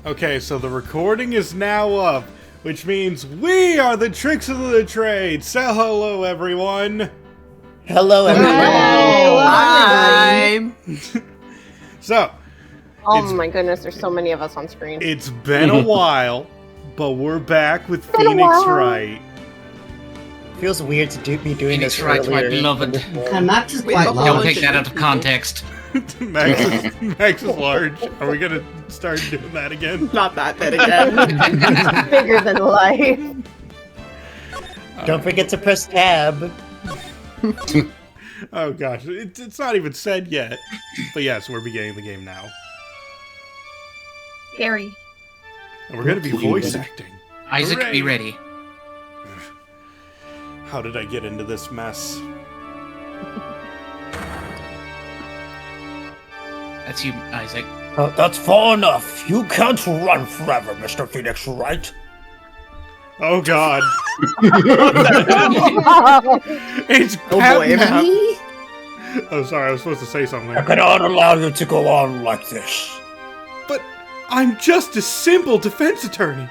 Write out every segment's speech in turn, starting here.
Okay, so the recording is now up, which means we are the Tricksters of the Trade. Say hello, everyone. Hello, everyone. Hi. So, oh my goodness, there's so many of us on screen. it's been a while, but we're back with Phoenix Wright. Feels weird to be doing Phoenix this Wright, my earlier. beloved. And Max is quite Don't large. take that out of context. Max is large. Are we gonna start doing that again? Not that bit again. Bigger than life. Don't forget to press tab. Oh gosh, it's not even said yet. But yes, we're beginning the game now. Harry. And we're gonna be voice acting. Isaac, Hooray. be ready. How did I get into this mess? That's you, Isaac. That's far enough. You can't run forever, Mr. Phoenix Wright. Oh god. It's boy. Oh, sorry, I was supposed to say something. I cannot allow you to go on like this. But I'm just a simple defense attorney.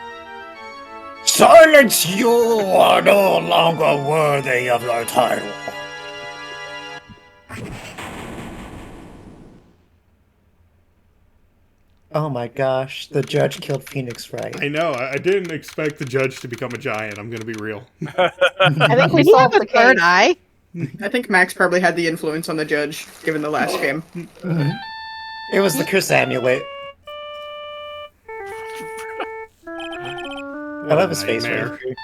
Silence! You are no longer worthy of your title. Oh my gosh, the judge killed Phoenix Wright. I know, I didn't expect the judge to become a giant, I'm gonna be real. I think we Did he solved the third case. eye? I think Max probably had the influence on the judge, given the last game. It was the curse amulet. I love his face nightmare. right here.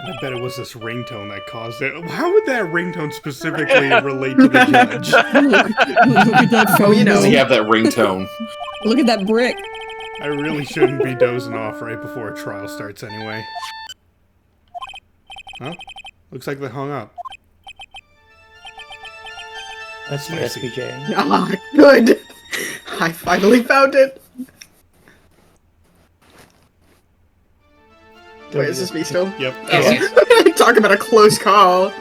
And I bet it was this ringtone that caused it. How would that ringtone specifically relate to the judge? Look at that phone. Oh, you know. Does he have that ringtone? Look at that brick. I really shouldn't be dozing off right before a trial starts anyway. Huh? Looks like they hung up. That's your SPJ. Ah, good. I finally found it. Wait, is this me still? Yep. Yes, Talk about a close call.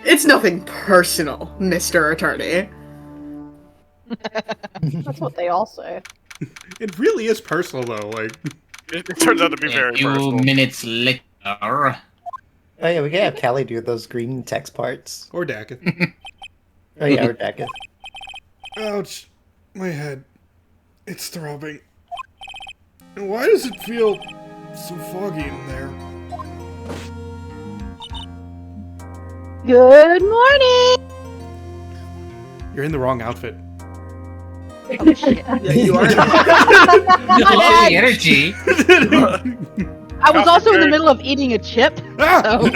It's nothing personal, Mr. Attorney. That's what they all say. It really is personal though, like... It turns out to be A very few personal. minutes later. Oh yeah, we can have Callie do those green text parts. Or Dakith. Oh yeah, or Dakith. Ouch. My head. It's throbbing. And why does it feel so foggy in there? Good morning! You're in the wrong outfit. Oh, shit. Yeah, you are. Oh, the energy. I was also in the middle of eating a chip. Ah! So.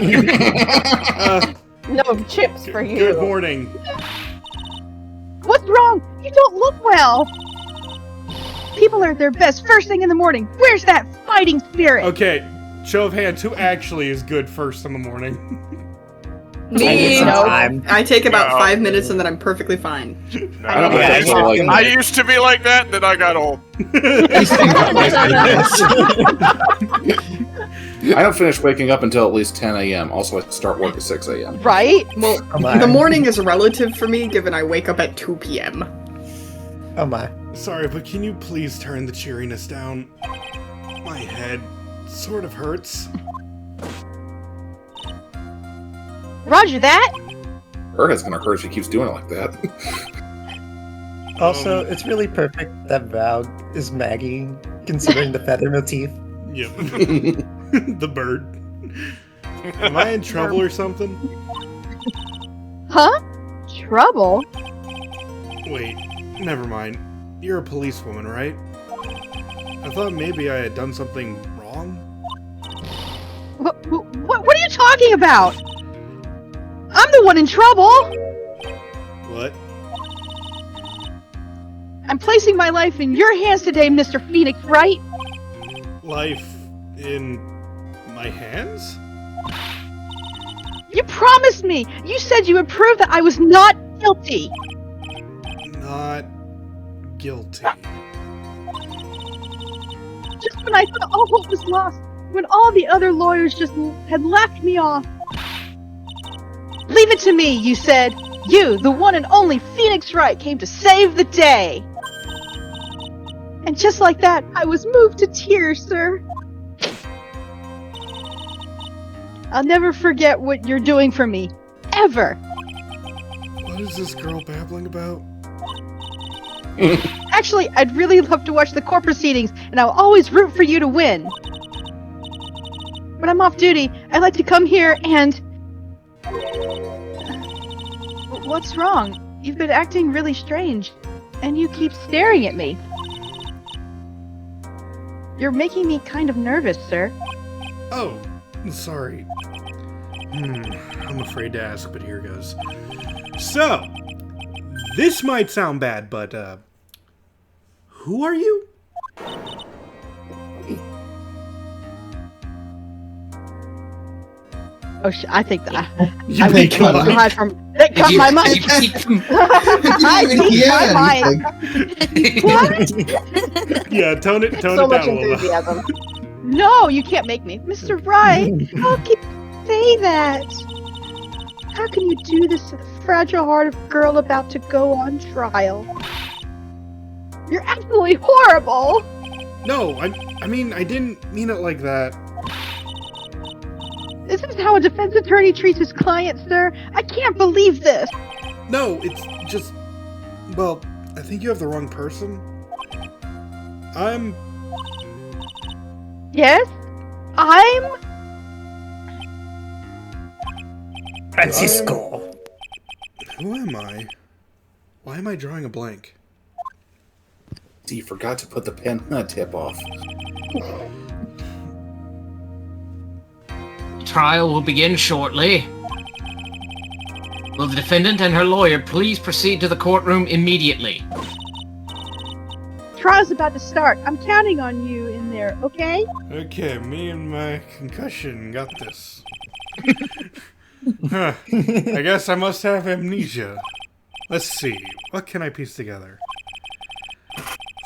No chips for you. Good morning. What's wrong? You don't look well. People are at their best first thing in the morning. Where's that fighting spirit? Okay, show of hands, who actually is good first in the morning? Me. Time. I take about No. 5 minutes and then I'm perfectly fine. I don't Yeah, think that's yeah. like I used to be like that, then I got old. I don't finish waking up until at least 10 a.m. Also, I start work at 6 a.m. Right? Well, Come on. the morning is relative for me, given I wake up at 2 p.m. Oh my. Sorry, but can you please turn the cheeriness down? My head sort of hurts. Roger that. Her head's gonna hurt if she keeps doing it like that. Also, it's really perfect that Val is Maggie, considering the feather motif. Yep. The bird. Am I in trouble or something? Huh? Trouble? Wait, never mind. You're a policewoman, right? I thought maybe I had done something wrong. What are you talking about? I'm the one in trouble. What? I'm placing my life in your hands today, Mr. Phoenix Wright. Life in my hands? You promised me. You said you would prove that I was not guilty. Not guilty. Just when I thought all hope was lost, when all the other lawyers just had laughed me off. Leave it to me, you said. You, the one and only Phoenix Wright, came to save the day. And just like that, I was moved to tears, sir. I'll never forget what you're doing for me. Ever. What is this girl babbling about? Actually, I'd really love to watch the court proceedings, and I'll always root for you to win. When I'm off duty, I like to come here and... What's wrong? You've been acting really strange, and you keep staring at me. You're making me kind of nervous, sir. Oh, sorry. I'm afraid to ask, but here goes. So, this might sound bad, but, who are you? Oh, I think that You I think think what? hide from. It cut my mic. I think my mic. What? Yeah, tone it So down much a little bit. enthusiasm. No, you can't make me, Mr. Wright. How can you say that? How can you do this to the fragile-hearted girl about to go on trial? You're absolutely horrible. No, I mean, I didn't mean it like that. This is how a defense attorney treats his client, sir. I can't believe this. No, it's just... Well, I think you have the wrong person. Yes? I'm... Francisco. Who am I? Why am I drawing a blank? You forgot to put the pen tip off. Trial will begin shortly. Will the defendant and her lawyer please proceed to the courtroom immediately? Trial's about to start. I'm counting on you in there, okay? Okay, me and my concussion got this. Huh. I guess I must have amnesia. Let's see, what can I piece together?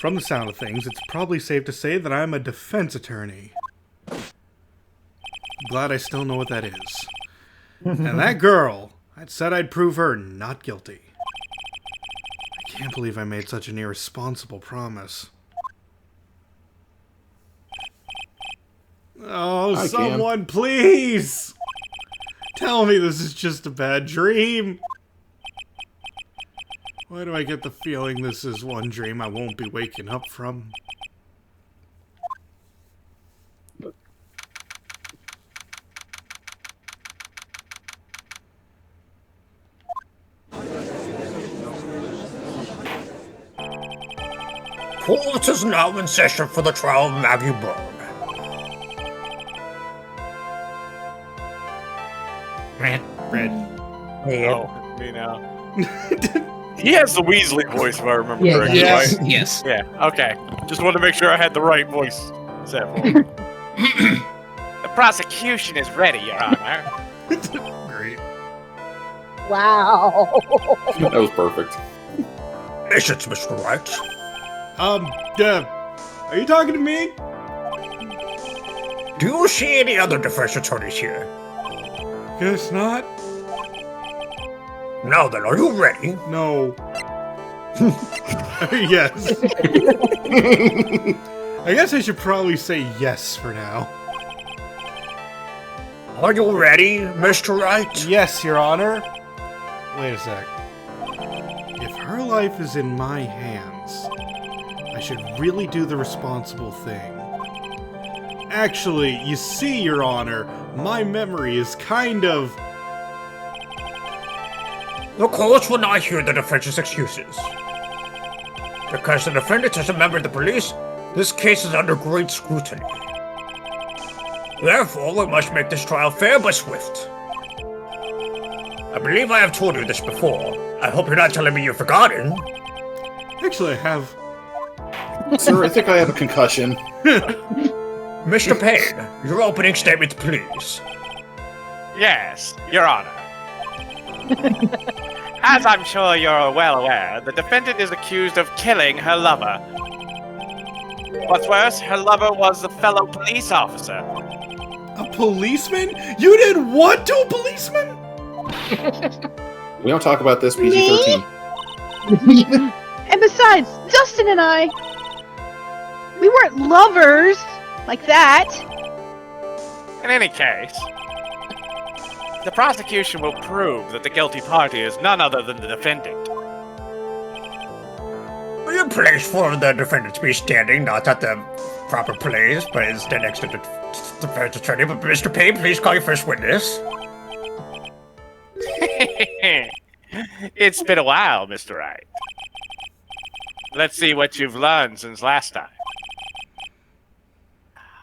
From the sound of things, it's probably safe to say that I'm a defense attorney. Glad I still know what that is. And that girl, I said I'd prove her not guilty. I can't believe I made such an irresponsible promise. Oh, I someone, please! Tell me this is just a bad dream. Why do I get the feeling this is one dream I won't be waking up from? Court is now in session for the trial of Maggie Byrne. Red. Oh, me now. He has the Weasley voice, if I remember Yeah, correctly, yes. right? Yes. Yeah, okay. Just wanted to make sure I had the right voice set for him. The prosecution is ready, Your Honor. Great. Wow. That was perfect. Is it, Mr. Wright? Are you talking to me? Do you see any other defense attorneys here? Guess not. Now then, are you ready? No. Yes. I guess I should probably say yes for now. Are you ready, Mr. Wright? Yes, Your Honor. Wait a sec. If her life is in my hands, I should really do the responsible thing. Actually, you see, Your Honor, my memory is kind of... The court will not hear the defense's excuses. Because the defendant is a member of the police, this case is under great scrutiny. Therefore, we must make this trial fair but swift. I believe I have told you this before. I hope you're not telling me you've forgotten. Actually, I have... Sir, I think I have a concussion. Mr. Payne, your opening statement, please. Yes, Your Honor. As I'm sure you're well aware, the defendant is accused of killing her lover. What's worse, her lover was a fellow police officer. A policeman? You did what to a policeman? We don't talk about this, PG-13. And besides, Dustin and I... We weren't lovers like that. In any case, the prosecution will prove that the guilty party is none other than the defendant. Will you place for the defendant to be standing, not at the proper place, but instead next to the defense attorney? But Mr. Payne, please call your first witness. It's been a while, Mr. Wright. Let's see what you've learned since last time.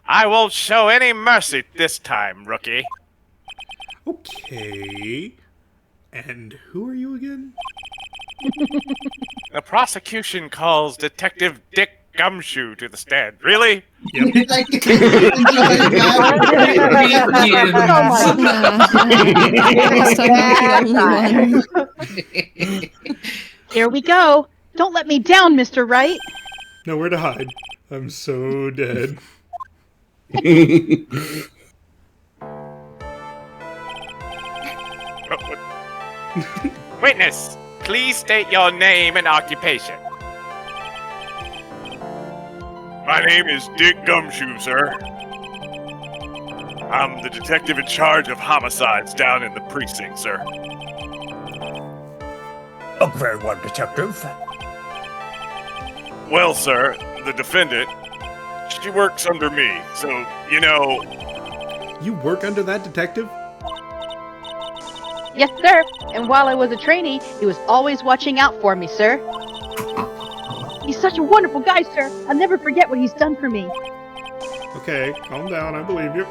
I won't show any mercy this time, rookie. Okay. And who are you again? The prosecution calls Detective Dick Gumshoe to the stand. Really? Yep. Here we go. Don't let me down, Mr. Wright. Nowhere to hide. I'm so dead. Witness, please state your name and occupation. My name is Dick Gumshoe, sir. I'm the detective in charge of homicides down in the precinct, sir. Oh, very well, detective. Well, sir, the defendant, she works under me, so, you know... You work under that detective? Yes, sir. And while I was a trainee, he was always watching out for me, sir. He's such a wonderful guy, sir. I'll never forget what he's done for me. Okay, calm down. I believe you.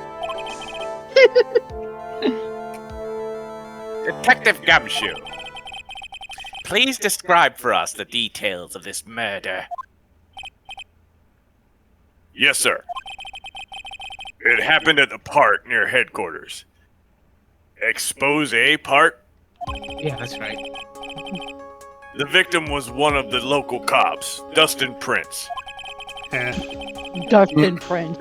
Detective Gumshoe, please describe for us the details of this murder. Yes, sir. It happened at the park near headquarters. Expose Park? Yeah, that's right. The victim was one of the local cops, Dustin Prince. Dustin Prince.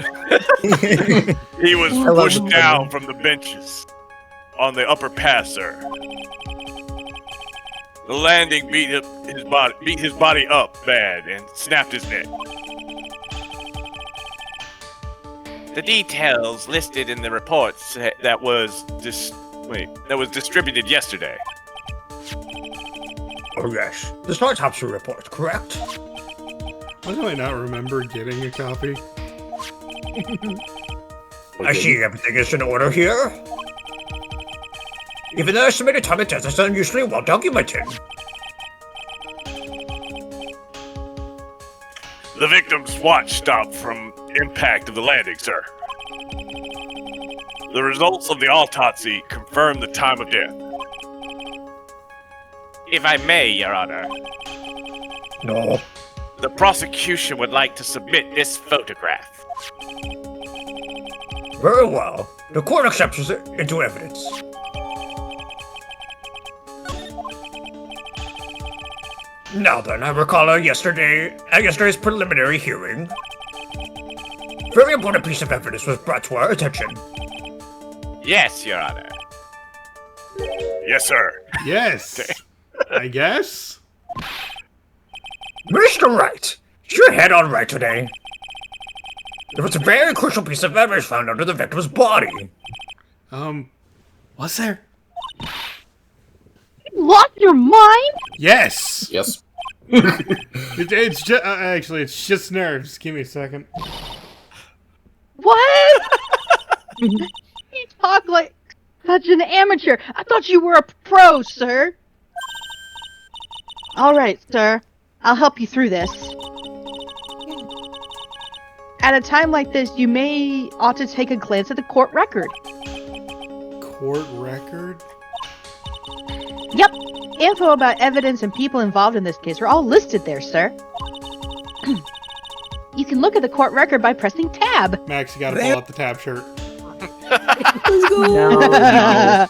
He was pushed down from the benches on the upper pass, sir. The landing beat his body up bad and snapped his neck. The details listed in the reports that was distributed yesterday. Oh, yes. This autopsy report, correct? Why do I not remember getting a copy? I see everything is in order here. Even the estimated time of death is unusually well documented. The victim's watch stopped from impact of the landing, sir. The results of the autopsy confirm the time of death. If I may, Your Honor, No. the prosecution would like to submit this photograph. Very well. The court accepts it into evidence. Now then, I recall yesterday's preliminary hearing. Very important piece of evidence was brought to our attention. Yes, Your Honor. Yes, sir. Yes. I guess? Mr. Wright, is your head all right today? There was a very crucial piece of evidence found under the victim's body. Was there? You lost your mind? Yes! Yes. It's just, actually, it's just nerves. Give me a second. What? You talk like such an amateur. I thought you were a pro, sir. All right, sir. I'll help you through this. At a time like this, you may ought to take a glance at the court record. Court record? Yep. Info about evidence and people involved in this case are all listed there, sir. You can look at the court record by pressing tab. Max, you gotta pull out the tab shirt. Let's go. No.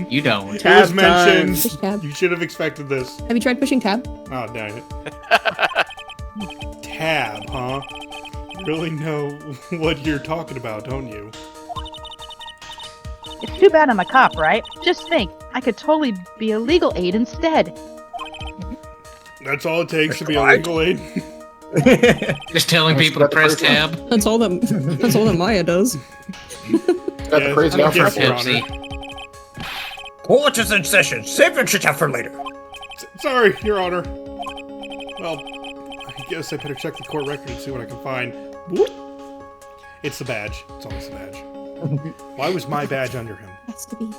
You don't. It was mentioned. Push tab. You should have expected this. Have you tried pushing tab? Oh, dang it. Tab, huh? You really know what you're talking about, don't you? It's too bad I'm a cop, right? Just think, I could totally be a legal aid instead. That's all it takes to be a Right. legal aid. Just telling people to press tab. That's all that Maya does. Got the crazy I guess, outfit. Your Honor. Court is in session. Save your chit chat for later. Sorry, Your Honor. Well, I guess I better check the court record and see what I can find. Whoop. It's the badge. It's always the badge. Why was my badge under him? Has to be.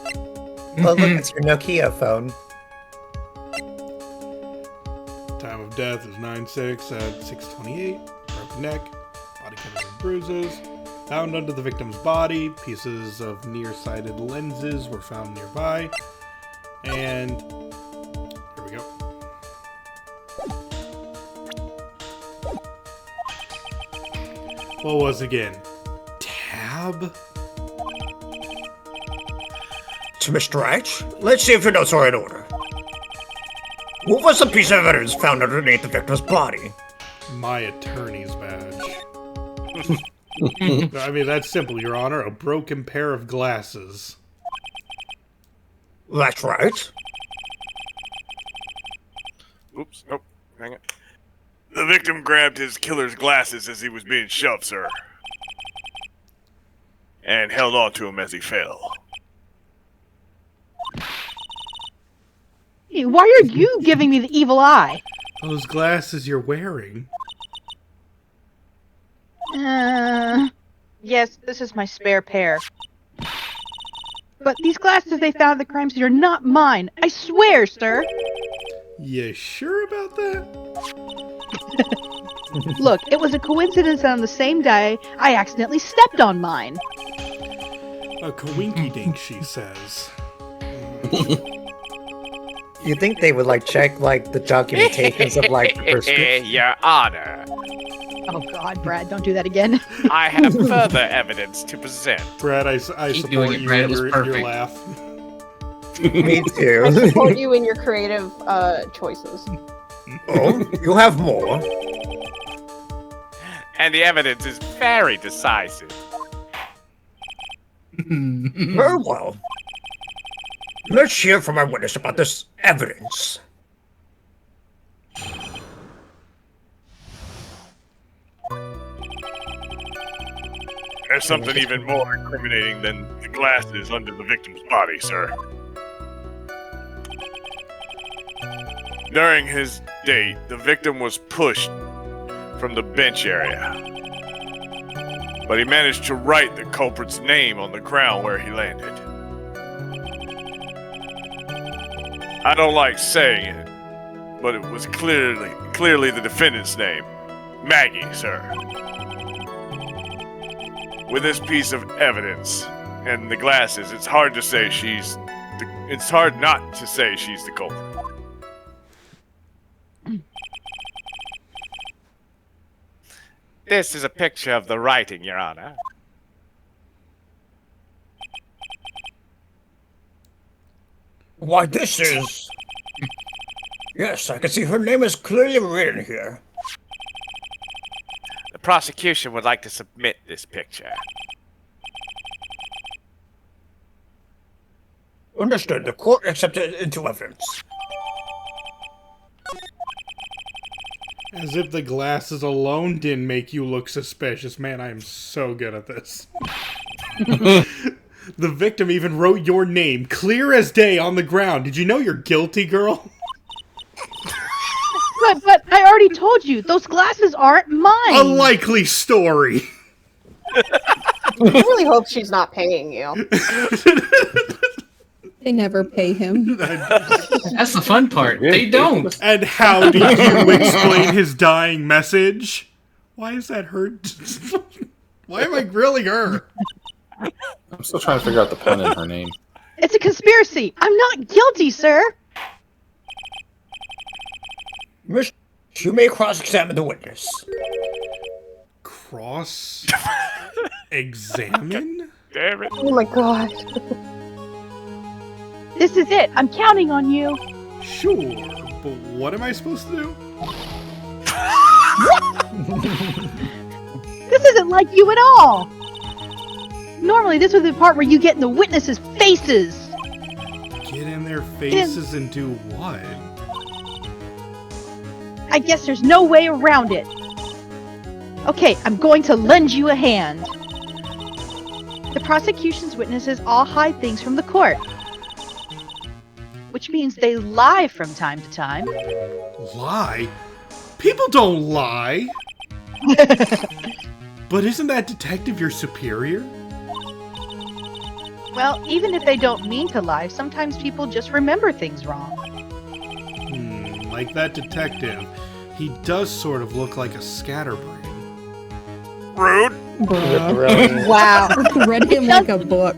Oh, look, it's your Nokia phone. Time of death is 9/6 at 6:28. Broken neck, body covered in bruises. Found under the victim's body. Pieces of nearsighted lenses were found nearby. And here we go. What was it again? Tab? To Mr. Wright, let's see if your notes are in order. What was the piece of evidence found underneath the victim's body? My attorney's badge. I mean, that's simple, Your Honor. A broken pair of glasses. That's right. Oops. Nope. Hang it. The victim grabbed his killer's glasses as he was being shoved, sir. And held on to him as he fell. Hey, why are you giving me the evil eye? Those glasses you're wearing. Yes, this is my spare pair. But these glasses they found at the crime scene are not mine. I swear, sir. You sure about that? Look, it was a coincidence that on the same day, I accidentally stepped on mine. A coinky dink, she says. You think they would check the documentations of the prescription? Your Honor, Oh God, Brad, don't do that again. I have further evidence to present. Brad, I Keep support doing it, you Brad. in It was your perfect. laugh. Me too. I support you in your creative choices. Oh, you have more. And the evidence is very decisive. Very well. Let's hear from our witness about this evidence. There's something even more incriminating than the glasses under the victim's body, sir. During his date, the victim was pushed from the bench area. But he managed to write the culprit's name on the ground where he landed. I don't like saying it, but it was clearly the defendant's name. Maggie, sir. With this piece of evidence and the glasses, it's hard not to say she's the culprit. This is a picture of the writing, Your Honor. Why, this is... Yes, I can see her name is clearly written here. The prosecution would like to submit this picture. Understood. The court accepted it into evidence. As if the glasses alone didn't make you look suspicious. Man, I am so good at this. The victim even wrote your name, clear as day, on the ground. Did you know you're guilty, girl? But I already told you, those glasses aren't mine. A likely story. I really hope she's not paying you. They never pay him. That's the fun part. They don't. And how did you explain his dying message? Why is that her? Why am I grilling her? I'm still trying to figure out the pun in her name. It's a conspiracy. I'm not guilty, sir. Miss, you may cross-examine the witness. Examine? Damn it. Oh my god. This is it. I'm counting on you. Sure, but what am I supposed to do? This isn't like you at all. Normally, this would be the part where you get in the witnesses' faces. Get in their faces and do what? I guess there's no way around it. Okay, I'm going to lend you a hand. The prosecution's witnesses all hide things from the court. Which means they lie from time to time. Lie? People don't lie. But isn't that detective your superior? Well, even if they don't mean to lie, sometimes people just remember things wrong. Like that detective. He does sort of look like a scatterbrain. Rude. Wow. Read him like a book.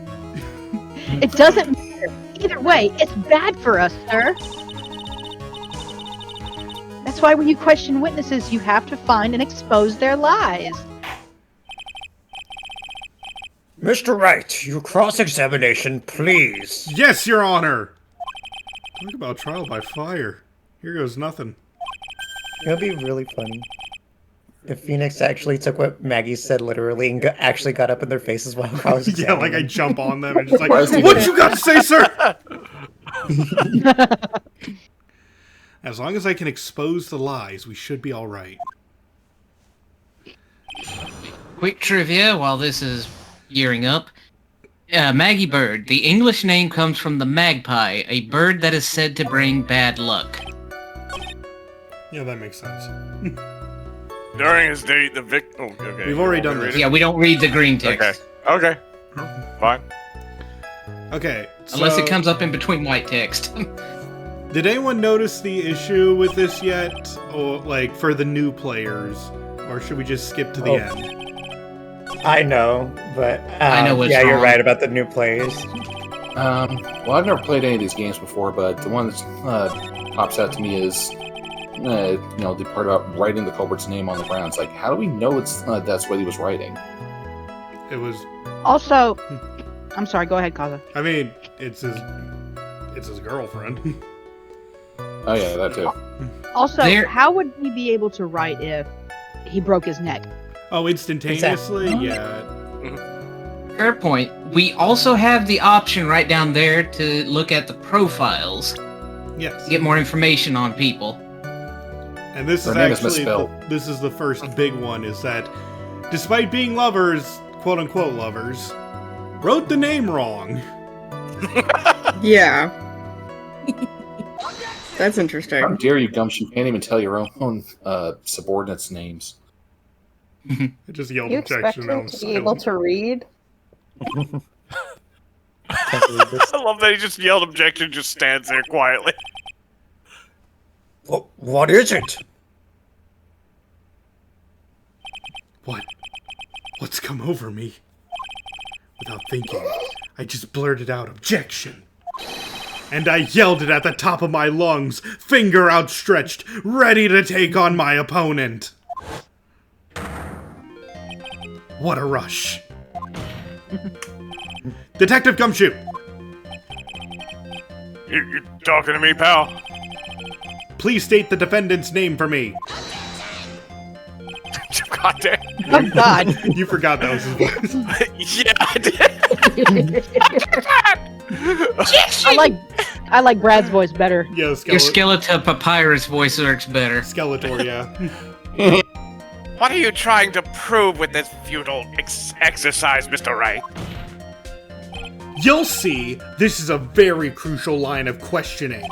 It doesn't matter. Either way, it's bad for us, sir. That's why when you question witnesses, you have to find and expose their lies. Mr. Wright, your cross-examination, please. Yes, Your Honor! Talk about trial by fire. Here goes nothing. It'll be really funny if Phoenix actually took what Maggie said literally and actually got up in their faces while I was Yeah, like I jump on them and just like, what you got to say, sir? As long as I can expose the lies, we should be all right. Quick trivia while this is gearing up. Maggie Bird. The English name comes from the magpie, a bird that is said to bring bad luck. Yeah, that makes sense. During his date, the victim... Oh, okay. We've already done this. Yeah, we don't read the green text. Okay. Fine. Okay, so... Unless it comes up in between white text. Did anyone notice the issue with this yet? Or, like, for the new players? Or should we just skip to the end? I know, but I know what's yeah, you're wrong. right about the new players. Well, I've never played any of these games before, but the one that pops out to me is, the part about writing the culprit's name on the ground. It's like, how do we know that's what he was writing? It was... Also, I'm sorry, go ahead, Kaza. I mean, it's his girlfriend. Oh yeah, that too. Also, how would he be able to write if he broke his neck? Oh, instantaneously? Exactly. Yeah. Fair point. We also have the option right down there to look at the profiles. Yes. To get more information on people. And this is actually this is the first big one, is that despite being lovers, quote unquote lovers, wrote the name wrong. Yeah. That's interesting. How dare you, Gumshoe? You can't even tell your own subordinates' names. I just yelled You objection. expect Now him I'm to be able to read? I love that he just yelled objection, just stands there quietly. What is it? What's come over me? Without thinking, I just blurted out objection. And I yelled it at the top of my lungs, finger outstretched, ready to take on my opponent. What a rush. Detective Gumshoe! You talking to me, pal? Please state the defendant's name for me. God damn. Oh, God. You forgot that was his voice. Yeah, I did. I like Brad's voice better. Yeah, Your Skeletor Papyrus voice works better. Skeletor, yeah. What are you trying to prove with this futile exercise, Mr. Wright? You'll see, this is a very crucial line of questioning.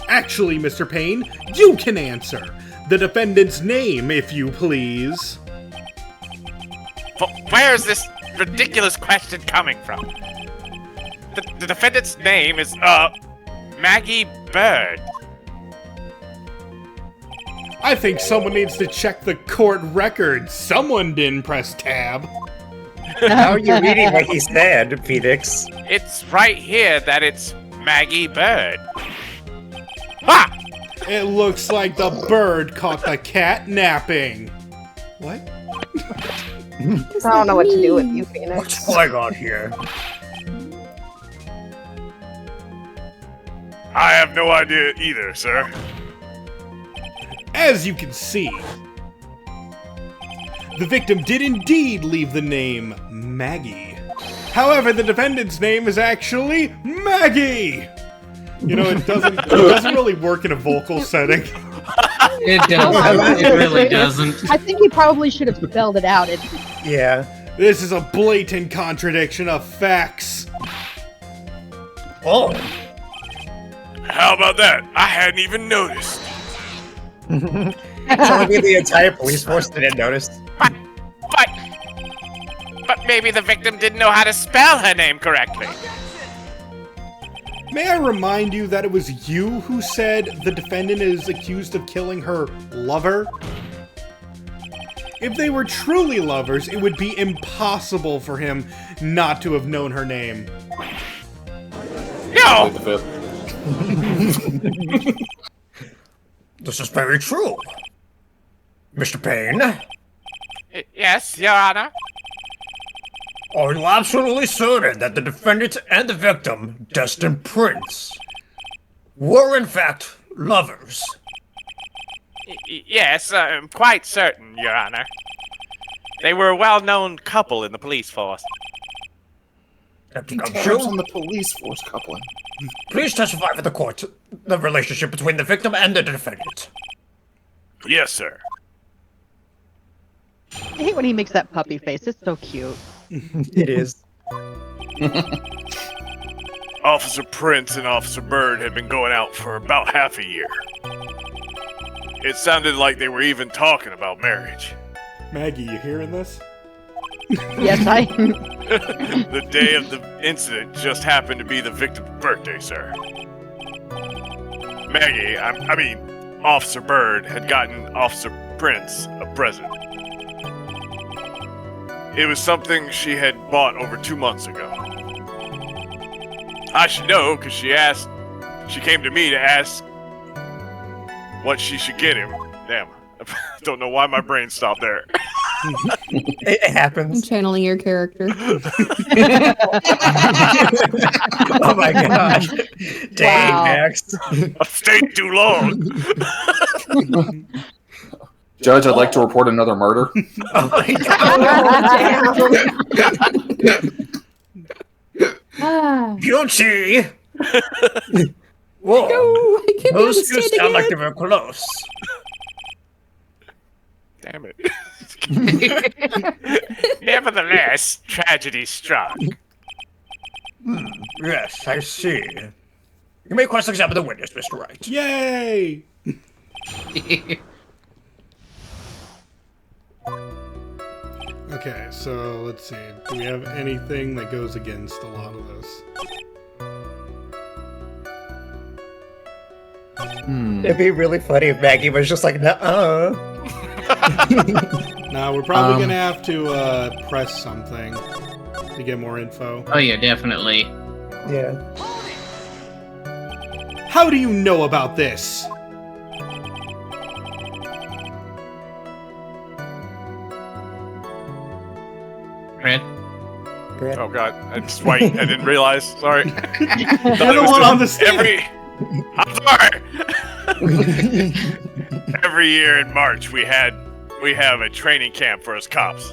Actually, Mr. Payne, you can answer. The defendant's name, if you please. Where is this ridiculous question coming from? The defendant's name is, Maggie Bird. I think someone needs to check the court record. Someone didn't press tab. How are you reading what he said, Phoenix? It's right here that it's Maggie Bird. Ha! It looks like the bird caught the cat napping. What? I don't know what to do with you, Phoenix. What's going on here? I have no idea either, sir. As you can see, the victim did indeed leave the name Maggie. However, the defendant's name is actually Maggie! You know, it doesn't really work in a vocal setting. It doesn't. It really doesn't. I think he probably should have spelled it out. Yeah. This is a blatant contradiction of facts. Oh. How about that? I hadn't even noticed. Telling me the entire police force didn't notice. But maybe the victim didn't know how to spell her name correctly. May I remind you that it was you who said the defendant is accused of killing her lover? If they were truly lovers, it would be impossible for him not to have known her name. No! This is very true. Mr. Payne? Yes, Your Honor? Are you absolutely certain that the defendant and the victim, Destin Prince, were in fact lovers? Yes, I'm quite certain, Your Honor. They were a well-known couple in the police force. Terms on the police force coupling. Please testify for the court the relationship between the victim and the defendant. Yes, sir. I hate when he makes that puppy face. It's so cute. It is. Officer Prince and Officer Bird had been going out for about half a year. It sounded like they were even talking about marriage. Maggie, you hearing this? Yes, I. The day of the incident just happened to be the victim's birthday, sir. Maggie, I mean, Officer Bird had gotten Officer Prince a present. It was something she had bought over 2 months ago. I should know, because she came to me to ask what she should get him. Damn, I don't know why my brain stopped there. It happens. I'm channeling your character. Oh my gosh. Dang, Wow. Max. I've stayed too long. Judge, I'd like to report another murder. Oh my Ah. Guilty! Whoa, No, I can't those even two stand sound like again. they were close. Damn it. Nevertheless, tragedy struck. Yes, I see. You may cross-examine the witness, Mr. Wright. Yay! Okay, so let's see. Do we have anything that goes against a lot of this? It'd be really funny if Maggie was just like, nuh-uh. Now we're probably gonna have to press something to get more info. Oh yeah, definitely. Yeah. How do you know about this? Red? Brett. Oh god, it's white. I didn't realize. Sorry. You're the one on the stand. I'm sorry. Every year in March, we have a training camp for us cops.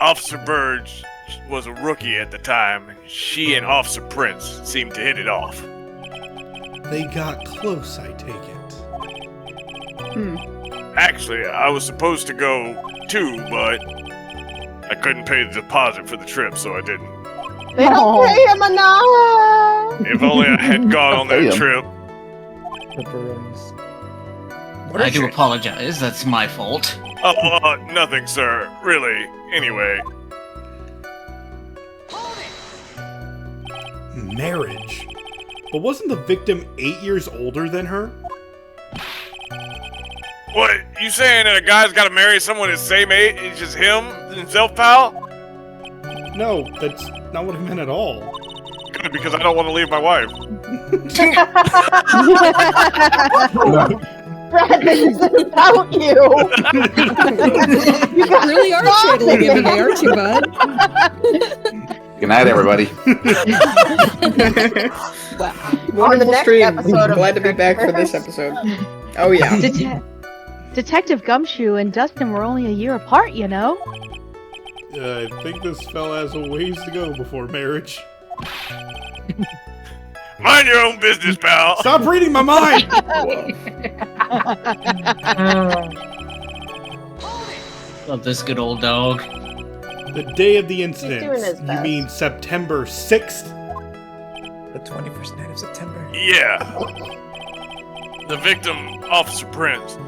Officer Bird was a rookie at the time. She and Officer Prince seemed to hit it off. They got close, I take it. Actually, I was supposed to go too, but I couldn't pay the deposit for the trip, so I didn't. They don't pay him enough. If only I had gone on that trip. I do apologize. That's my fault. Oh, nothing, sir. Really. Anyway. Marriage? But wasn't the victim 8 years older than her? What? You saying that a guy's got to marry someone his same age as himself, pal? No, that's not what I meant at all. Good, because I don't want to leave my wife. Brad, this is about you. You really are channeling him today, aren't you, bud? Good night, everybody. Wonderful the next stream. episode of Glad to be back for this episode. Oh yeah. Detective Gumshoe and Dustin were only a year apart, you know? I think this fella has a ways to go before marriage. Mind your own business, pal. Stop reading my mind! Love this good old dog. The day of the doing incident. his You best. mean September 6th? The 21st night of September. Yeah. The victim, Officer Prince,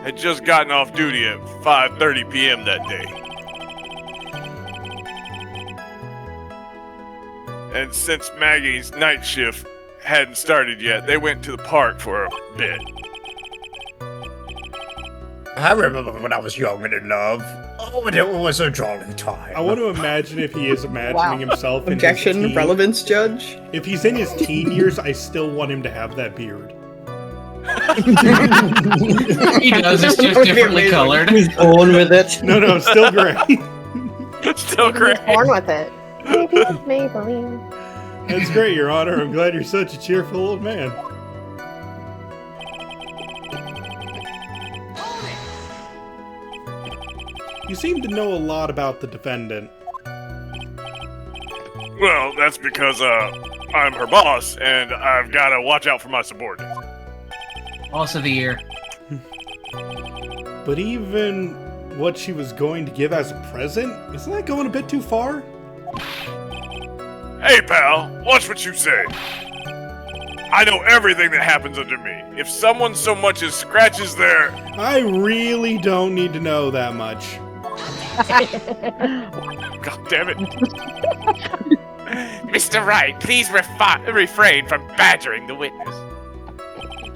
had just gotten off duty at 5:30 p.m. that day. And since Maggie's night shift hadn't started yet, they went to the park for a bit. I remember when I was young and in love. Oh, and it was a jolly time. I want to imagine if he is imagining himself in his Objection, teen. relevance, Judge. If he's in his teen years, I still want him to have that beard. He does, it's just differently colored. He's born with it. No, still gray. Still great. Born with it. Maybe it's Maybelline. That's great, Your Honor. I'm glad you're such a cheerful old man. You seem to know a lot about the defendant. Well, that's because I'm her boss, and I've got to watch out for my subordinates. Boss of the year. But even what she was going to give as a present, isn't that going a bit too far? Hey, pal, watch what you say. I know everything that happens under me. If someone so much as scratches their... I really don't need to know that much. God damn it. Mr. Wright, please refrain from badgering the witness.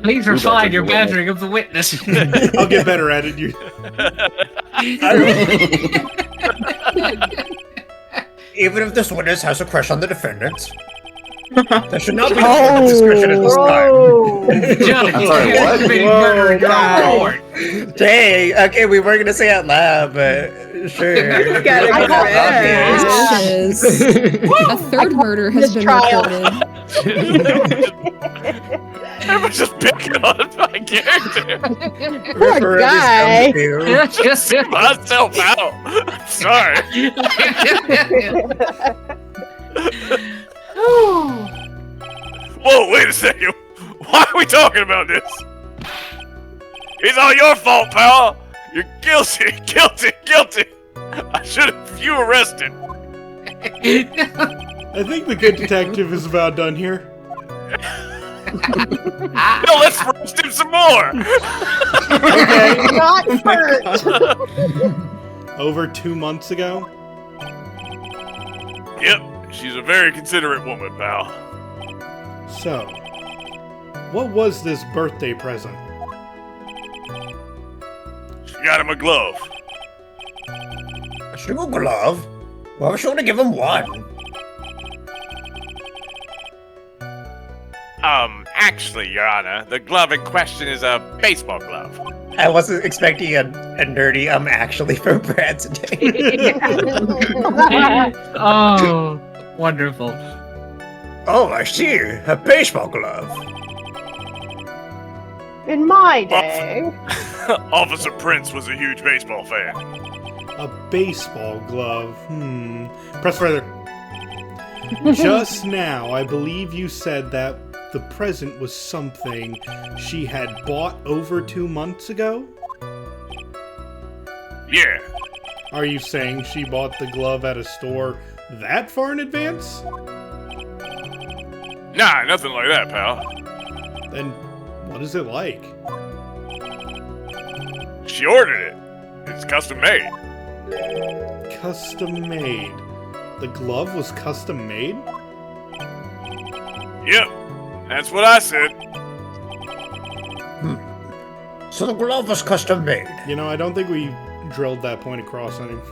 Please refine your badgering of the witness. I'll get better at it. Even if this witness has a crush on the defendant, there should not be a discretion at this time. Judge, I'm sorry, what? being murdered in your court. Dang, okay, we weren't gonna say out loud, but sure. Gotta I go got back. Yes. A third murder has been Mistrial. reported. Everyone's just picking on my character. Poor guy. Just Myself out. I'm sorry. Whoa, wait a second. Why are we talking about this? It's all your fault, pal. You're guilty, guilty. I should have you arrested. I think the good detective is about done here. No, let's roast him some more. Not hurt. Over 2 months ago? Yep, she's a very considerate woman, pal. So, what was this birthday present? She got him a glove. A single glove? Well, I was sure to give him one. Actually, Your Honor, the glove in question is a baseball glove. I wasn't expecting a nerdy actually from Brad today. Oh, wonderful. Oh, I see. A baseball glove. In my day. Officer Prince was a huge baseball fan. A baseball glove. Press further. Just now, I believe you said that the present was something she had bought over 2 months ago? Yeah. Are you saying she bought the glove at a store that far in advance? Nah, nothing like that, pal. Then what is it like? She ordered it. It's custom made. Custom made. The glove was custom made? Yep, that's what I said. So the glove was custom made. You know, I don't think we drilled that point across enough.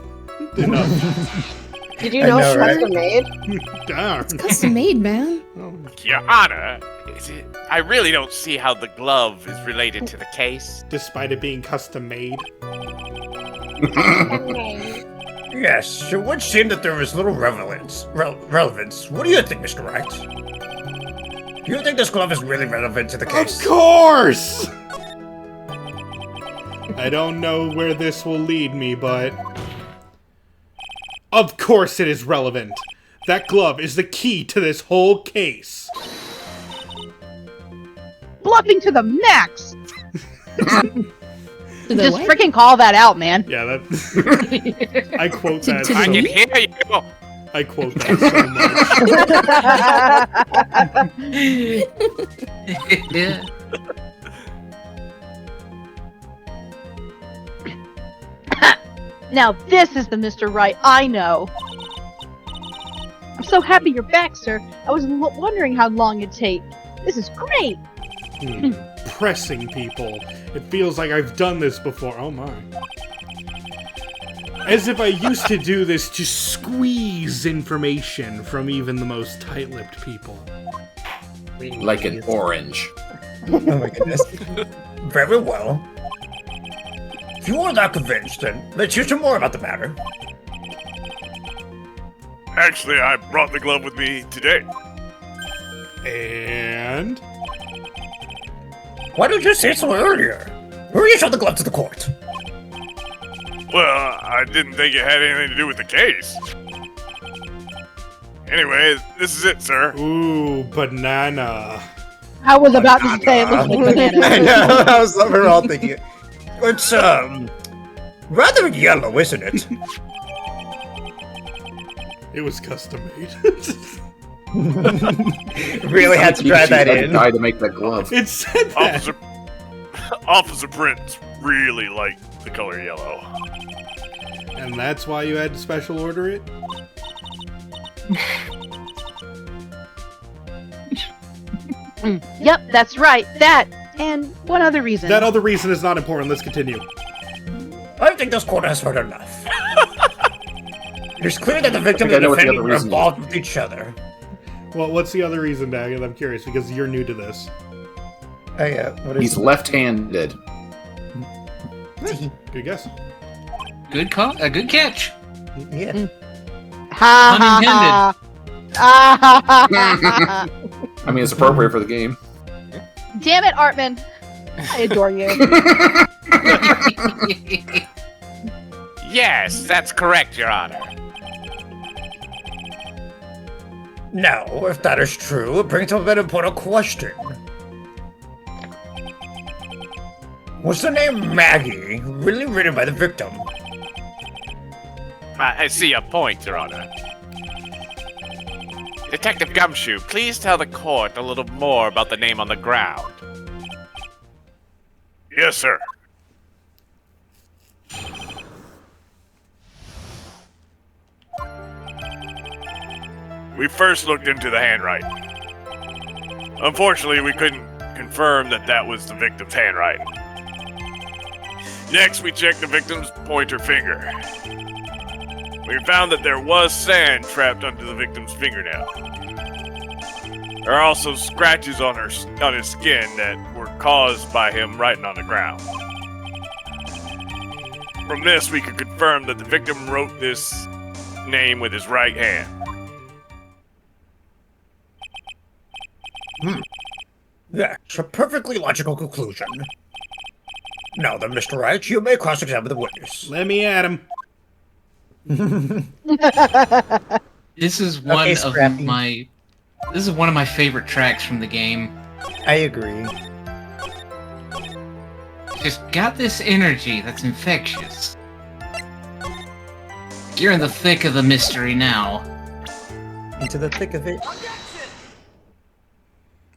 Did you know know, it's right? custom made? Darn. Custom made, man. Your Honor, I really don't see how the glove is related to the case. Despite it being custom made. Yes, it would seem that there is little relevance. What do you think, Mr. Wright? Do you think this glove is really relevant to the case? Of course! I don't know where this will lead me, but... Of course it is relevant! That glove is the key to this whole case! bluffing to the max. Just what? freaking call that out, man. Yeah, that. I quote that. To the I can me? hear you. I quote that so much. Yeah. Now this is the Mr. Wright I know. I'm so happy you're back, sir. I was wondering how long it'd take. This is great. Pressing people. It feels like I've done this before. Oh my. As if I used to do this to squeeze information from even the most tight-lipped people. Like an orange. Oh my goodness. Very well. If you are not convinced, then let's hear some more about the matter. Actually, I brought the glove with me today. And... Why didn't you say so earlier? Hurry and show the glove to the court. Well, I didn't think it had anything to do with the case. Anyway, this is it, sir. Ooh, banana. I was about to say it looks like banana. I know, I was overall thinking it. It's, rather yellow, isn't it? It was custom made. Really had to try that in. Guy to make that glove. It said that. Officer Prince really liked the color yellow. And that's why you had to special order it? Yep, that's right. That and one other reason. That other reason is not important. Let's continue. I think this court has heard enough. It is clear that the victim I think I and know what the defendant other are reason is. involved with each other. Well, what's the other reason, Daggett? I'm curious because you're new to this. Oh yeah. What is He's left-handed. Good guess. Good call. A good catch. Yeah. Ha ha ha. Ah, ha, ha, ha. I mean, it's appropriate for the game. Damn it, Artman. I adore you. Yes, that's correct, Your Honor. Now, if that is true, it brings up an important question. Was the name Maggie really written by the victim? I see your point, Your Honor. Detective Gumshoe, please tell the court a little more about the name on the ground. Yes, sir. We first looked into the handwriting. Unfortunately, we couldn't confirm that that was the victim's handwriting. Next, we checked the victim's pointer finger. We found that there was sand trapped under the victim's fingernail. There are also scratches on his skin that were caused by him writing on the ground. From this, we could confirm that the victim wrote this name with his right hand. That's a perfectly logical conclusion. Now then, Mr. Wright, you may cross-examine the witness. Let me at him. This is one Okay, of Scrappy. my. This is one of my favorite tracks from the game. I agree. Just got this energy that's infectious. You're in the thick of the mystery now. Into the thick of it.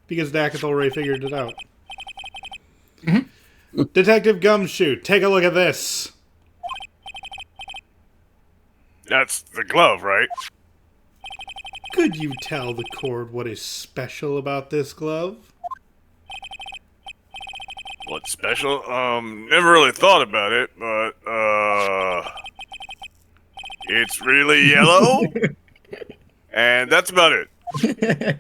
Because Dacketh already figured it out. Detective Gumshoe, take a look at this. That's the glove, right? Could you tell the court what is special about this glove? What's special? Never really thought about it, but, it's really yellow, and that's about it.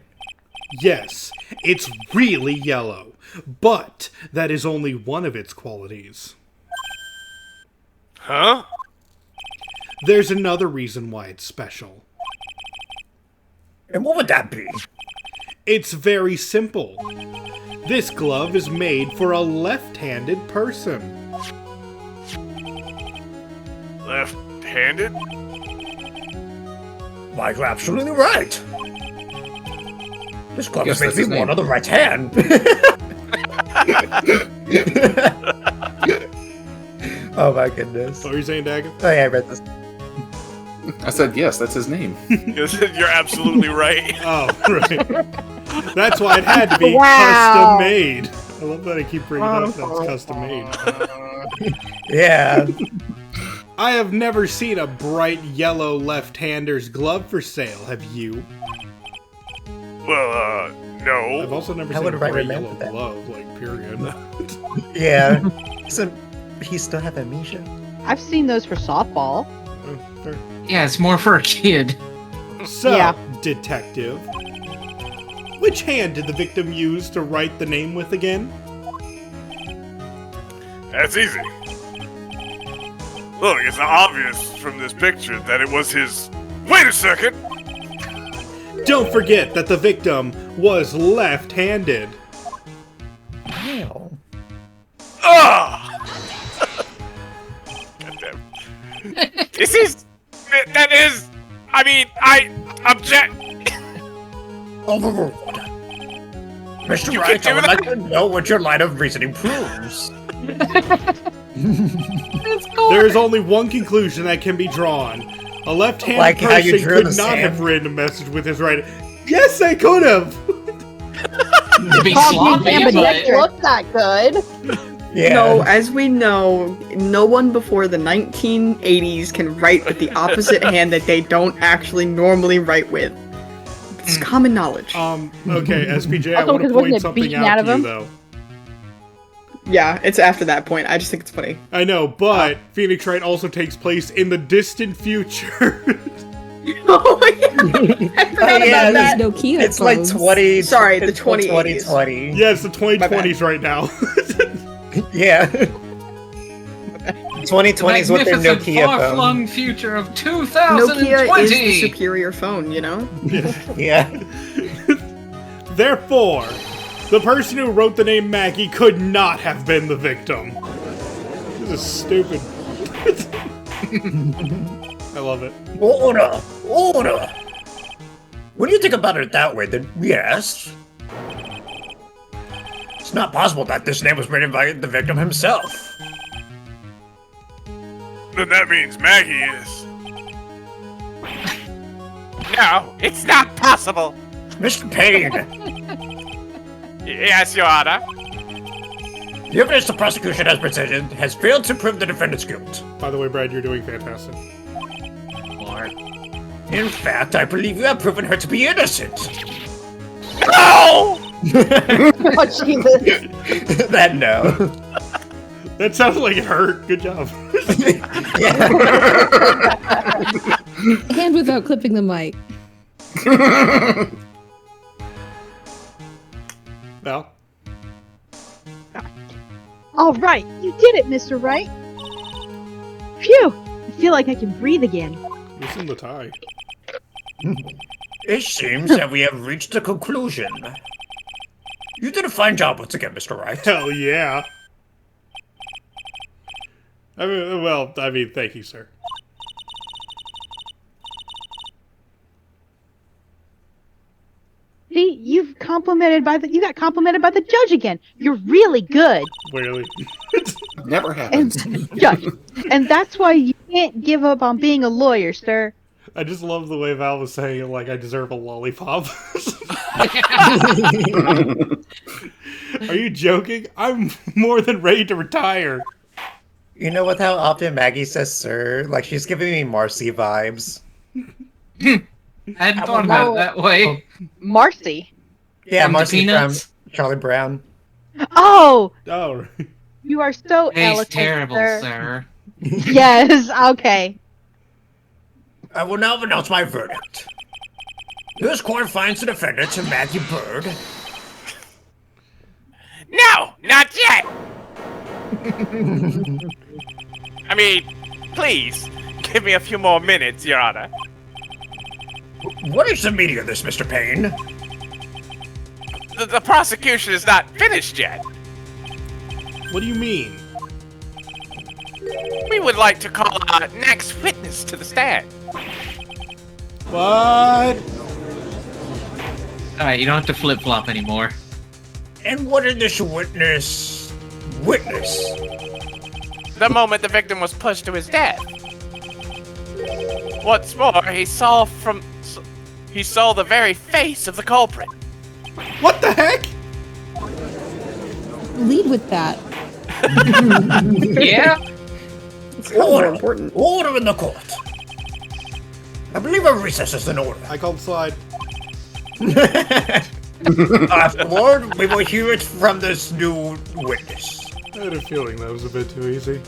Yes, it's really yellow, but that is only one of its qualities. Huh? There's another reason why it's special. And what would that be? It's very simple. This glove is made for a left-handed person. Left-handed? Why, you're absolutely right. This glove Guess is made that's to his be worn name. on the right hand. Oh my goodness. What were you saying, Daggett? Oh yeah, I read this. I said yes. That's his name. You're absolutely right. Oh, right. That's why it had to be Wow. custom made. I love that I keep bringing up that it's custom made. Yeah. I have never seen a bright yellow left-hander's glove for sale. Have you? Well, no. I've also never How seen would a Wright bright remember yellow that? glove, like, period. Yeah. So he still have amnesia? I've seen those for softball. Fair. Yeah, it's more for a kid. So, Yeah. detective, which hand did the victim use to write the name with again? That's easy. Look, it's obvious from this picture that it was his... Wait a second! Don't forget that the victim was left-handed. Wow. Ah! Goddamn. This is... That is... I mean, I object... Overruled. Mr. You Wright, can I do would that? like to know what your line of reasoning proves. There is only one conclusion that can be drawn. A left-handed Like how you person drew could the not sand. have written a message with his right. Yes, I could have. It'd be sloppy, It but looked that good. Yeah. No, as we know, no one before the 1980s can write with the opposite hand that they don't actually normally write with. It's common knowledge. Okay, SPJ, I Also, want to because wasn't point it something beaten out out to of you, him? though. Yeah, it's after that point. I just think it's funny. I know, but Phoenix Wright also takes place in the distant future. Oh, yeah. I forgot yeah, about that. There's Nokia It's like phones. 20. Sorry, the it's 2080s. 2020. Yeah, it's the 2020s right now. Yeah. 2020 is what their magnificent Nokia phone. far-flung future of Nokia is the 2020. superior phone, you know? Yeah. Therefore, the person who wrote the name Maggie could not have been the victim. This is stupid. I love it. Order! Order! When you think about it that way, then yes. It's not possible that this name was written by the victim himself. Then that means Maggie is... No, it's not possible. Mr. Payne, Yes, Your Honor. the evidence the prosecution has presented has failed to prove the defendant's guilt. By the way, Brad, you're doing fantastic. In fact, I believe you have proven her to be innocent. No! Oh, Jesus. That no. That sounded like it hurt. Good job. Yeah. Hand without clipping the mic. Val? All right, you did it, Mr. Wright. Phew! I feel like I can breathe again. Loosen the tie. It seems that we have reached a conclusion. You did a fine job once again, Mr. Wright. Hell yeah. I mean, thank you, sir. See, you got complimented by the judge again. You're really good. Really. Never And happens. judge. And that's why you can't give up on being a lawyer, sir. I just love the way Val was saying, like, I deserve a lollipop. Are you joking? I'm more than ready to retire. You know what? How often Maggie says "sir"? Like she's giving me Marcy vibes. I hadn't thought about it that way. Marcy. Yeah, From the Marcy from Peanuts? Charlie Brown. Oh, Oh, you are so Tastes eloquent, terrible, sir. sir. Yes, okay. I will now announce my verdict. This court finds the defendant, Maggie Bird, No, not yet. I mean, please, give me a few more minutes, Your Honor. What is the meaning of this, Mr. Payne? The prosecution is not finished yet. what do you mean? We would like to call our next witness to the stand. What? Alright, you don't have to flip-flop anymore. And what did this witness witness. The moment the victim was pushed to his death. What's more, he saw the very face of the culprit. What the heck? Lead with that. Yeah. It's kind of more important. Order in the court. I believe a recess is in order. I called slide. Afterward, we will hear it from this new witness. I had a feeling that was a bit too easy.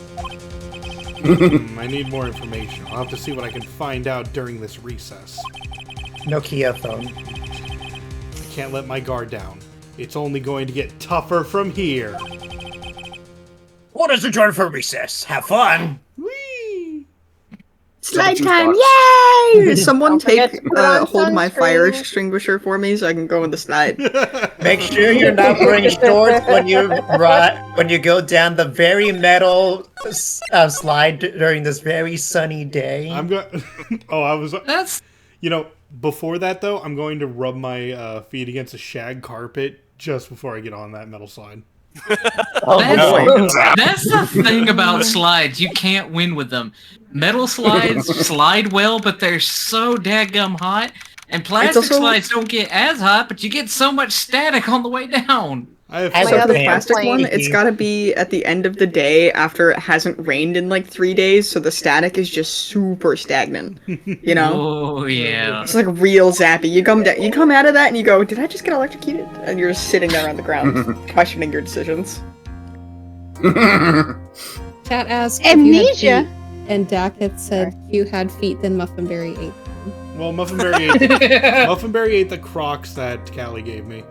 I need more information. I'll have to see what I can find out during this recess. Nokia phone. I can't let my guard down. It's only going to get tougher from here. Orders adjourned for recess. Have fun. Whee! Slide time, yay! Someone Don't forget take to put on hold my fire sunscreen. extinguisher for me so I can go in the slide. Make sure you're not wearing shorts when you go down the very metal slide during this very sunny day. I'm going. Oh, I was. That's You know, before that though, I'm going to rub my feet against a shag carpet just before I get on that metal slide. that's the thing about slides. You can't win with them. Metal slides slide well, but they're so dadgum hot. And plastic also- slides don't get as hot, but you get so much static on the way down. I have As My a other fan. plastic one, it's gotta be at the end of the day after it hasn't rained in like 3 days, so the static is just super stagnant. You know? Oh yeah. It's like real zappy. You come out of that and you go, did I just get electrocuted? And you're just sitting there on the ground, questioning your decisions. Chat asked if you had Amnesia? feet, and Dak had said you had feet, then Muffinberry ate them. Well, Muffinberry ate the Crocs that Callie gave me.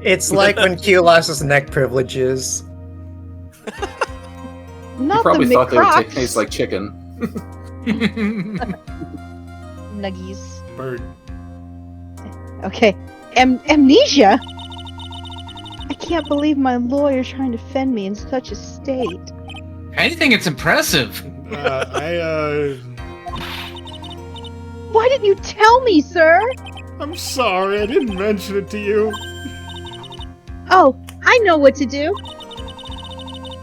It's like when Q lost his neck privileges. Not You probably the thought they would McCrocs. taste like chicken. Nuggies. Bird. Okay. Amnesia? I can't believe my lawyer's trying to defend me in such a state. I think it's impressive. Why didn't you tell me, sir? I'm sorry, I didn't mention it to you. Oh, I know what to do.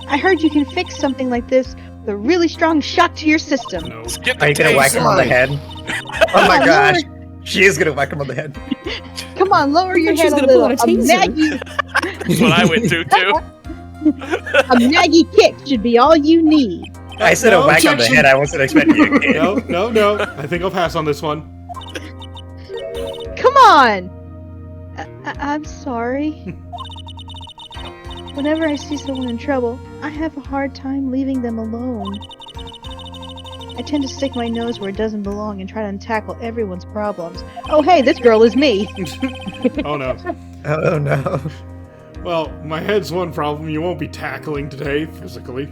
I heard you can fix something like this with a really strong shock to your system. No. Get the Are you gonna tape whack him on the slide. head? Oh my gosh. She is gonna whack him on the head. Come on, lower your thought she head was a gonna pull little. out a A taser. Maggie, That's what I went to too. a Maggie kick should be all you need. I said a No, whack on the objection. head. I wasn't expecting you to get. No. I think I'll pass on this one. Come on! I'm sorry. Whenever I see someone in trouble, I have a hard time leaving them alone. I tend to stick my nose where it doesn't belong and try to tackle everyone's problems. Oh hey, this girl is me! Oh no. Oh no. Well, my head's one problem you won't be tackling today, physically.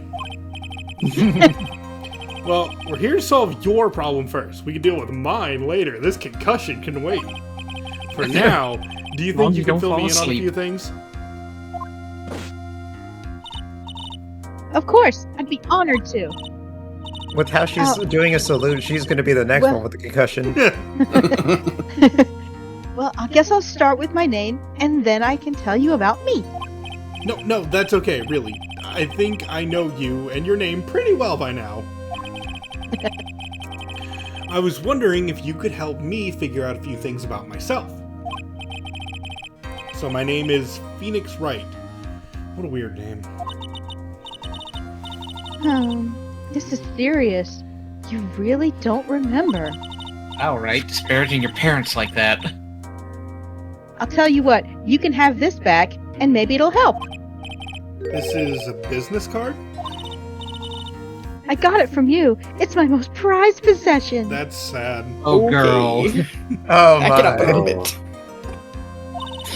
Well, we're here to solve your problem first. We can deal with mine later. This concussion can wait. For now, do you Long think as you you can don't fill fall me in on a asleep. few things? Of course, I'd be honored to. With how she's doing a salute, she's gonna be the next Well- one with the concussion. Well, I guess I'll start with my name, and then I can tell you about me. No, that's okay, really. I think I know you and your name pretty well by now. I was wondering if you could help me figure out a few things about myself. So my name is Phoenix Wright. What a weird name. This is serious. You really don't remember. All right, disparaging your parents like that. I'll tell you what, you can have this back, and maybe it'll help. This is a business card? I got it from you. It's my most prized possession. That's sad. Oh, girl. Oh Back it up a my. little bit.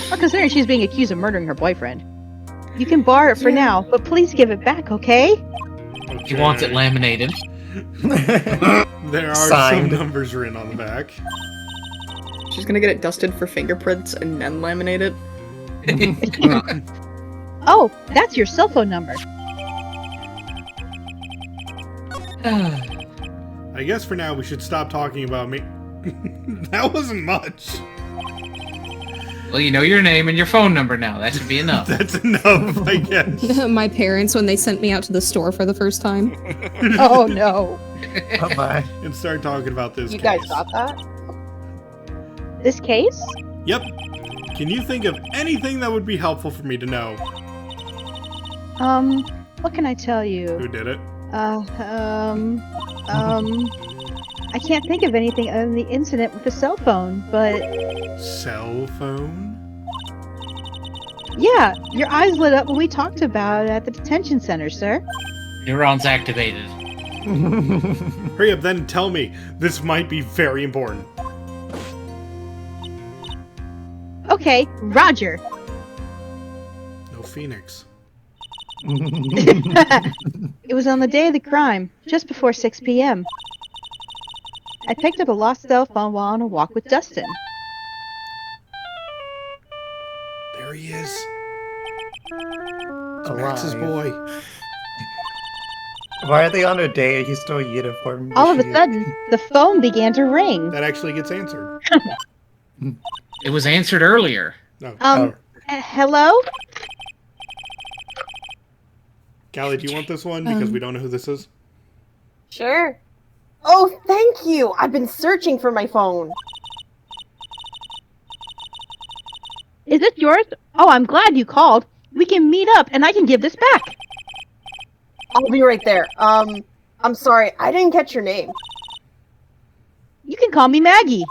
Well, considering she's being accused of murdering her boyfriend. You can borrow it for now, but please give it back, okay? He wants it laminated. There are Signed. some numbers written on the back. She's gonna get it dusted for fingerprints and then laminate it. Oh, that's your cell phone number. I guess for now we should stop talking about me. That wasn't much. Well, you know your name and your phone number now. That should be enough. That's enough, I guess. My parents when they sent me out to the store for the first time. Oh no. Oh my. And start talking about this You case. guys got that? This case? Yep. Can you think of anything that would be helpful for me to know? What can I tell you? Who did it? I can't think of anything other than the incident with the cell phone, but Cell phone? yeah, your eyes lit up when we talked about it at the detention center, sir. Neurons activated. Hurry up then and tell me. This might be very important. Okay, Roger. No Phoenix. It was on the day of the crime, just before 6 p.m. I picked up a lost cell phone while on a walk with Dustin. There he is. It's Max's boy. Why are they on a day? He's still in uniform. All of a sudden, the phone began to ring. That actually gets answered. It was answered earlier. No. Hello? Callie, do you want this one? Because we don't know who this is. Sure. Oh, thank you. I've been searching for my phone. Is this yours? Oh, I'm glad you called. We can meet up and I can give this back. I'll be right there. I'm sorry. I didn't catch your name. You can call me Maggie.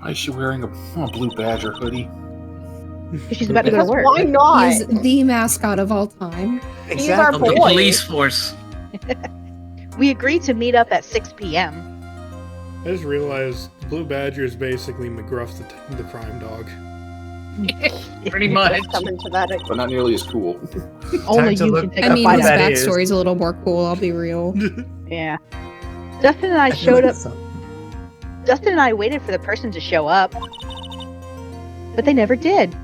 Why is she wearing a blue badger hoodie? She's about to go to Because work. why not? He's the mascot of all time. He's our Of the boy. police force. We agreed to meet up at 6 p.m. I just realized Blue Badger is basically McGruff the crime dog. Pretty much. Let's come into that. But not nearly as cool. Only to you look can pick I up mean, on his that that. is. backstory's a little more cool, I'll be real. Yeah. Dustin and I showed up. Dustin and I waited for the person to show up. But they never did.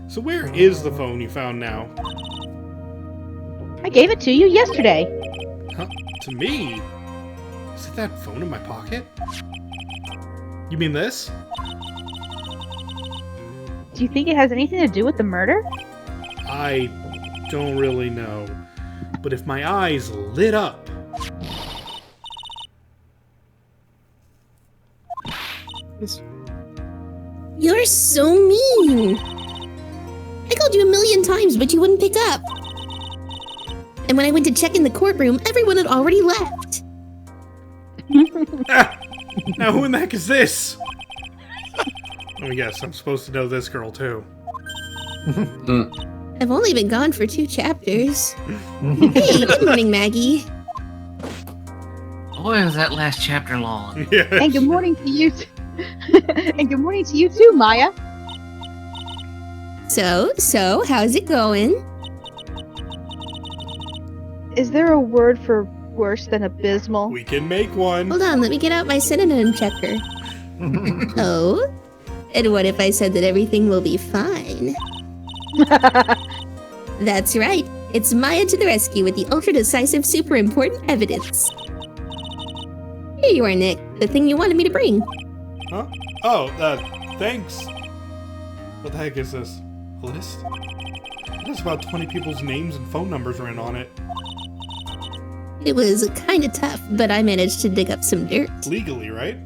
So where is the phone you found now? I gave it to you yesterday. Huh? To me? Is it that phone in my pocket? You mean this? Do you think it has anything to do with the murder? I don't really know. But if my eyes lit up... You're so mean. I called you 1,000,000 times, but you wouldn't pick up. And when I went to check in the courtroom, everyone had already left. Now who in the heck is this? Let me guess, I'm supposed to know this girl too. I've only been gone for 2 chapters. Hey, good morning, Maggie. Boy, was that last chapter long. Yeah. And good morning to you. And good morning to you too, Maya. So, how's it going? Is there a word for worse than abysmal? We can make one. Hold on, let me get out my synonym checker. Oh? And what if I said that everything will be fine? That's right. It's Maya to the rescue with the ultra-decisive, super important evidence. Here you are, Nick. The thing you wanted me to bring. Huh? Oh, thanks. What the heck is this? A list? There's about 20 people's names and phone numbers written on it. It was kinda tough, but I managed to dig up some dirt. Legally, right?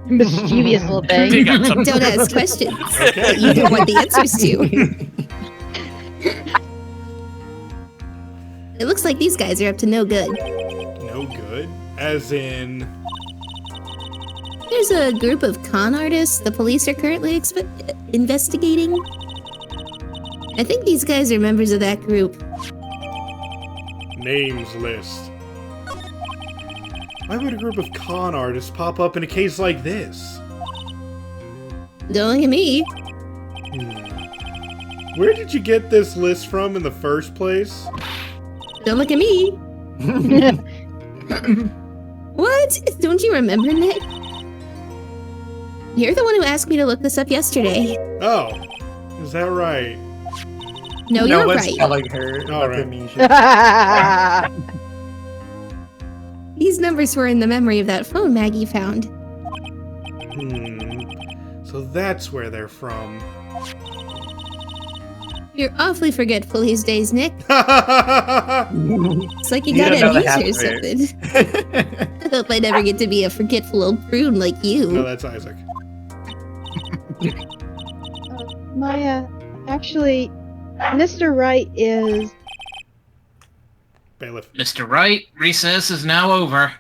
Mischievous little thing. Dig up some- Don't ask questions Okay. that you don't want the answers to. It looks like these guys are up to no good. No good? As in... There's a group of con artists the police are currently investigating. I think these guys are members of that group. Names list. Why would a group of con artists pop up in a case like this? Don't look at me. Where did you get this list from in the first place? Don't look at me. What? Don't you remember, Nick? You're the one who asked me to look this up yesterday. Oh, is that right? No, No you're one's right. telling her All what right. to mean. These numbers were in the memory of that phone Maggie found. So that's where they're from. You're awfully forgetful these days, Nick. It's like you You got don't know the amnesia or something. I hope I never get to be a forgetful old prune like you. No, that's Isaac. Maya, actually, Mr. Wright is... Bailiff. Mr. Wright, recess is now over.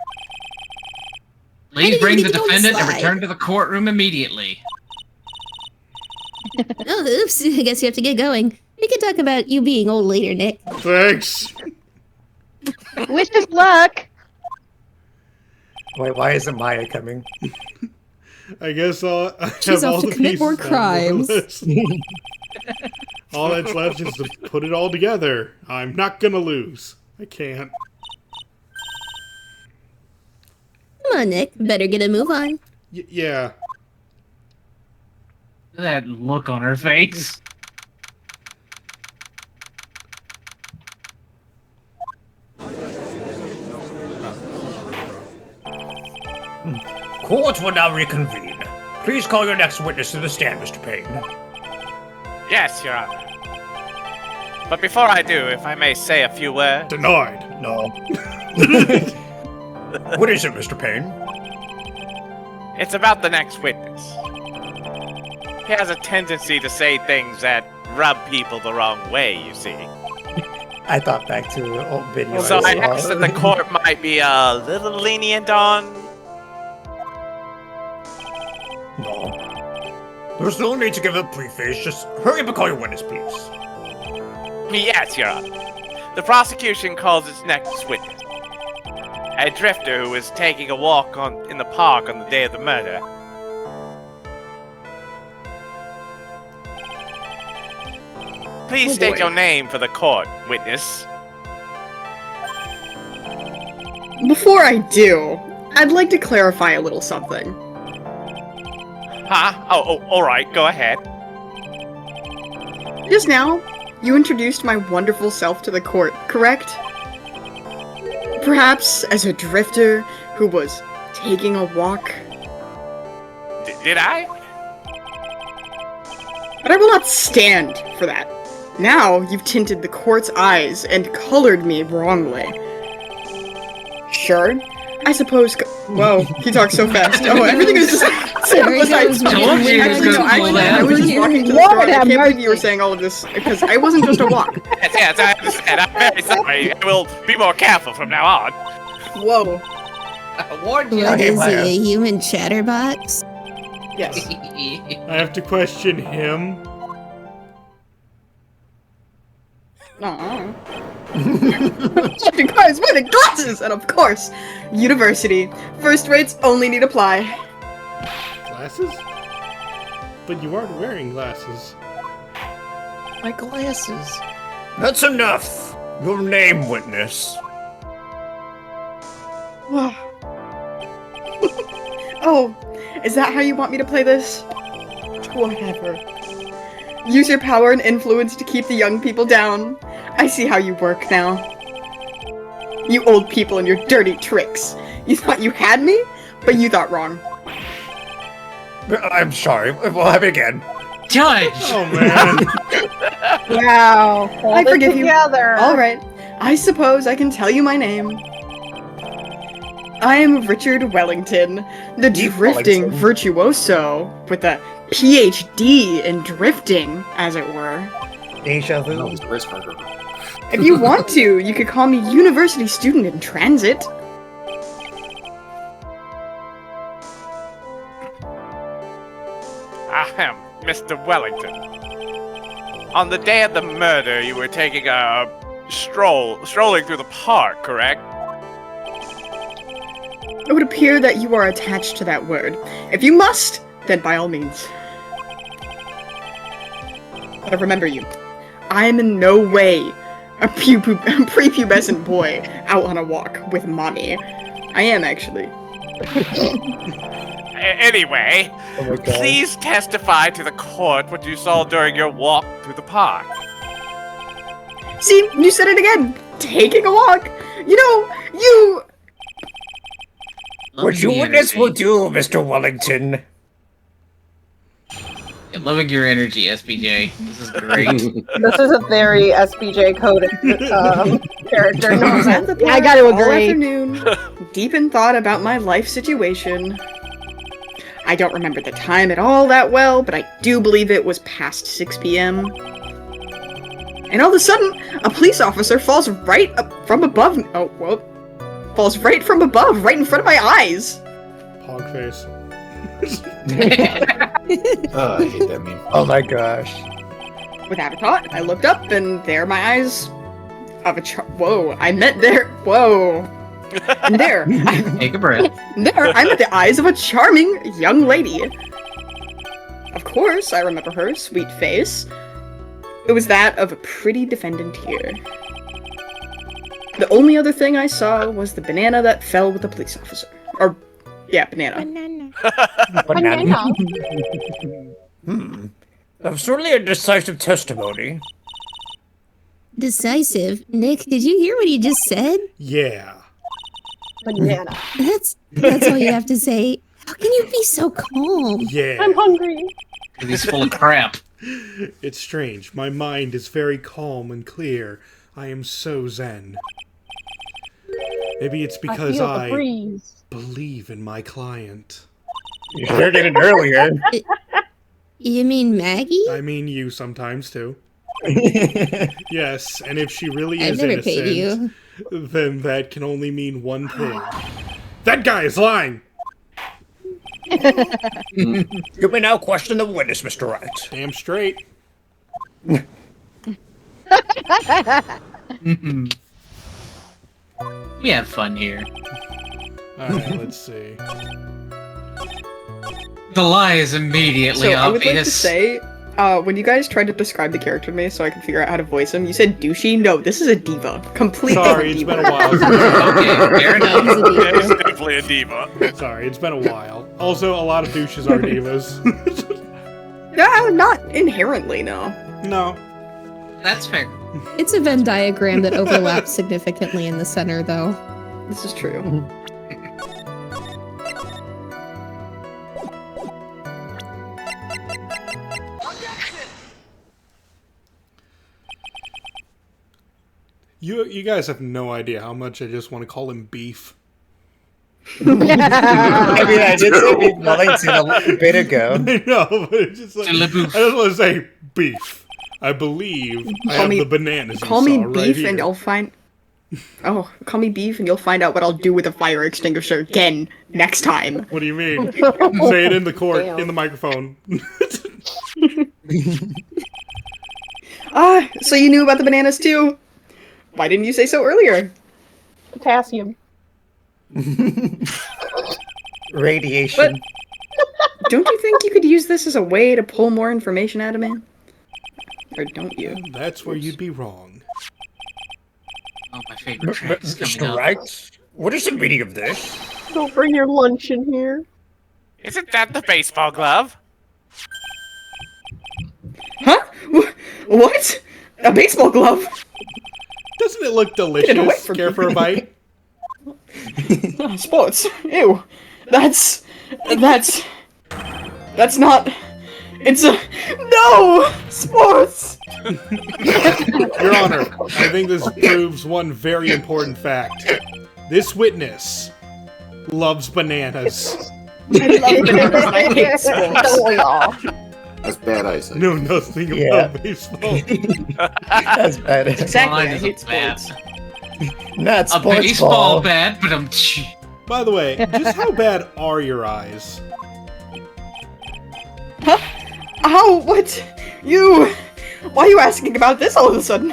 Please didn't bring even the get to go on the defendant and slide. return to the courtroom immediately. Oh, oops. I guess you have to get going. We can talk about you being old later, Nick. Thanks. Wish us luck! Wait, why isn't Maya coming? I guess I She's have off all to the commit pieces more down the crimes. list. All that's left is to put it all together. I'm not gonna lose. I can't. Come on, Nick. Better get a move on. Yeah. That look on her face. Court will now reconvene. Please call your next witness to the stand, Mr. Payne. Yes, Your Honor. But before I do, if I may say a few words. Denied. No. What is it, Mr. Payne? It's about the next witness. He has a tendency to say things that rub people the wrong way, you see. I thought back to an old video. So I saw. asked that the court might be a little lenient on... No. There's no need to give a preface. Just hurry up and call your witness, please. Yes, Your Honor. The prosecution calls its next witness a drifter who was taking a walk in the park on the day of the murder. Please state your name for the court, witness. Before I do, I'd like to clarify a little something. Huh? Oh, alright, go ahead. Just now, you introduced my wonderful self to the court, correct? Perhaps as a drifter who was taking a walk? Did I? But I will not stand for that. Now you've tinted the court's eyes and colored me wrongly. Sure, I suppose. Whoa, he talks so fast. Oh, everything is just. Sorry, Besides, that was Told you it was gonna I was just walking to the Lord store. I have can't believe you were mercy. saying all of this because I wasn't just a walk. Yes, I understand. I'm very sorry. I will be more careful from now on. Whoa. I warned you. What Okay, is he, Maya. a human chatterbox? Yes. I have to question him. Aww. Guys, with the glasses, and of course, university. First rates only need apply. Glasses? But you aren't wearing glasses. My glasses. That's enough. Your name, witness. Oh, is that how you want me to play this? Whatever. Use your power and influence to keep the young people down. I see how you work now. You old people and your dirty tricks. You thought you had me, but you thought wrong. I'm sorry. We'll have it again. Judge! Oh man. Wow. I forgive you. Together. Alright, I suppose I can tell you my name. I am Richard Wellington, the Deep drifting Wellington. virtuoso, with a PhD in drifting, as it were. Deja No, vu. it's the wrist burger. If you want to, you could call me University Student in Transit. I am Mr. Wellington. On the day of the murder, you were taking a strolling through the park, correct? It would appear that you are attached to that word. If you must, then by all means. But remember you, I am in no way a prepubescent boy out on a walk with mommy. I am, actually. Anyway, Oh my god. please testify to the court what you saw during your walk through the park. See, you said it again. Taking a walk. You know, you... What you witness will do, Mr. Wellington. I'm loving your energy, SBJ. This is great. This is a very SBJ coded character. I sat the I gotta all agree. afternoon, deep in thought about my life situation. I don't remember the time at all that well, but I do believe it was past 6 p.m. And all of a sudden, a police officer falls right up from above me. Oh, whoop. Falls right from above, right in front of my eyes. Hog face. I hate that meme. Oh my gosh. Without a thought, I looked up, and there my eyes of a whoa, I met there. Whoa. And there, Take a breath. there, I met the eyes of a charming young lady. Of course, I remember her sweet face. It was that of a pretty defendant here. The only other thing I saw was the banana that fell with the police officer. Or, yeah, banana. Banana. Certainly a decisive testimony. Decisive? Nick, did you hear what he just said? Yeah. Banana. That's all you have to say. How can you be so calm? Yeah. I'm hungry. He's full of crap. It's strange. My mind is very calm and clear. I am so zen. Maybe it's because feel the I breeze. believe in my client. You heard it earlier. You mean Maggie? I mean you sometimes too. Yes, and if she really I've is never innocent, paid you. then that can only mean one thing. That guy is lying! You may now question the witness, Mr. Wright. Damn straight. We have fun here. Alright, let's see. The lie is immediately So I would like to obvious. say, when you guys tried to describe the character to me so I could figure out how to voice him, you said douchey. No, this is a diva. Completely Sorry, it's diva. been a while. Okay, fair enough. He's a diva. It's definitely a diva. Sorry, it's been a while. Also, a lot of douches are divas. No, not inherently, no. No. That's fair. It's a Venn diagram that overlaps significantly in the center, though. This is true. You guys have no idea how much I just want to call him Beef. I mean, I did say Beef Wellington a bit ago. I know, but it's just like, I just want to say Beef. I believe I have the bananas. Call me you saw right beef here. and you'll find. Oh, call me beef and you'll find out what I'll do with a fire extinguisher again next time. What do you mean? Say it in the court, Damn. in the microphone. So you knew about the bananas too? Why didn't you say so earlier? Potassium. Radiation. Don't you think you could use this as a way to pull more information out of me? Or don't you? That's where you'd be wrong. Oh, my favorite track is coming Mr. up. Wright, what is the meaning of this? Don't bring your lunch in here. Isn't that the baseball glove? Huh? What? A baseball glove? Doesn't it look Get it away delicious? from Care me. for a bite? Oh, sports. Ew. That's not. It's a. No! Sports! Your Honor, I think this proves one very important fact. This witness loves bananas. I love bananas and I hate sports. Don't we all? That's bad eyesight. Know nothing Yeah. about baseball. That's bad. Exactly, Mine I is hate a bat. sports. Not A sports baseball ball. bat, but I'm. By the way, just how bad are your eyes? Huh? Ow, what? You. Why are you asking about this all of a sudden?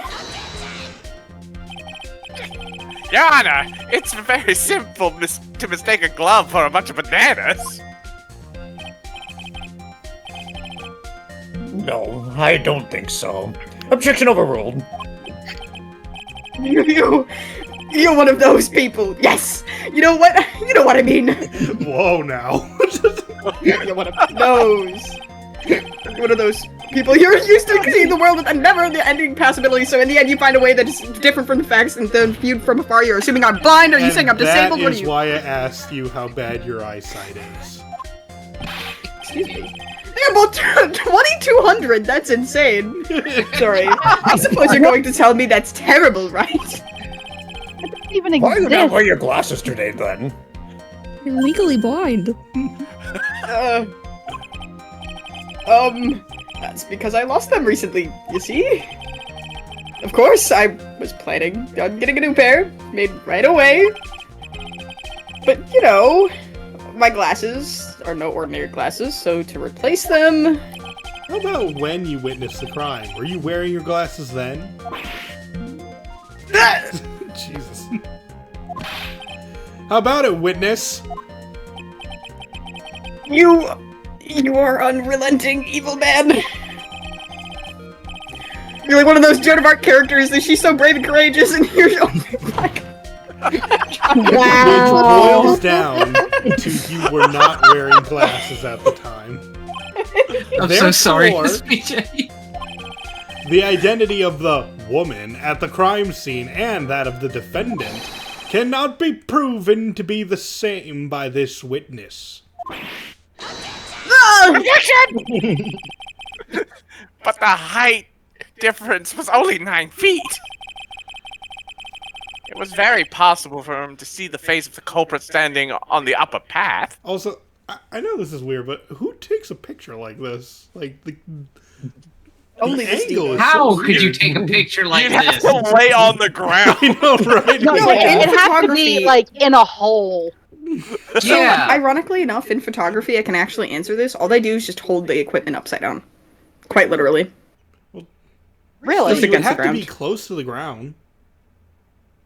Your Honor, it's very simple to mistake a glove for a bunch of bananas. No, I don't think so. Objection overruled. You're one of those people. Yes. You know what? You know what I mean. Whoa, now. You're one of those. You're one of those People, you're used to seeing the world with a never-ending possibility, so in the end you find a way that is different from the facts, and then viewed from afar, you're assuming I'm blind, are you saying I'm disabled, what are you? That is why I asked you how bad your eyesight is. Excuse me. They're both 2200, that's insane. Sorry. I suppose you're going to tell me that's terrible, right? It doesn't even Why are you not exist. wearing your glasses today, then? You're legally blind. That's because I lost them recently, you see? Of course, I was planning on getting a new pair, made right away. But, you know, my glasses are no ordinary glasses, so to replace them... How about when you witnessed the crime? Were you wearing your glasses then? Jesus. How about it, witness? You are unrelenting evil man. You're like one of those Joan of Arc characters that she's so brave and courageous, and you're like... Which boils down to you were not wearing glasses at the time. I'm so sorry, Therefore, BJ. the identity of the woman at the crime scene and that of the defendant cannot be proven to be the same by this witness. But the height difference was only 9 feet. It was very possible for him to see the face of the culprit standing on the upper path. Also, I know this is weird, but who takes a picture like this? Like, the Only this angle is How so could you weird. take a picture like You'd have this? to lay on the ground. I know, right? No, No, it in has to photography- be like in a hole. So, Yeah. ironically enough, in photography, I can actually answer this. All they do is just hold the equipment upside down. Quite literally. Really? Just You would against the have to be ground. close to the ground.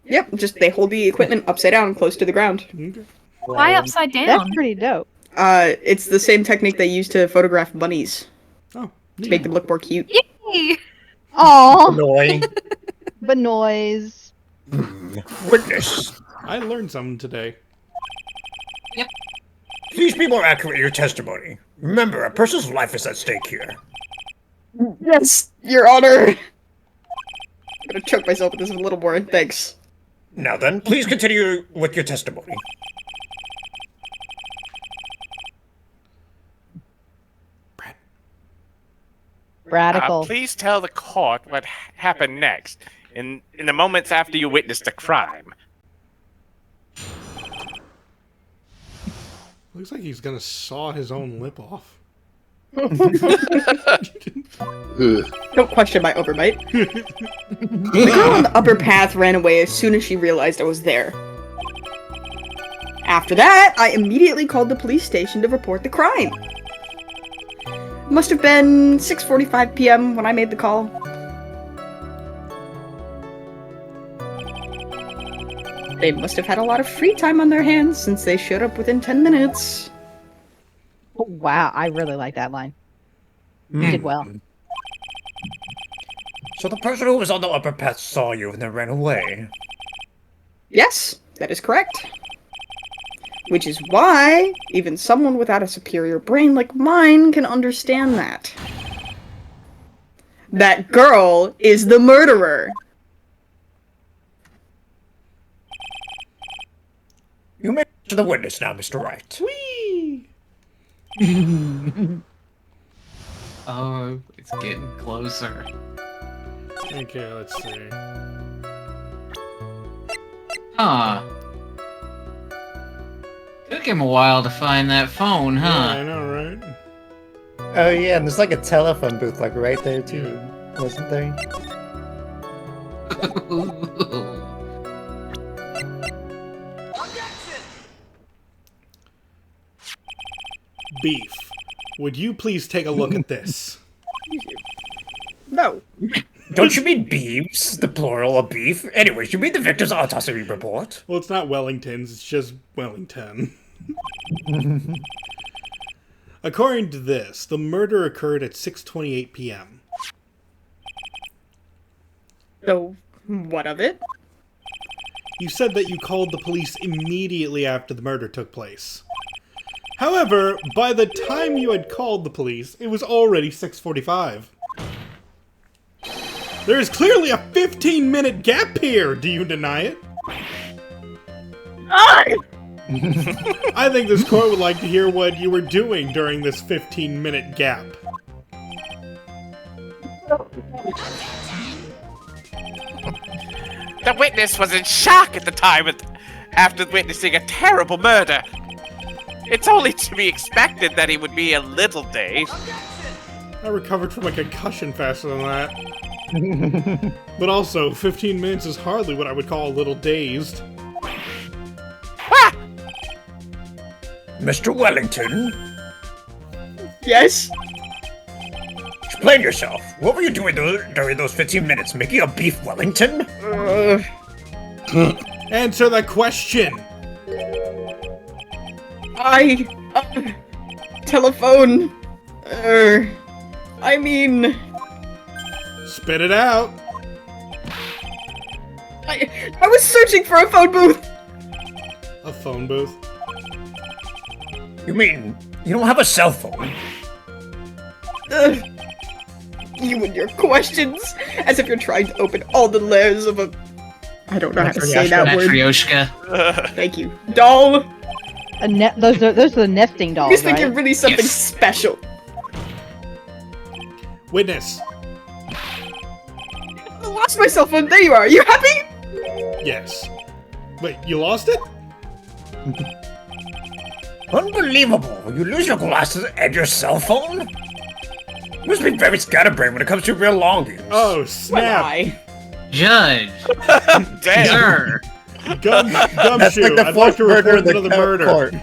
Yep, just they hold the equipment upside down, close to the ground. Okay. Why upside down? That's pretty dope. It's the same technique they use to photograph bunnies, Oh, to make them look more cute. Yay! Aw, Annoying. but noise. Witness. I learned something today. Please be more accurate in your testimony. Remember, a person's life is at stake here. Yes, Your Honor! I'm gonna choke myself with this a little more, thanks. Now then, please continue with your testimony. Radical. Please tell the court what happened next, in the moments after you witnessed the crime. Looks like he's gonna saw his own lip off. Ugh. Don't question my overbite. The girl on the upper path ran away as soon as she realized I was there. After that, I immediately called the police station to report the crime. Must have been 6:45 p.m. when I made the call. They must have had a lot of free time on their hands since they showed up within 10 minutes. Oh, wow, I really like that line. You did well. So the person who was on the upper path saw you and then ran away. Yes, that is correct. Which is why even someone without a superior brain like mine can understand that. That girl is the murderer. You may to the witness now, Mr. Wright. Whee! Oh, it's getting closer. Okay, let's see. Huh. Took him a while to find that phone, Yeah, I huh? know, right? Oh yeah, and there's like a telephone booth like right there too, wasn't there? Beef. Would you please take a look at this? No. Don't you mean beeves? The plural of beef? Anyways, you mean the victim's autopsy report? Well, it's not Wellingtons, it's just Wellington. According to this, the murder occurred at 6:28 p.m. So, what of it? You said that you called the police immediately after the murder took place. However, by the time you had called the police, it was already 6:45. There is clearly a 15-minute gap here. Do you deny it? I think this court would like to hear what you were doing during this 15-minute gap. The witness was in shock at the time after witnessing a terrible murder. It's only to be expected that he would be a little dazed. I recovered from a concussion faster than that. But also, 15 minutes is hardly what I would call a little dazed. Ah! Mr. Wellington, Yes? explain yourself. What were you doing during those 15 minutes? Making a beef Wellington? Answer the question! Telephone. I mean... Spit it out! I was searching for a phone booth! A phone booth? You mean you don't have a cell phone? You and your questions! As if you're trying to open all the layers of a... I don't know how to say that word. Matryoshka. Thank you. Doll! Those are the nesting dolls, You just think right? you're really something special. Witness. I lost my cell phone. There you are. You happy? Yes. Wait, you lost it? Unbelievable! You lose your glasses and your cell phone? You must be very scatterbrained when it comes to real longings. Oh, snap. Judge. Damn. Sir. Gumshoe, That's like the I'd like fourth to murder report of the another murder. court. Are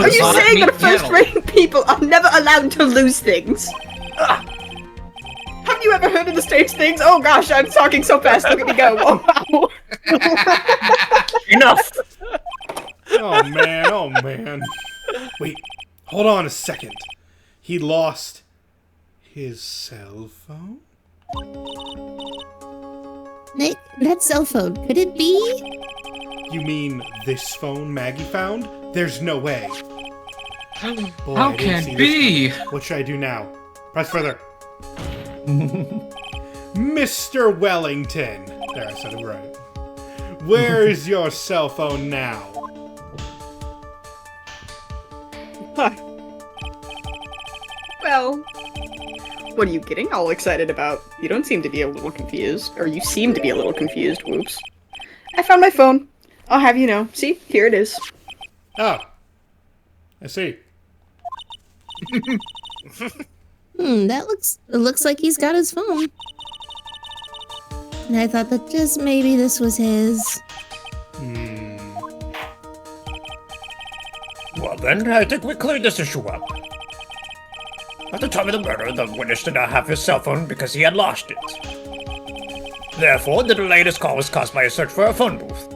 you saying that first-rate people are never allowed to lose things? Have you ever heard of the stage things? Oh gosh, I'm talking so fast. Look at me go. Oh, wow. Enough! Oh man. Wait, hold on a second. He lost his cell phone? Nick, that cell phone, could it be? You mean this phone Maggie found? There's no way. Boy, How I didn't can see it this be? coming. What should I do now? Press further. Mr. Wellington. There, I said it right. Where is your cell phone now? Well, what are you getting all excited about? You don't seem to be a little confused. Or you seem to be a little confused, whoops. I found my phone. I'll have you know. See, here it is. Oh. I see. It looks like he's got his phone. And I thought that just maybe this was his. Well then, I think we cleared this issue up. At the time of the murder, the witness did not have his cell phone because he had lost it. Therefore, the delay in his call was caused by a search for a phone booth.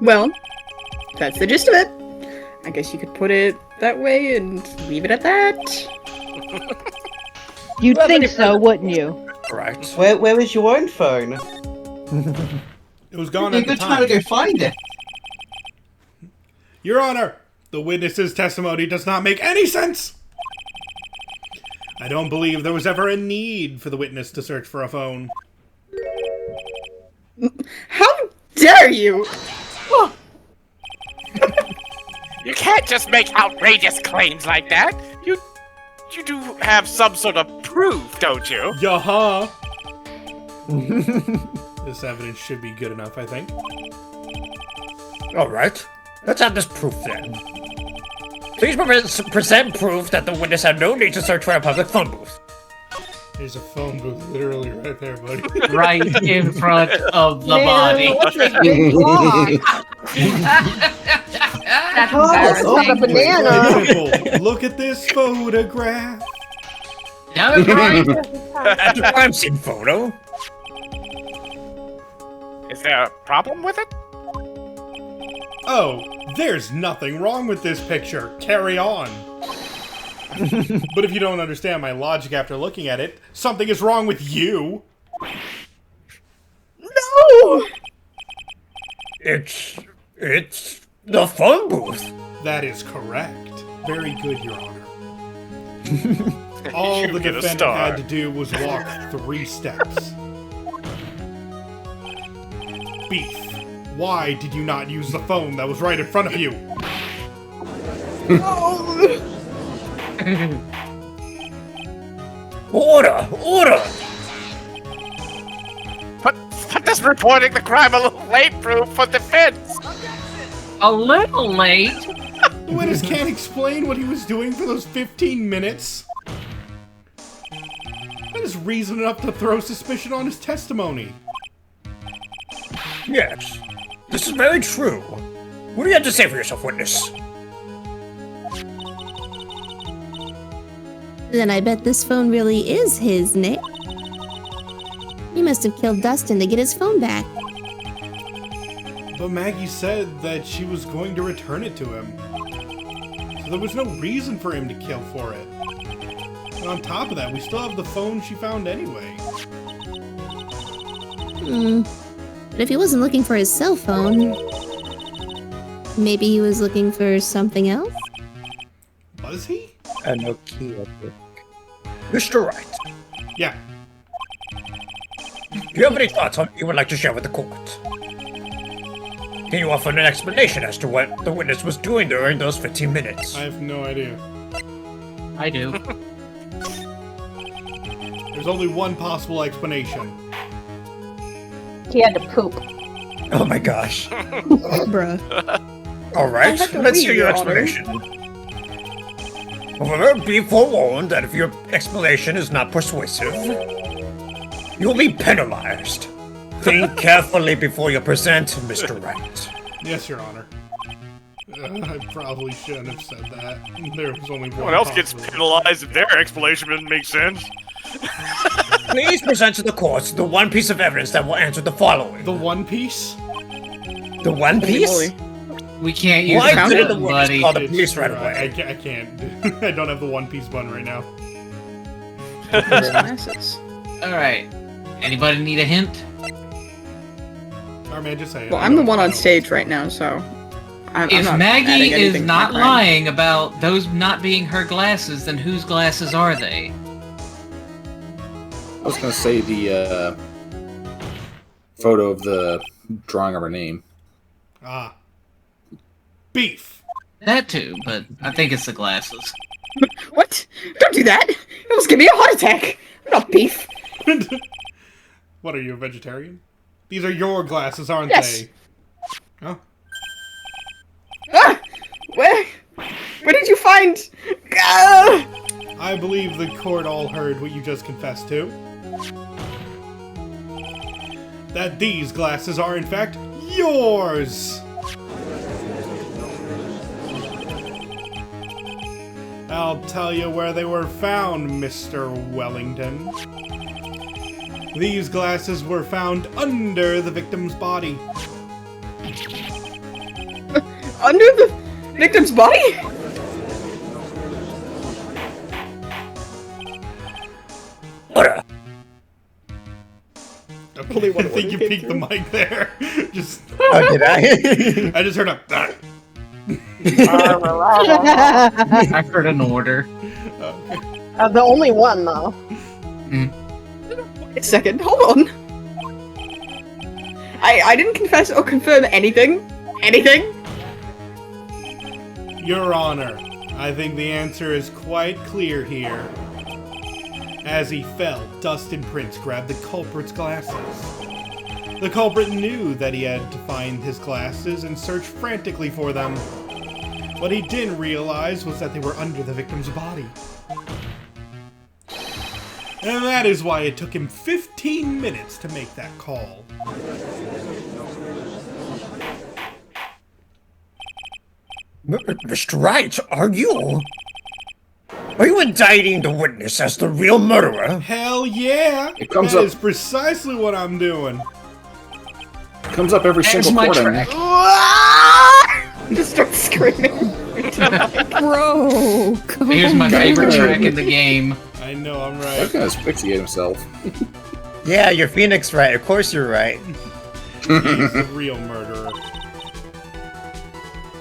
Well, that's the gist of it. I guess you could put it that way and leave it at that. You'd think so, wouldn't you? Right. Where was your own phone? It was gone It'd at be a the good time to time. go find it. Your Honor, the witness's testimony does not make any sense. I don't believe there was ever a need for the witness to search for a phone. How dare you! You can't just make outrageous claims like that. You do have some sort of proof, don't you? Yaha. This evidence should be good enough, I think. Alright. Let's have this proof then. Please present proof that the witness had no need to search for a public phone booth. There's a phone booth literally right there, buddy. Right in front of the body. What's this big block? That's Oh, it's like a banana. Simple. Look at this photograph. That was right. That's a crime scene photo. Is there a problem with it? Oh, there's nothing wrong with this picture. Carry on. But if you don't understand my logic after looking at it, something is wrong with you. No! It's the phone booth. That is correct. Very good, Your Honor. All You the get a defendant star. had to do was walk 3 steps. Beef. Why did you not use the phone that was right in front of you? Order! But this reporting the crime a little late proof for defense. A little late. The witness can't explain what he was doing for those 15 minutes. That is reason enough to throw suspicion on his testimony. Yes, this is very true. What do you have to say for yourself, witness? Then I bet this phone really is his, Nick. He must have killed Dustin to get his phone back. But Maggie said that she was going to return it to him. So there was no reason for him to kill for it. And on top of that, we still have the phone she found anyway. But if he wasn't looking for his cell phone, maybe he was looking for something else? Was he? A Nokia pick. Mr. Wright, Yeah. do you have any thoughts you would like to share with the court? Can you offer an explanation as to what the witness was doing during those 15 minutes? I have no idea. I do. There's only one possible explanation. He had to poop. Oh my gosh. Bruh. Alright, I have to let's leave, hear your Your Honor. explanation. However, be forewarned that if your explanation is not persuasive, you'll be penalized. Think carefully before you present, Mr. Wright. Yes, Your Honor. I probably shouldn't have said that. There was only one. Someone else gets possible- penalized if their explanation doesn't make sense. Please present to the court the one piece of evidence that will answer the following. The One Piece? The one piece? Holy We can't use Why the did the button, witness buddy. call the It's police right true, away? I can't. I don't have the One Piece button right now. glasses. Alright. Anybody need a hint? Or man, just say it. Well, I'm the one on stage right now, so I'm If not Maggie adding is anything to not my crime. lying about those not being her glasses, then whose glasses are they? I was gonna say the photo of the drawing of her name. Ah. Beef. That too, but I think it's the glasses. What? Don't do that! It almost give me a heart attack! I'm not beef. What are you, a vegetarian? These are your glasses, aren't Yes. they? Huh? Ah! Where did you find? Ah! I believe the court all heard what you just confessed to. That these glasses are, in fact, yours! I'll tell you where they were found, Mr. Wellington. These glasses were found under the victim's body. Under the victim's body? Order! I one think you came peeked the through. mic there. Just, Oh, did I? I just heard a. "Ah." I heard an order. The only one, though. Wait a second, hold on. I didn't confess or confirm anything. Anything? Your Honor, I think the answer is quite clear here. As he fell, Dustin Prince grabbed the culprit's glasses. The culprit knew that he had to find his glasses and search frantically for them. What he didn't realize was that they were under the victim's body. And that is why it took him 15 minutes to make that call. Mr. Wright, are you indicting the witness as the real murderer? Hell yeah! It comes That up- is precisely what I'm doing. Comes up every There's single my court. track. Just start screaming. Bro, Here's my God. favorite track in the game. I know, I'm That right. guy asphyxiate himself. Yeah, you're Phoenix Wright. Of course you're right. He's the real murderer.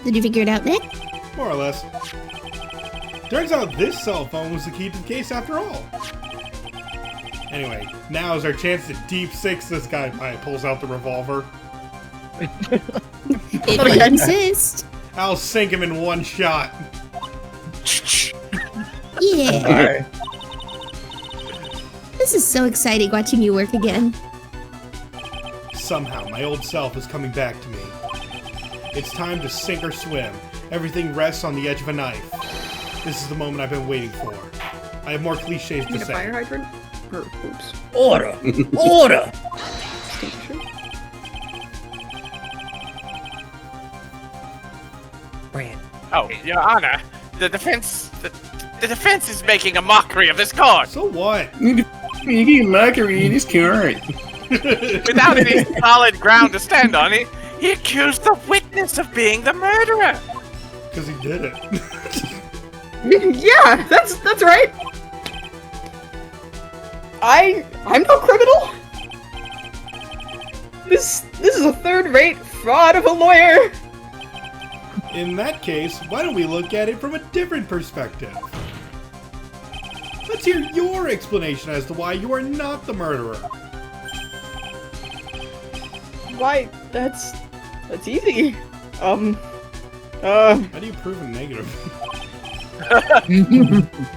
Did you figure it out, Nick? More or less. Turns out this cell phone was the key to the case after all. Anyway, now is our chance to deep six this guy. I pulls out the revolver. If you insist. I'll sink him in one shot. Yeah. This is so exciting watching you work again. Somehow, my old self is coming back to me. It's time to sink or swim. Everything rests on the edge of a knife. This is the moment I've been waiting for. I have more cliches to Need a say. fire hydrant? Or, oops. Order! Order! Brand. Oh, Your Honor, the defense is making a mockery of this court. So what? Making mockery in his court. Without any solid ground to stand on, he accused the witness of being the murderer. Because he did it. Yeah, that's right. I'm no criminal. This is a third-rate fraud of a lawyer. In that case, why don't we look at it from a different perspective? Let's hear your explanation as to why you are not the murderer. Why, that's easy. How do you prove a negative?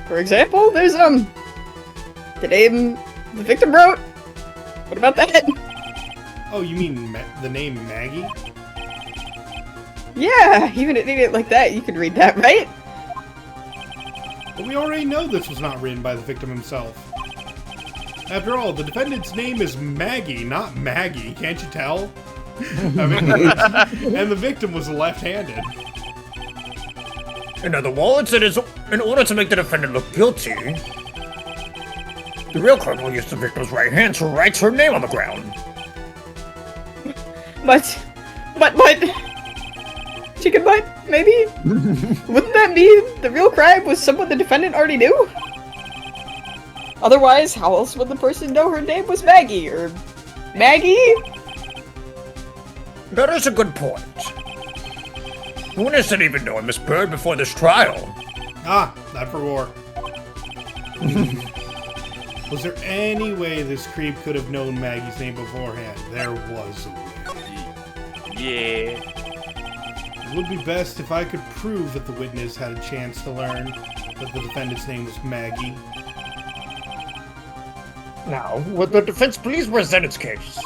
For example, there's the name the victim wrote. What about that? Oh, you mean the name Maggie? Yeah, even an idiot like that, you could read that, right? But we already know this was not written by the victim himself. After all, the defendant's name is Maggie, not Maggie, can't you tell? I mean, and the victim was left-handed. In other words, it is in order to make the defendant look guilty, the real criminal used the victim's right hand to write her name on the ground. But, chicken butt, maybe? Wouldn't that mean the real crime was someone the defendant already knew? Otherwise, how else would the person know her name was Maggie, or Maggie? That is a good point. The witness didn't even know Miss Bird before this trial. Ah, not for war. Was there any way this creep could have known Maggie's name beforehand? There was a way. Yeah. It would be best if I could prove that the witness had a chance to learn that the defendant's name was Maggie. Now, would the defense please present its case?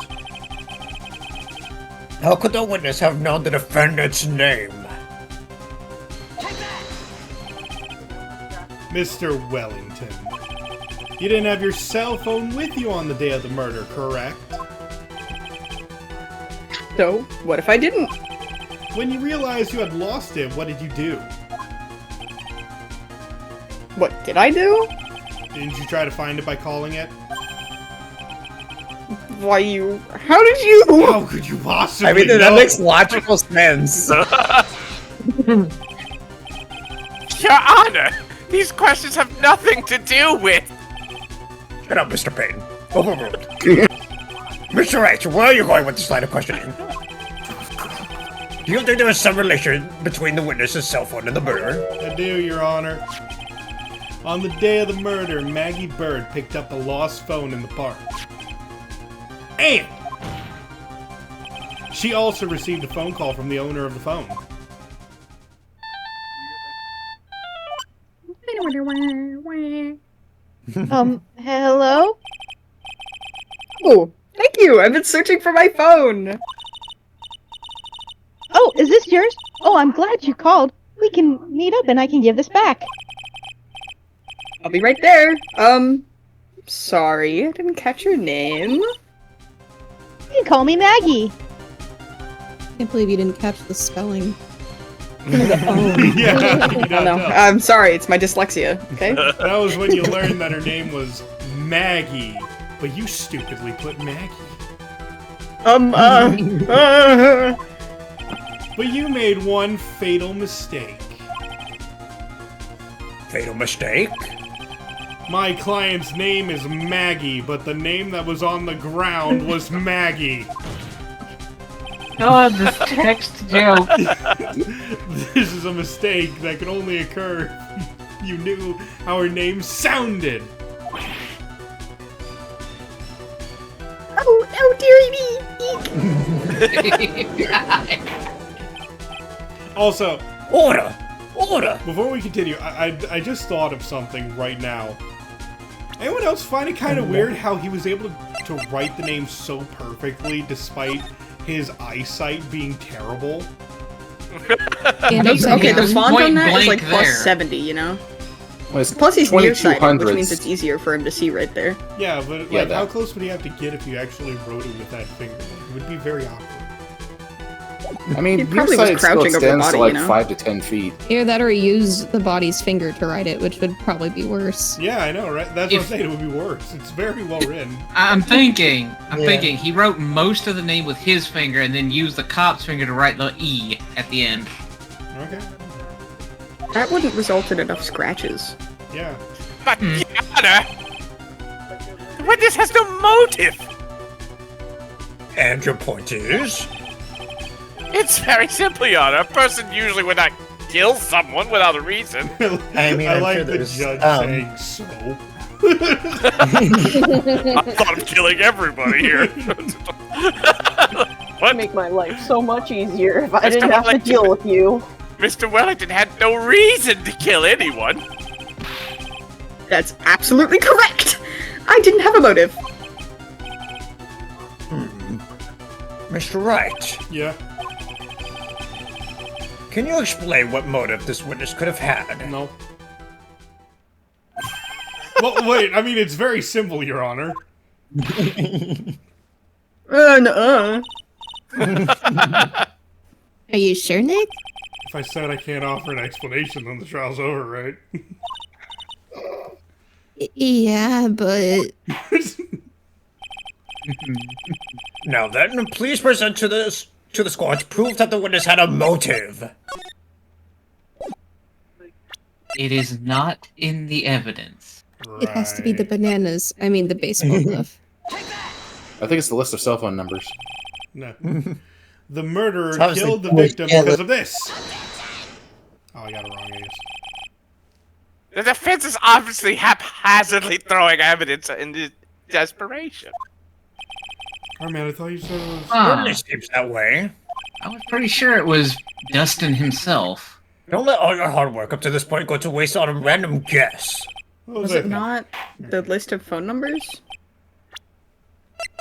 How could the witness have known the defendant's name? Mr. Wellington, you didn't have your cell phone with you on the day of the murder, correct? So, what if I didn't? When you realized you had lost it, what did you do? What did I do? Didn't you try to find it by calling it? Why you... How did you... How could you possibly I mean, know? that makes logical sense. Your Honor, these questions have nothing to do with... Shut up, Mr. Payne. Overruled. Mr. Wright, where are you going with this line of questioning? Do you think there is some relation between the witness's cell phone and the murder? I do, Your Honor. On the day of the murder, Maggie Bird picked up a lost phone in the park. And she also received a phone call from the owner of the phone. Hello? Oh, thank you! I've been searching for my phone! Oh, is this yours? Oh, I'm glad you called. We can meet up and I can give this back. I'll be right there. Sorry, I didn't catch your name. You can call me Maggie. I can't believe you didn't catch the spelling. Yeah, Oh no, I'm sorry, it's my dyslexia, okay? That was when you learned that her name was Maggie, but you stupidly put Maggie. But you made one fatal mistake. Fatal mistake? My client's name is Maggie, but the name that was on the ground was Maggie. God, this text joke. This is a mistake that could only occur if you knew how her name sounded. Oh dearie me! Also, Order! Order! before we continue, I just thought of something right now. Anyone else find it kind of weird how he was able to write the name so perfectly despite his eyesight being terrible? Okay, the font on that is like plus there. 70, you know? Well, it's Plus he's nearsighted, 2200s. which means it's easier for him to see right there. Yeah, but Yeah, like, how that- close would he have to get if you actually wrote it with that finger? It would be very awkward. I mean, He probably was nearsighted still crouching over the extends body, to like you know? 5 to 10 feet. Either that or he used the body's finger to write it, which would probably be worse. Yeah, I know, right? That's what I'm saying. It would be worse. It's very well written. I'm thinking he wrote most of the name with his finger and then used the cop's finger to write the E at the end. Okay. That wouldn't result in enough scratches. Yeah. But Your Honor, the witness has no motive. And your point is? It's very simple, Your Honor. A person usually would not kill someone without a reason. I mean, I I'm like sure the there's, judge saying so. I thought of killing everybody here. It'd make my life so much easier if I Mr. didn't have to Wellington. deal with you. Mr. Wellington had no reason to kill anyone. That's absolutely correct! I didn't have a motive. Mr. Wright, Yeah. can you explain what motive this witness could have had? No. Well, wait. I mean, it's very simple, Your Honor. No. Are you sure, Nick? If I said I can't offer an explanation, then the trial's over, right? Yeah, but Now then, please present to the court proof that the witness had a motive. It is not in the evidence. It has to be the bananas. I mean, the baseball glove. I think it's the list of cell phone numbers. No. The murderer Sounds killed the like- victim Yeah, because of this. Oh, I got it wrong, I guess. The defense is obviously haphazardly throwing evidence in desperation. Oh man, I thought you said it was... Certainly seems that way. I was pretty sure it was Dustin himself. Don't let all your hard work up to this point go to waste on a random guess. What Was that it thing? not the list of phone numbers?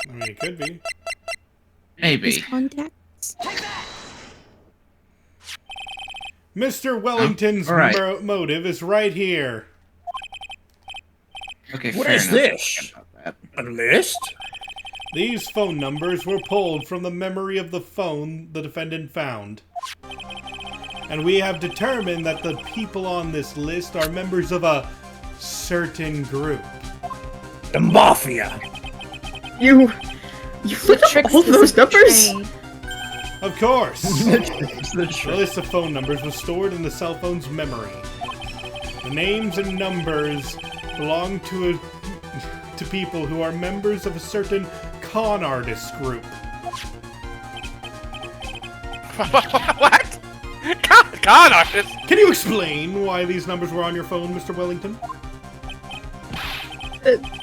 I mean, it could be. Maybe. his contacts. Mr. Wellington's all right. motive is right here. Okay, What fair is enough. this? A list? These phone numbers were pulled from the memory of the phone the defendant found. And we have determined that the people on this list are members of a certain group. The Mafia! You looked up all those numbers? Of course! It's the The list of phone numbers was stored in the cell phone's memory. The names and numbers belong to people who are members of a certain con artist group. What? Con artist? Can you explain why these numbers were on your phone, Mr. Wellington?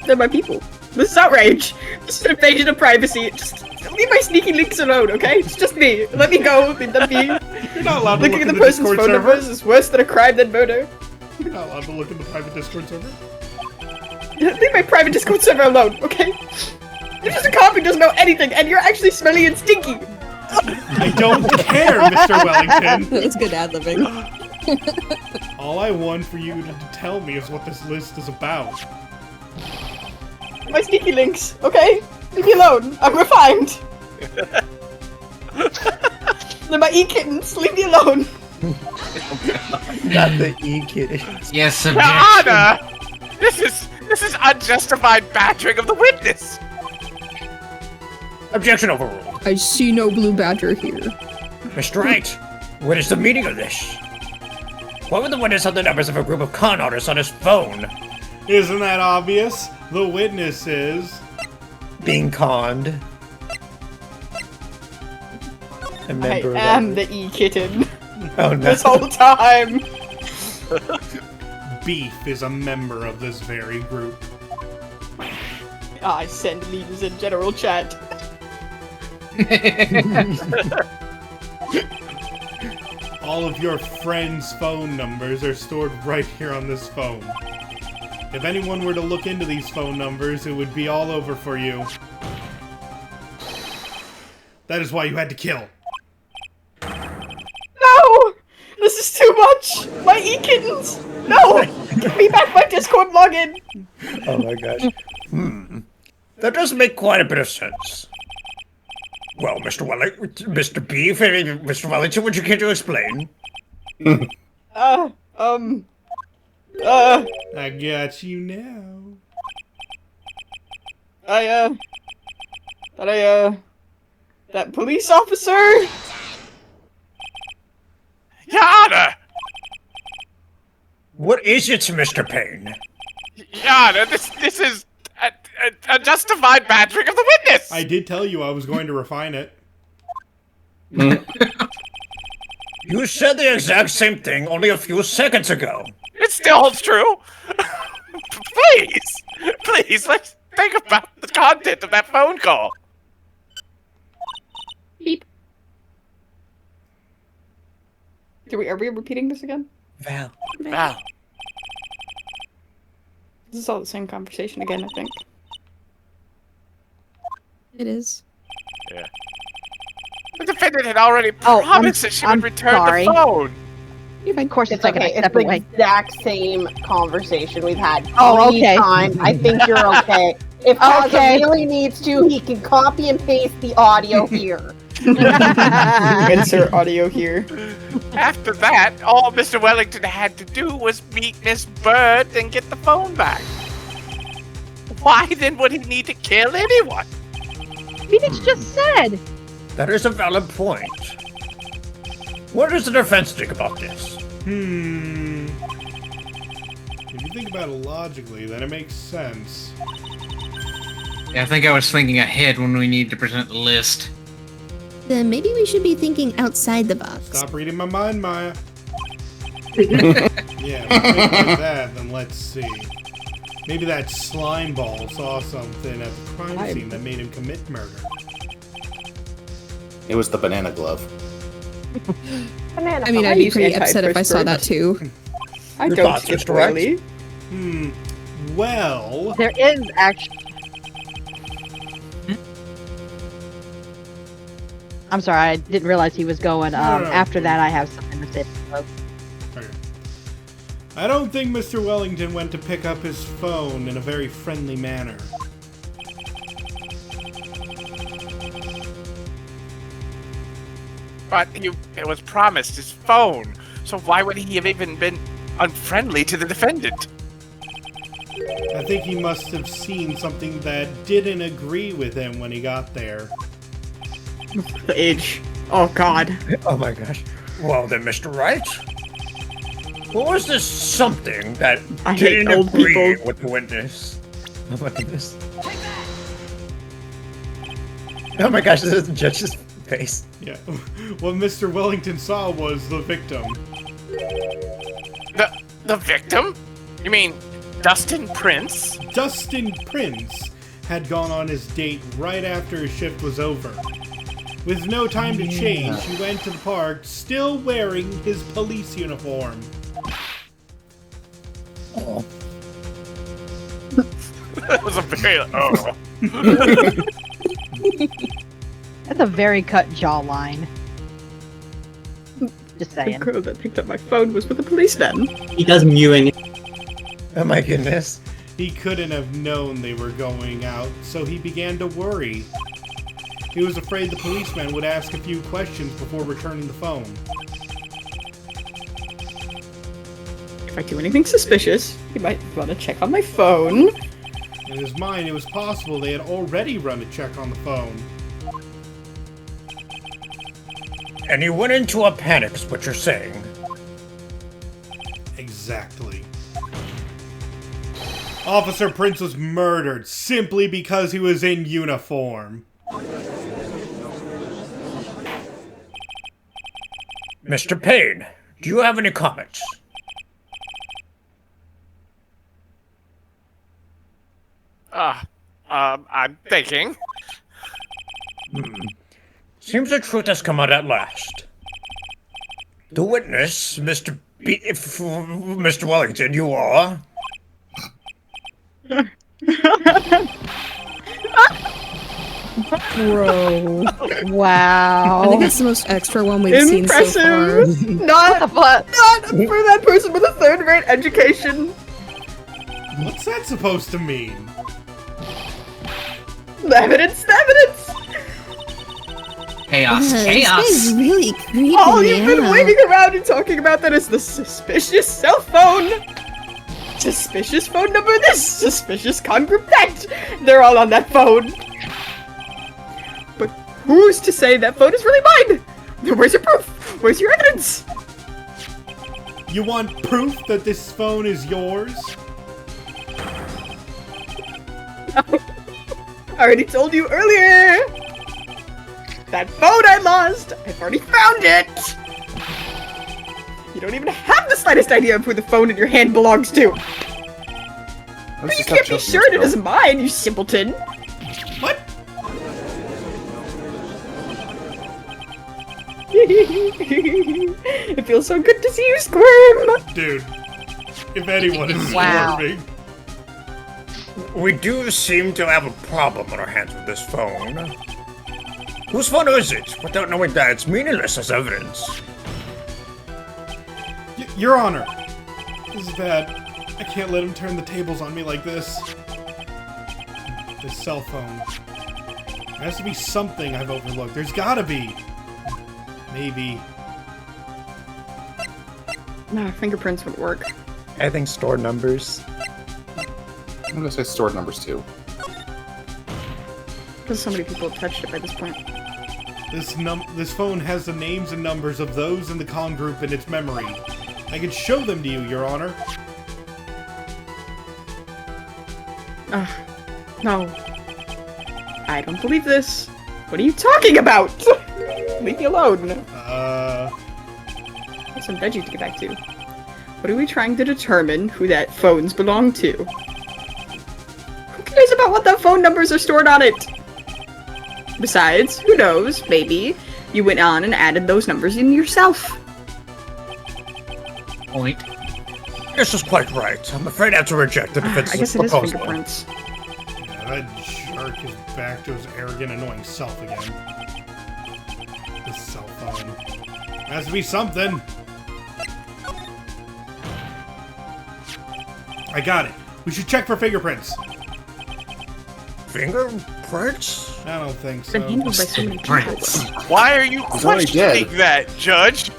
They're my people. This is outrage. This is an invasion of privacy. Just leave my sneaky links alone, okay? It's just me. Let me go. Let me... You're not allowed to Looking look at in the the person's Discord phone server. numbers is worse than a crime than murder. You're not allowed to look in the private Discord server. Leave my private Discord server alone, okay? You're just a cop who doesn't know anything, and you're actually smelly and stinky. I don't care, Mr. Wellington. That was good ad-libbing. All I want for you to tell me is what this list is about. My sneaky links, okay? Leave me alone. I'm refined. They're my e-kittens. Leave me alone. Not the e-kitty. Yes, Your objection. Honor! This is unjustified badgering of the witness! Objection overruled. I see no blue badger here. Mr. Wright, what is the meaning of this? Why would the witness have the numbers of a group of con artists on his phone? Isn't that obvious? The witness is... Being conned. A I member am of the e-kitten. Oh no. This whole time. Beef is a member of this very group. I send memes in general chat. All of your friends' phone numbers are stored right here on this phone. If anyone were to look into these phone numbers, it would be all over for you. That is why you had to kill. No! This is too much! My e-kittens! No! Give me back my Discord login! Oh my gosh. That does make quite a bit of sense. Well, Mr. Mr. Beef, Mr. Wellington, would you care to explain? I got you now. That police officer? Your Honor! What is it, Mr. Payne? Your Honor, this is a justified badgering of the witness! I did tell you I was going to refine it. You said the exact same thing only a few seconds ago. It still holds true! Please, let's think about the content of that phone call. Beep. Are we repeating this again? Val. Val. This is all the same conversation again, I think. It is. Yeah. The defendant had already promised that she would return the phone. Of course, It's it's okay. like It's step the away. exact same conversation we've had Oh, 3 okay. times. I think you're okay. If Kazza Okay. really needs to, he can copy and paste the audio here. Insert audio here. After that, all Mr. Wellington had to do was meet Miss Bird and get the phone back. Why then would he need to kill anyone? Phoenix just said. That is a valid point. What does the defense think about this? If you think about it logically, then it makes sense. Yeah, I think I was thinking ahead when we need to present the list. Then maybe we should be thinking outside the box. Stop reading my mind, Maya. Yeah, if you think like that, then let's see. Maybe that slime ball saw something at the crime scene that made him commit murder. It was the banana glove. I mean, I'd be pretty upset if I saw that too. I Your don't thoughts, skip Mr. Rex? Riley. Well... There is actually. I'm sorry, I didn't realize he was going. No. After that, I have something to say. Okay. I don't think Mr. Wellington went to pick up his phone in a very friendly manner. But it was promised his phone, so why would he have even been unfriendly to the defendant? I think he must have seen something that didn't agree with him when he got there. The age. Oh god. Oh my gosh. Well then, Mr. Wright, what was this something that I hate didn't old agree people. with the witness? Oh my goodness. Oh my gosh, this is the judge's face. Yeah. What Mr. Wellington saw was the victim. The victim? You mean Dustin Prince? Dustin Prince had gone on his date right after his shift was over. With no time to change, he went to the park, still wearing his police uniform. Oh. That was a very... Oh. That's a very cut jawline. Just The saying. girl that picked up my phone was with the policeman. He does mewing. Oh my goodness. He couldn't have known they were going out, so he began to worry. He was afraid the policeman would ask a few questions before returning the phone. If I do anything suspicious, he might want to check on my phone. In his mind, it was possible they had already run a check on the phone. And he went into a panic, is what you're saying. Exactly. Officer Prince was murdered simply because he was in uniform. Mr. Payne, do you have any comments? I'm thinking. Seems the truth has come out at last. The witness, Mr. Wellington, you are... Bro. Wow. I think that's the most extra one we've seen so far. Not for that person with a third-rate education. What's that supposed to mean? Evidence. Chaos. This Chaos. guy's really creepy. All you've been waiting around and talking about that is the suspicious cell phone. Suspicious phone number this, suspicious con group that. They're all on that phone. But who's to say that phone is really mine? Where's your proof? Where's your evidence? You want proof that this phone is yours? I already told you earlier. That phone I lost, I've already found it. You don't even have the slightest idea of who the phone in your hand belongs to. But you can't be sure it is mine, you simpleton. What? It feels so good to see you squirm. Dude, if anyone is Wow. squirming. We do seem to have a problem on our hands with this phone. Whose phone is it? Without knowing that, it's meaningless as evidence. Your Honor, this is bad. I can't let him turn the tables on me like this. This cell phone. There has to be something I've overlooked. There's gotta be. Maybe. Nah, fingerprints would work. I think store numbers. I'm gonna say stored numbers too. Because so many people have touched it by this point. This phone has the names and numbers of those in the con group in its memory. I can show them to you, Your Honor. No. I don't believe this. What are you talking about? Leave me alone. Got some veggies to get back to. What are we trying to determine who that phones belong to? Who cares about what the phone numbers are stored on it? Besides, who knows, maybe you went on and added those numbers in yourself. Point. This is quite right. I'm afraid I have to reject the I defense's guess it is proposal. fingerprints. Yeah, that jerk is back to his arrogant, annoying self again. This cell phone. Has to be something. I got it. We should check for fingerprints. Fingerprints? I don't think so. Been handled by so many people. Why are you already dead. questioning that, Judge?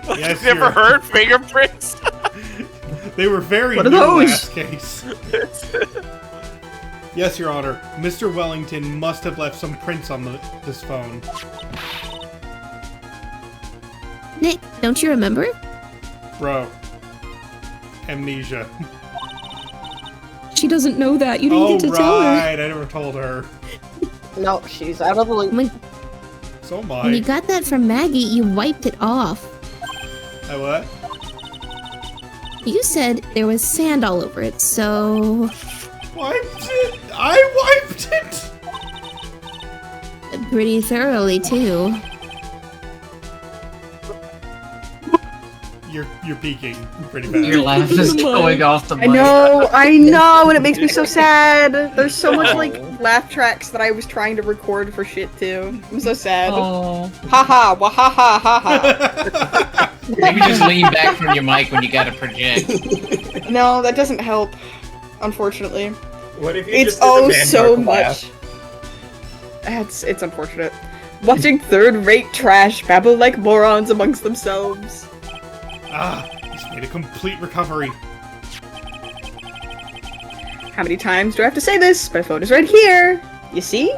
Yes, You ever you're- heard fingerprints? They were very What are new those? last case. Yes, Your Honor. Mr. Wellington must have left some prints on this phone. Nick, don't you remember? Bro. Amnesia. She doesn't know that. You didn't get to tell her. Right. I never told her. No, she's out of the loop. So am When you I. got that from Maggie, you wiped it off. I what? You said there was sand all over it, so... Wiped it? I wiped it? Pretty thoroughly, too. You're peeking pretty bad. Your laugh is going off the mic. I know, and it makes me so sad. There's so much, like, laugh tracks that I was trying to record for shit, too. I'm so sad. Oh. Haha, wahaha, haha. Maybe just lean back from your mic when you gotta project. No, that doesn't help, unfortunately. What if you It's just did the oh Van so Dark laugh? much. It's unfortunate. Watching third-rate trash babble like morons amongst themselves. He's made a complete recovery. How many times do I have to say this? My phone is right here. You see?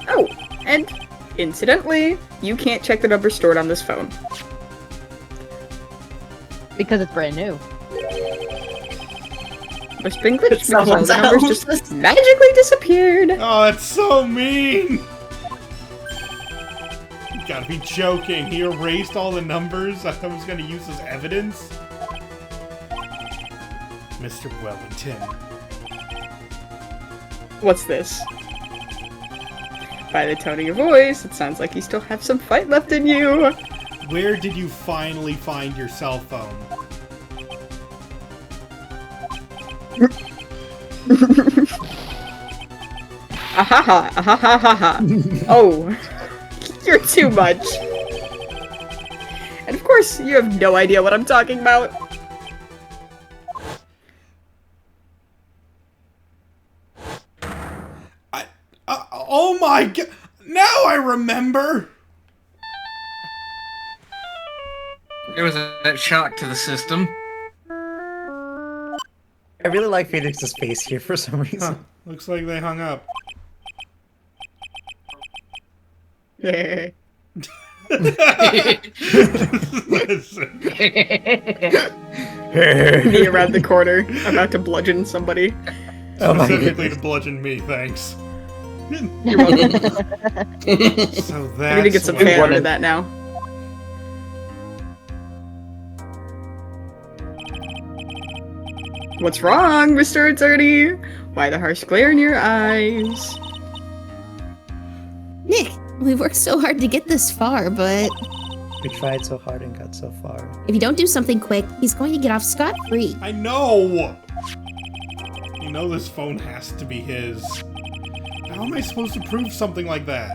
Oh, and incidentally, you can't check the number stored on this phone. Because it's brand new. There's been glitched because all Someone's the numbers house. just magically disappeared. Oh, it's so mean. You gotta be joking. He erased all the numbers I was gonna use as evidence. Mr. Wellington. What's this? By the tone of your voice, it sounds like you still have some fight left in you. Where did you finally find your cell phone? Ahaha, ahaha. Oh, you're too much. And of course, you have no idea what I'm talking about. Oh my god! Now I remember! There was that shock to the system. I really like Phoenix's face here for some reason. Huh. Looks like they hung up. Me around the corner, about to bludgeon somebody. Specifically to bludgeon me, thanks. You're welcome. So that's I need to get some fan out of that now. What's wrong, Mr. Attorney? Why the harsh glare in your eyes? Nick, we worked so hard to get this far, but We tried so hard and got so far. if you don't do something quick, he's going to get off scot-free. I know! You know this phone has to be his. How am I supposed to prove something like that?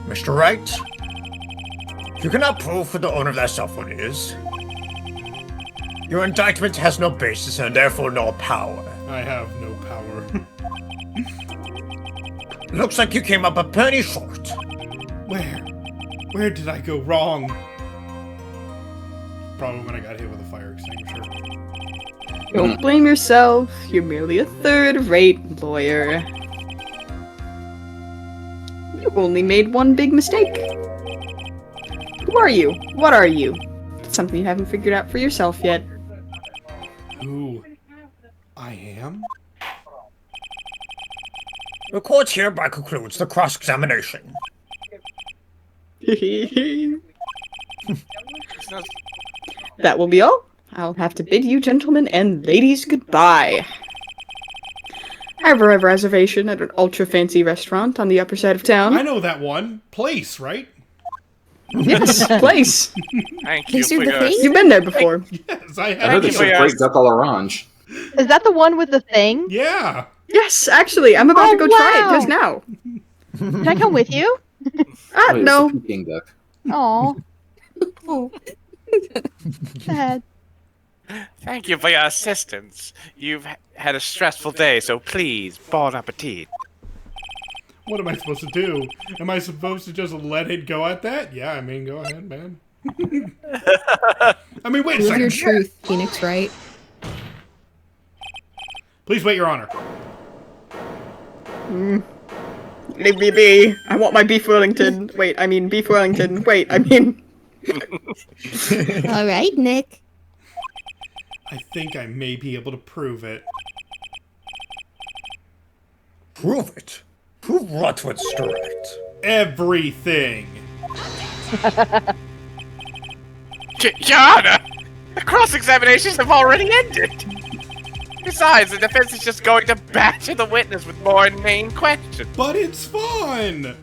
Mr. Wright, you cannot prove who the owner of that cell phone is. Your indictment has no basis and therefore no power. I have no power. Looks like you came up a penny short. Where? Where did I go wrong? Probably when I got hit with a fire extinguisher. Don't blame yourself. You're merely a third-rate lawyer. You only made one big mistake. Who are you? What are you? It's something you haven't figured out for yourself yet. Who I am? The court hereby concludes the cross-examination. That will be all. I'll have to bid you gentlemen and ladies goodbye. I have a reservation at an ultra-fancy restaurant on the upper side of town. I know that one. Place, right? Yes, place. Thank you for the thing? You've been there before. Yes, I heard they serve great duck à l'orange. Is that the one with the thing? Yeah. Yes, actually, I'm about to go try it wow. just now. Can I come with you? Wait, No. it's the Peking duck. Aw. Sad. Thank you for your assistance. You've had a stressful day, so please, bon appetit. What am I supposed to do? Am I supposed to just let it go at that? Yeah, I mean, go ahead, man. I mean, wait a Live second. your truth, Phoenix Wright. Please wait, Your Honor. Leave me be. I want my beef Wellington. Wait, I mean beef Wellington. Wait, I mean... All right, Nick. I think I may be able to prove it. Prove it. Prove what was correct. Everything. Your Honor, the cross-examinations have already ended. Besides, the defense is just going to badger the witness with more inane questions. But it's fun.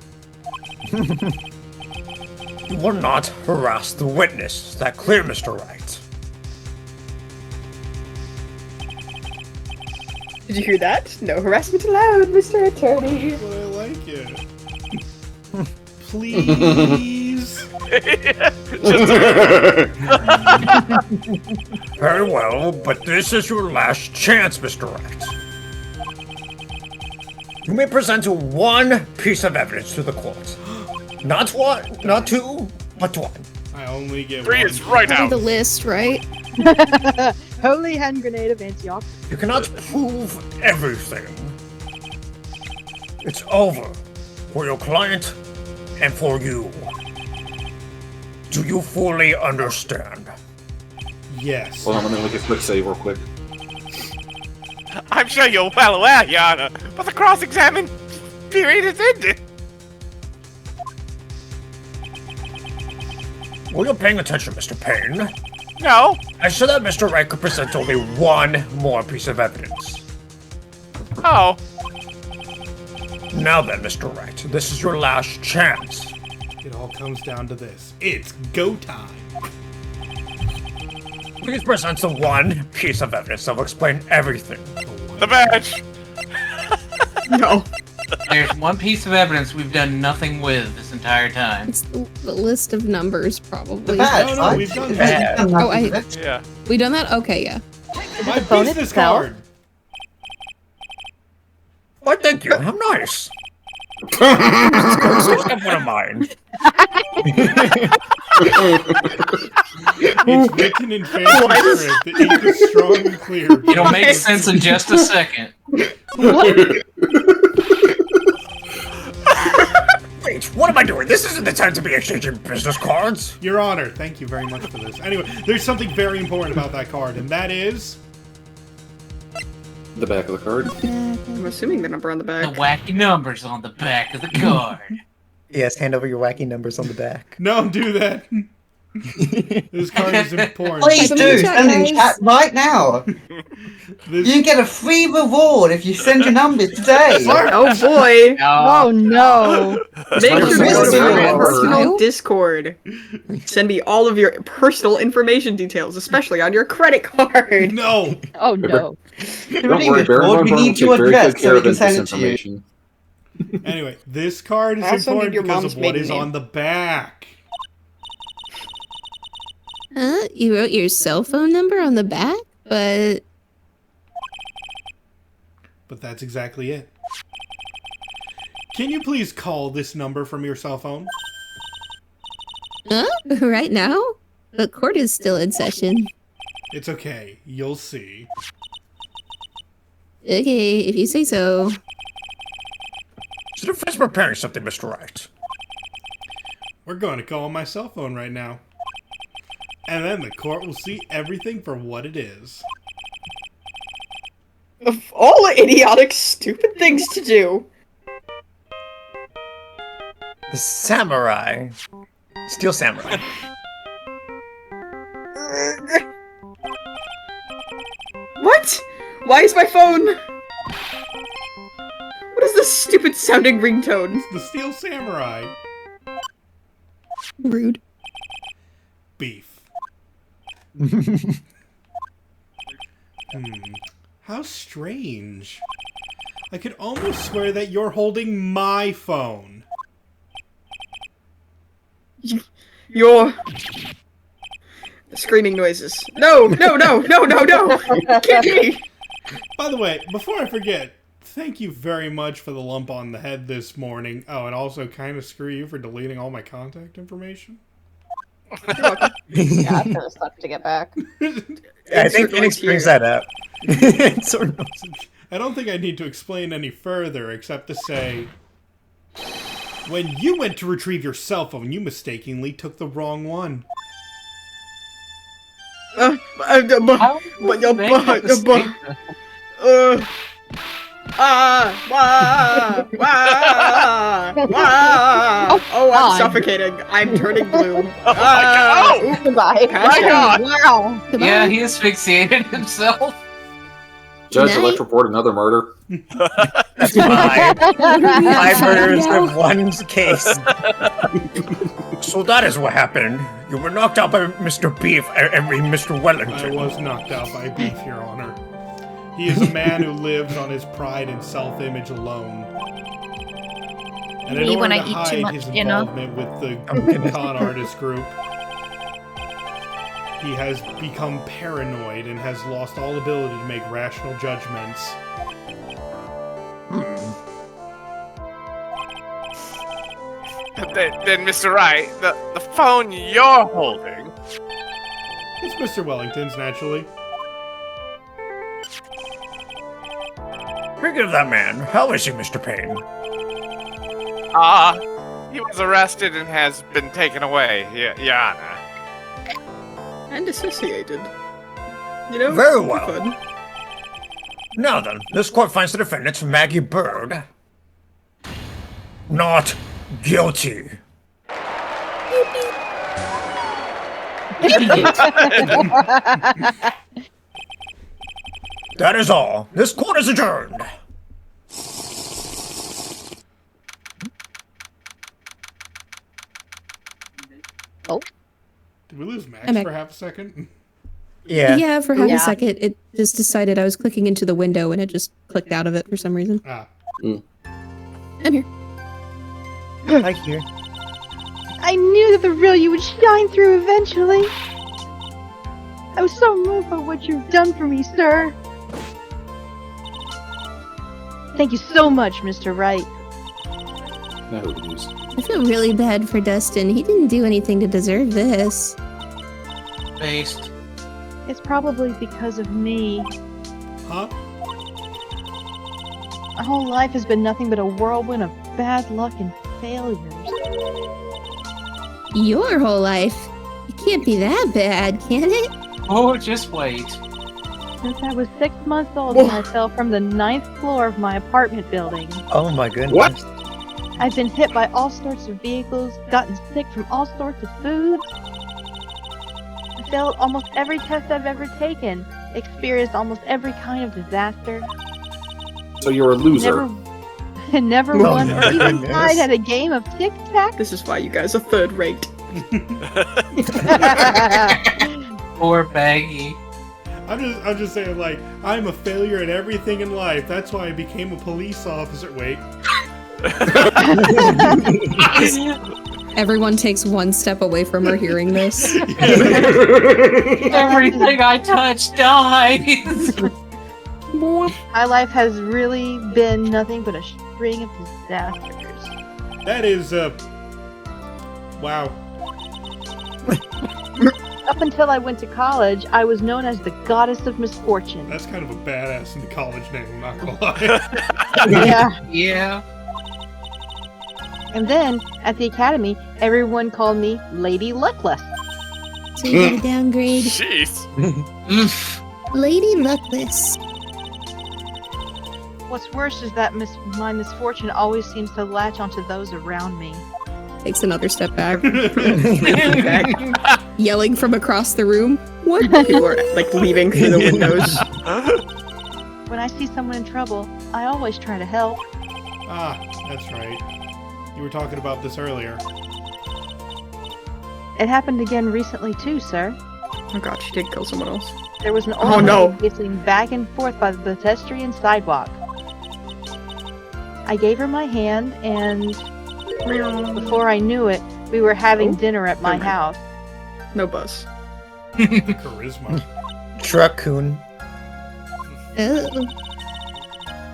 You will not harass the witness. Is that clear, Mr. Wright? Did you hear that? No harassment allowed, Mr. Attorney. But I like it. Please. Very well, but this is your last chance, Mr. Wright. You may present one piece of evidence to the court. Not one, not two, but one. I only get Three one. is right Probably out. the list, right? Holy hand grenade of antioxidants. You cannot prove everything. It's over for your client and for you. Do you fully understand? Yes. Hold on, let me make a quick save real quick. I'm sure you're well aware, Your Honor, but the cross-examine period is ended. Were you paying attention, Mr. Payne? No. I said that Mr. Wright could present only one more piece of evidence. Oh. Now then, Mr. Wright, this is your last chance. It all comes down to this. It's go time. Please present the one piece of evidence that will explain everything. The badge! No. There's one piece of evidence we've done nothing with this entire time. It's the list of numbers, probably. The badge, No, right? we've done that. Oh, Yeah. we done that? Okay, yeah. My phone business itself? card. Why, thank you. How nice. It's one of mine. It's written in fancy script. The ink is strong and clear. It'll make sense in just a second. Wait, what am I doing? This isn't the time to be exchanging business cards. Your Honor, thank you very much for this. Anyway, there's something very important about that card, and that is... The back of the card. I'm assuming the number on the The back. wacky numbers on the back of the card. Yes, hand over your wacky numbers on the back. Don't do that. This card is important. Please do, send in chat right now. You can get a free reward if you send your numbers today. Oh boy! Oh no! Make sure to go to my Smile. personal Discord. Send me all of your personal information details, especially on your credit card. No! Oh no! Don't worry, Baron Discord, we will need take your very address good so care we of can this send it to you. information. Anyway, this card is I also important need your because mom's of what maiden is name. on the back. You wrote your cell phone number on the back? But That's exactly it. Can you please call this number from your cell phone? right now? The court is still in session. It's okay. You'll see. Okay, if you say so. Is the defense preparing something, Mr. Wright? We're going to call my cell phone right now. And then the court will see everything for what it is. Of all idiotic, stupid things to do. The samurai. Steel samurai. What? Why is my phone? What is this stupid sounding ringtone? It's the Steel Samurai. Rude. Beef. How strange. I could almost swear that you're holding my phone. Your screaming noises. No, no, no, no, no, no! Can't be! By the way, before I forget, thank you very much for the lump on the head this morning. Oh, and also kind of screw you for deleting all my contact information. Yeah, I kind of sucked to get back. Yeah, I think Phoenix brings that up. Sort of. I don't think I need to explain any further, except to say, when you went to retrieve your cell phone, you mistakenly took the wrong one. Oh, I'm suffocating. I'm turning blue. Oh my god! Oh, Goodbye. My god! Wow! Yeah, he asphyxiated himself. Judge, Night. I'd like to report another murder. That's five. 5 murders in one case. So that is what happened. You were knocked out by Mr. Beef and Mr. I Wellington. was knocked out by Beef, Your Honor. He is a man who lives on his pride and self-image alone. And in Me order when to I eat too hide much his dinner. involvement with the con artist group, he has become paranoid and has lost all ability to make rational judgments. Then, Mr. Wright, the phone you're holding. It's Mr. Wellington's, naturally. Speaking of that man, how is he, Mr. Payne? He was arrested and has been taken away, Your Honor. and dissociated. You know? Very it'd be well. fun. Now then, this court finds the defendant, Maggie Bird, not guilty. That is all. This court is adjourned. Oh. Did we lose Max I'm for half a second? Yeah, for half Yeah. a second, it just decided I was clicking into the window and it just clicked out of it for some reason. Ah. I'm here. Hi, here. I knew that the real you would shine through eventually. I was so moved by what you've done for me, sir. Thank you so much, Mr. Wright. Now who to use? I feel really bad for Dustin. He didn't do anything to deserve this. Based. It's probably because of me. Huh? My whole life has been nothing but a whirlwind of bad luck and failures. Your whole life? It can't be that bad, can it? Oh, just wait. Since I was 6 months old when I fell from the 9th floor of my apartment building. Oh my goodness. What? I've been hit by all sorts of vehicles, gotten sick from all sorts of foods. I failed almost every test I've ever taken, experienced almost every kind of disaster. So you're a loser. Never Oh won my or even goodness. died at a game of tic-tac. This is why you guys are third rate. Poor Baggy. I'm just saying, like, I'm a failure at everything in life. That's why I became a police officer. Wait. Everyone takes one step away from her hearing this. Everything I touch dies. My life has really been nothing but a string of disasters. That is, wow. Up until I went to college, I was known as the Goddess of Misfortune. That's kind of a badass in the college name, I'm not gonna lie. Yeah. Yeah. And then, at the academy, everyone called me Lady Luckless. So you got a downgrade. Jeez. Lady Luckless. What's worse is that my misfortune always seems to latch onto those around me. Takes another step back. Yelling from across the room. What? People are like leaving through the windows. When I see someone in trouble, I always try to help. Ah, that's right. You were talking about this earlier. It happened again recently too, sir. Oh god, she did kill someone else. There was an Oh, old no. lady pacing back and forth by the pedestrian sidewalk. I gave her my hand, and before I knew it, we were having dinner at my house. No buzz. Charisma. Truck-coon. Oh.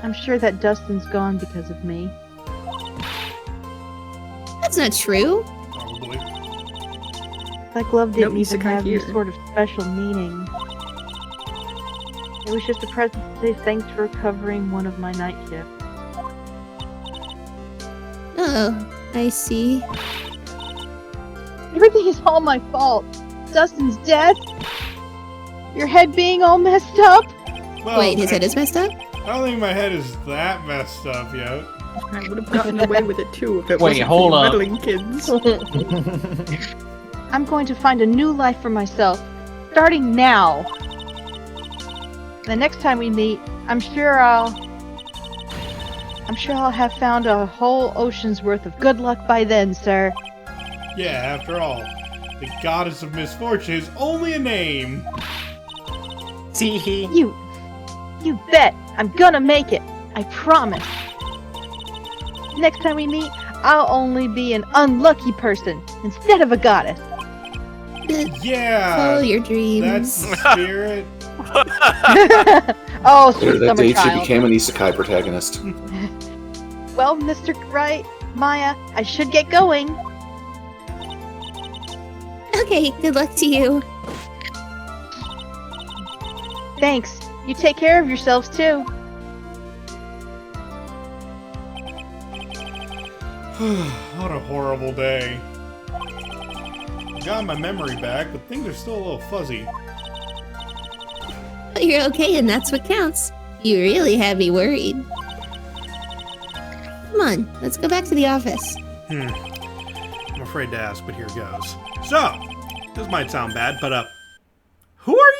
I'm sure that Dustin's gone because of me. That's not true. Probably. That glove didn't Nope, even Isekai have any here. sort of special meaning. It was just a present to say thanks for covering one of my night shifts. Oh, I see. Everything is all my fault. Dustin's death. Your head being all messed up. Well, Wait, his head is messed up? I don't think my head is that messed up yet. I would have gotten away with it too if it Wait, wasn't hold for up. meddling kids. I'm going to find a new life for myself, starting now. The next time we meet, I'm sure I'll have found a whole ocean's worth of good luck by then, sir. Yeah, after all, the Goddess of Misfortune is only a name. Tee-hee. You bet. I'm gonna make it. I promise. Next time we meet, I'll only be an unlucky person instead of a goddess. Yeah. Follow your dreams. That's the spirit. Oh, Later sweet that summer day, she child. became an isekai protagonist. Well, Mr. Wright, Maya, I should get going. Okay, good luck to you. Thanks. You take care of yourselves too. What a horrible day. Got my memory back, but things are still a little fuzzy. But you're okay, and that's what counts. You really had me worried. Come on, let's go back to the office. I'm afraid to ask, but here goes. So, This might sound bad, but, who are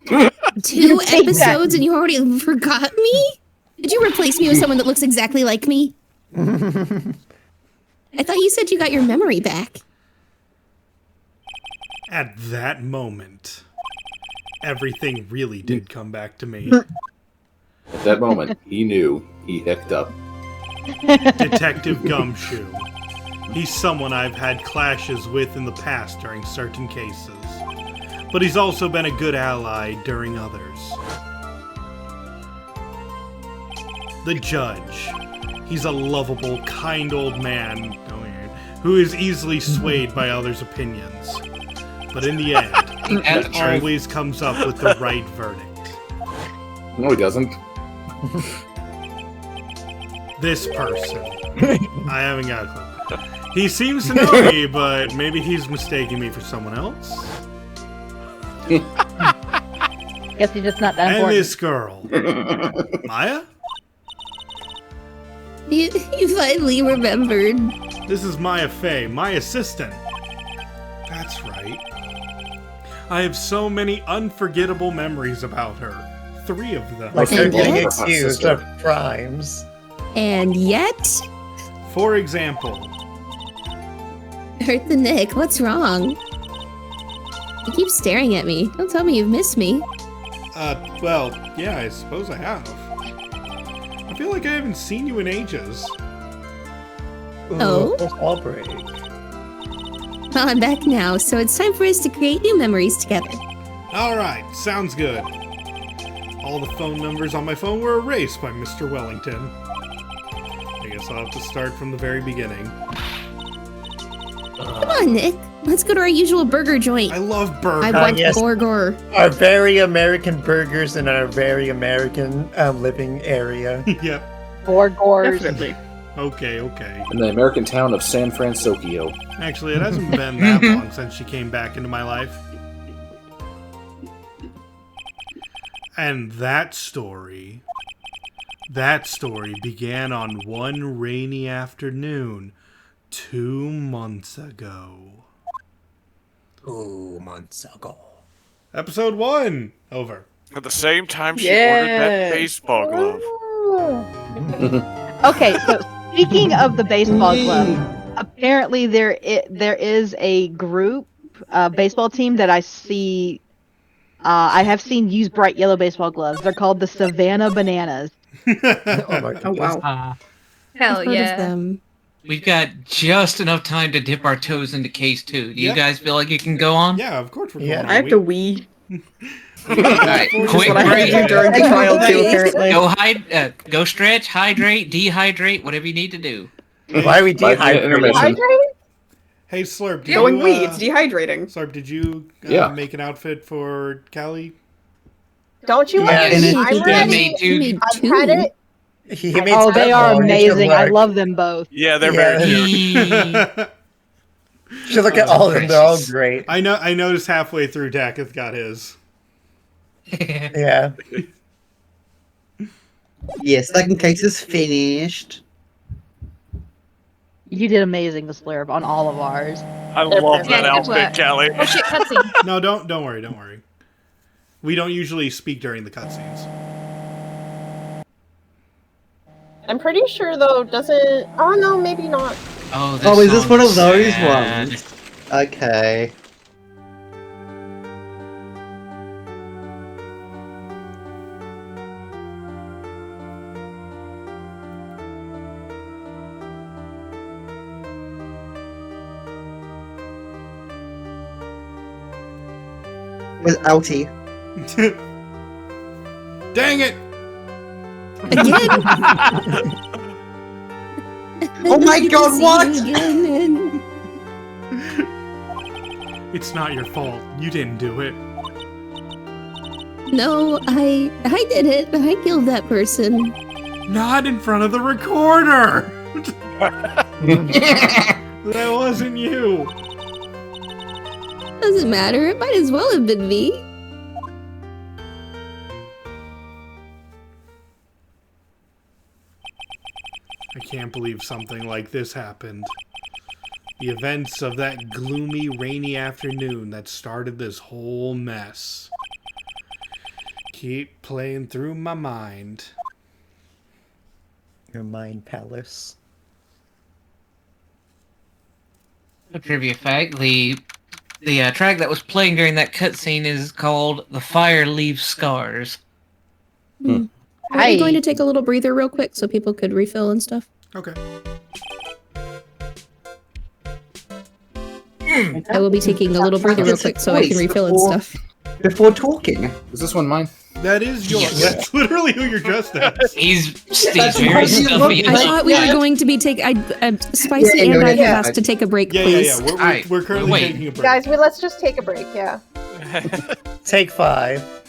you? 2 episodes and you already forgot me? Did you replace me with someone that looks exactly like me? I thought you said you got your memory back. At that moment, everything really did come back to me. At that moment, he knew he hicked up. Detective Gumshoe. He's someone I've had clashes with in the past during certain cases. But he's also been a good ally during others. The Judge. He's a lovable, kind old man who is easily swayed by others' opinions. But in the end, he always comes up with the right verdict. No, he doesn't. This person. I haven't got a clue. He seems to know me, but maybe he's mistaking me for someone else. Guess he's just not that And important. this girl. Maya? You finally remembered. This is Maya Fey, my assistant. That's right. I have so many unforgettable memories about her. 3 of them. Like her And being yet- accused of crimes. And yet... For example... Hurt the Nick, what's wrong? You keep staring at me. Don't tell me you've missed me. Well, yeah, I suppose I have. I feel like I haven't seen you in ages. Oh? All break. Well, I'm back now, so it's time for us to create new memories together. Alright, sounds good. All the phone numbers on my phone were erased by Mr. Wellington. I guess I'll have to start from the very beginning. Come on, Nick. Let's go to our usual burger joint. I love burgers. I want yes. burger. Our very American burgers in our very American living area. Yep. Borgors. Definitely. Okay. In the American town of San Francisco. Actually, it hasn't been that long since she came back into my life. And that story began on one rainy afternoon 2 months ago. 2 months ago. Episode 1. Over. At the same time she ordered that baseball glove. Okay, so speaking of the baseball glove, apparently there is a group baseball team that I see. I have seen use bright yellow baseball gloves. They're called the Savannah Bananas. Oh wow. Hell I've heard of yeah. them. We've got just enough time to dip our toes into case 2. Do you Yep. guys feel like you can go on? Yeah, of course we're Yeah. going. I have to wee. Alright, Which is quick what I have to do break. during the trial too, apparently. Go stretch, hydrate, dehydrate, whatever you need to do. Why are we 5-minute dehydrated? intermission. Hey, Slurp, did Going you, wee, it's dehydrating. Slurp, did you Yeah. make an outfit for Callie? Don't you Yeah, like and it? it- I'm he ready. made two- I've had it. He made Oh, they are several. You should amazing. I look. love them both. Yeah, they're Yeah. very cute. He- You should look at all of them. They're all great. I noticed halfway through Daketh got his. Yeah. Yes, second case is finished. You did amazing, the Slurp, on all of ours. I love Yeah, that good work. outfit, Callie. Oh shit, cutscene. No, don't worry. We don't usually speak during the cutscenes. I'm pretty sure though, doesn't. Oh no, maybe not. Oh, Oh, is this song one of is those sad. ones? Okay. With Outie. Dang it! Again? Oh my god, what? Again. It's not your fault. You didn't do it. No, I did it. I killed that person. Not in front of the recorder! That wasn't you. Doesn't matter. It might as well have been me. I can't believe something like this happened. The events of that gloomy, rainy afternoon that started this whole mess keep playing through my mind. Your mind palace. A trivia fact: the track that was playing during that cutscene is called "The Fire Leaves Scars." Are we going to take a little breather real quick so people could refill and stuff? Okay. I will be taking a little breather real quick so I can refill and stuff. Before talking. Is this one mine? That is yours. Yes. That's literally who you're dressed as. He's very stuffy. I thought we were going to be taking. Spicy and I have asked to take a break, please. We're currently taking a break. Guys, let's just take a break, yeah. Take 5.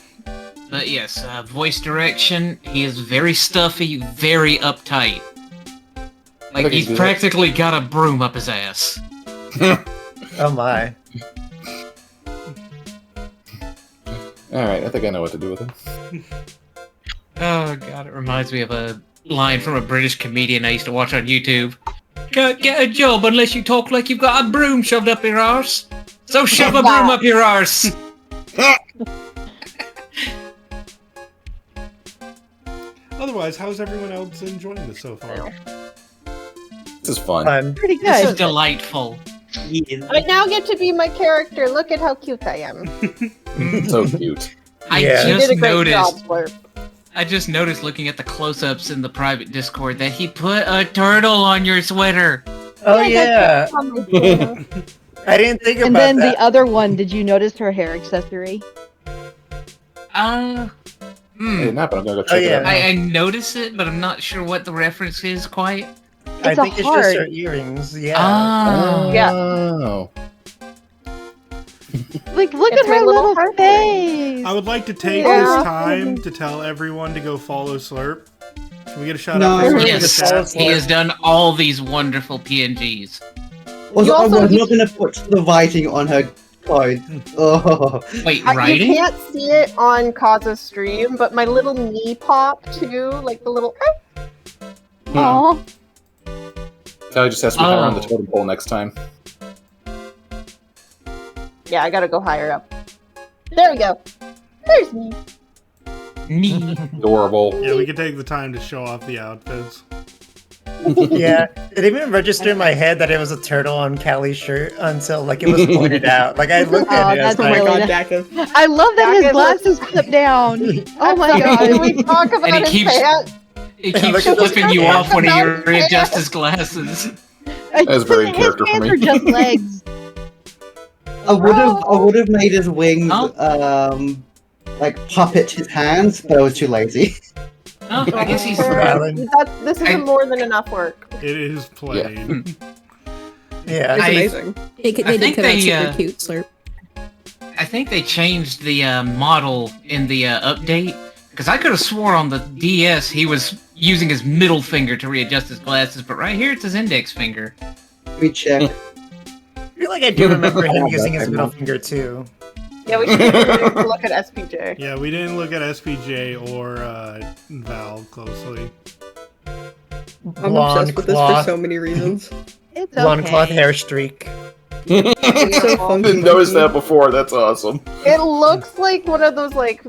But yes, voice direction. He is very stuffy, very uptight. Like Okay, he's good. practically got a broom up his ass. Oh my. Alright, I think I know what to do with it. Oh god, it reminds me of a line from a British comedian I used to watch on YouTube. Can't get a job unless you talk like you've got a broom shoved up your arse. So shove a broom up your arse. Otherwise, how's everyone else enjoying this so far? This is fun. Pretty good. This is delightful. I now get to be my character. Look at how cute I am. So cute. I You did just a great job, noticed. Slurp. I just noticed looking at the close-ups in the private Discord that he put a turtle on your sweater. Oh yeah. I didn't think And about then that. the other one, did you notice her hair accessory? I didn't happen. I'm gonna go check Oh, it yeah. out now. I noticed it, but I'm not sure what the reference is quite. I It's a think it's just her heart. earrings. Yeah. Ah. Yeah. Oh. Like, look It's at my her little little heart face. I would like to take Yeah. this time to tell everyone to go follow Slurp. Can we get a shout No. out for Slurp in the Yes, chat? he has done all these wonderful PNGs. Also, I also- was not gonna put the writing on her card. Oh. Wait, You writing? can't see it on Kaza's stream, but my little knee pop too, like the little. Aw. Kelly just has to be higher on the Oh. totem pole next time. Yeah, I gotta go higher up. There we go. There's me. Me. Adorable. Yeah, we could take the time to show off the outfits. Yeah. It didn't even register in my head that it was a turtle on Callie's shirt until like it was pointed out. Like I looked at it. I was that's like, really God, nice. Daka. I love that his Daka glasses clip down. Oh my Can god. we talk about And he his keeps- pants? It Look keeps at those flipping you pants. off when he About readjusts pants. his glasses. That's very in His character for pants me. are just legs. I would have made his wings like puppet his hands, but I was too lazy. Oh, I guess he's This is more than enough work. It is plain. Yeah. It's I- amazing. They I did think come out they, super cute, Slurp. I think they changed the model in the update, because I could have swore on the DS he was using his middle finger to readjust his glasses, but right here it's his index finger. Let me check. I feel like I do remember him using his middle finger too. Yeah, we should look at SPJ. Yeah, we didn't look at SPJ or Val closely. I'm obsessed with this for so many reasons. It's Blonde okay. cloth hair streak. It's so I didn't notice that before. That's awesome. It looks like one of those like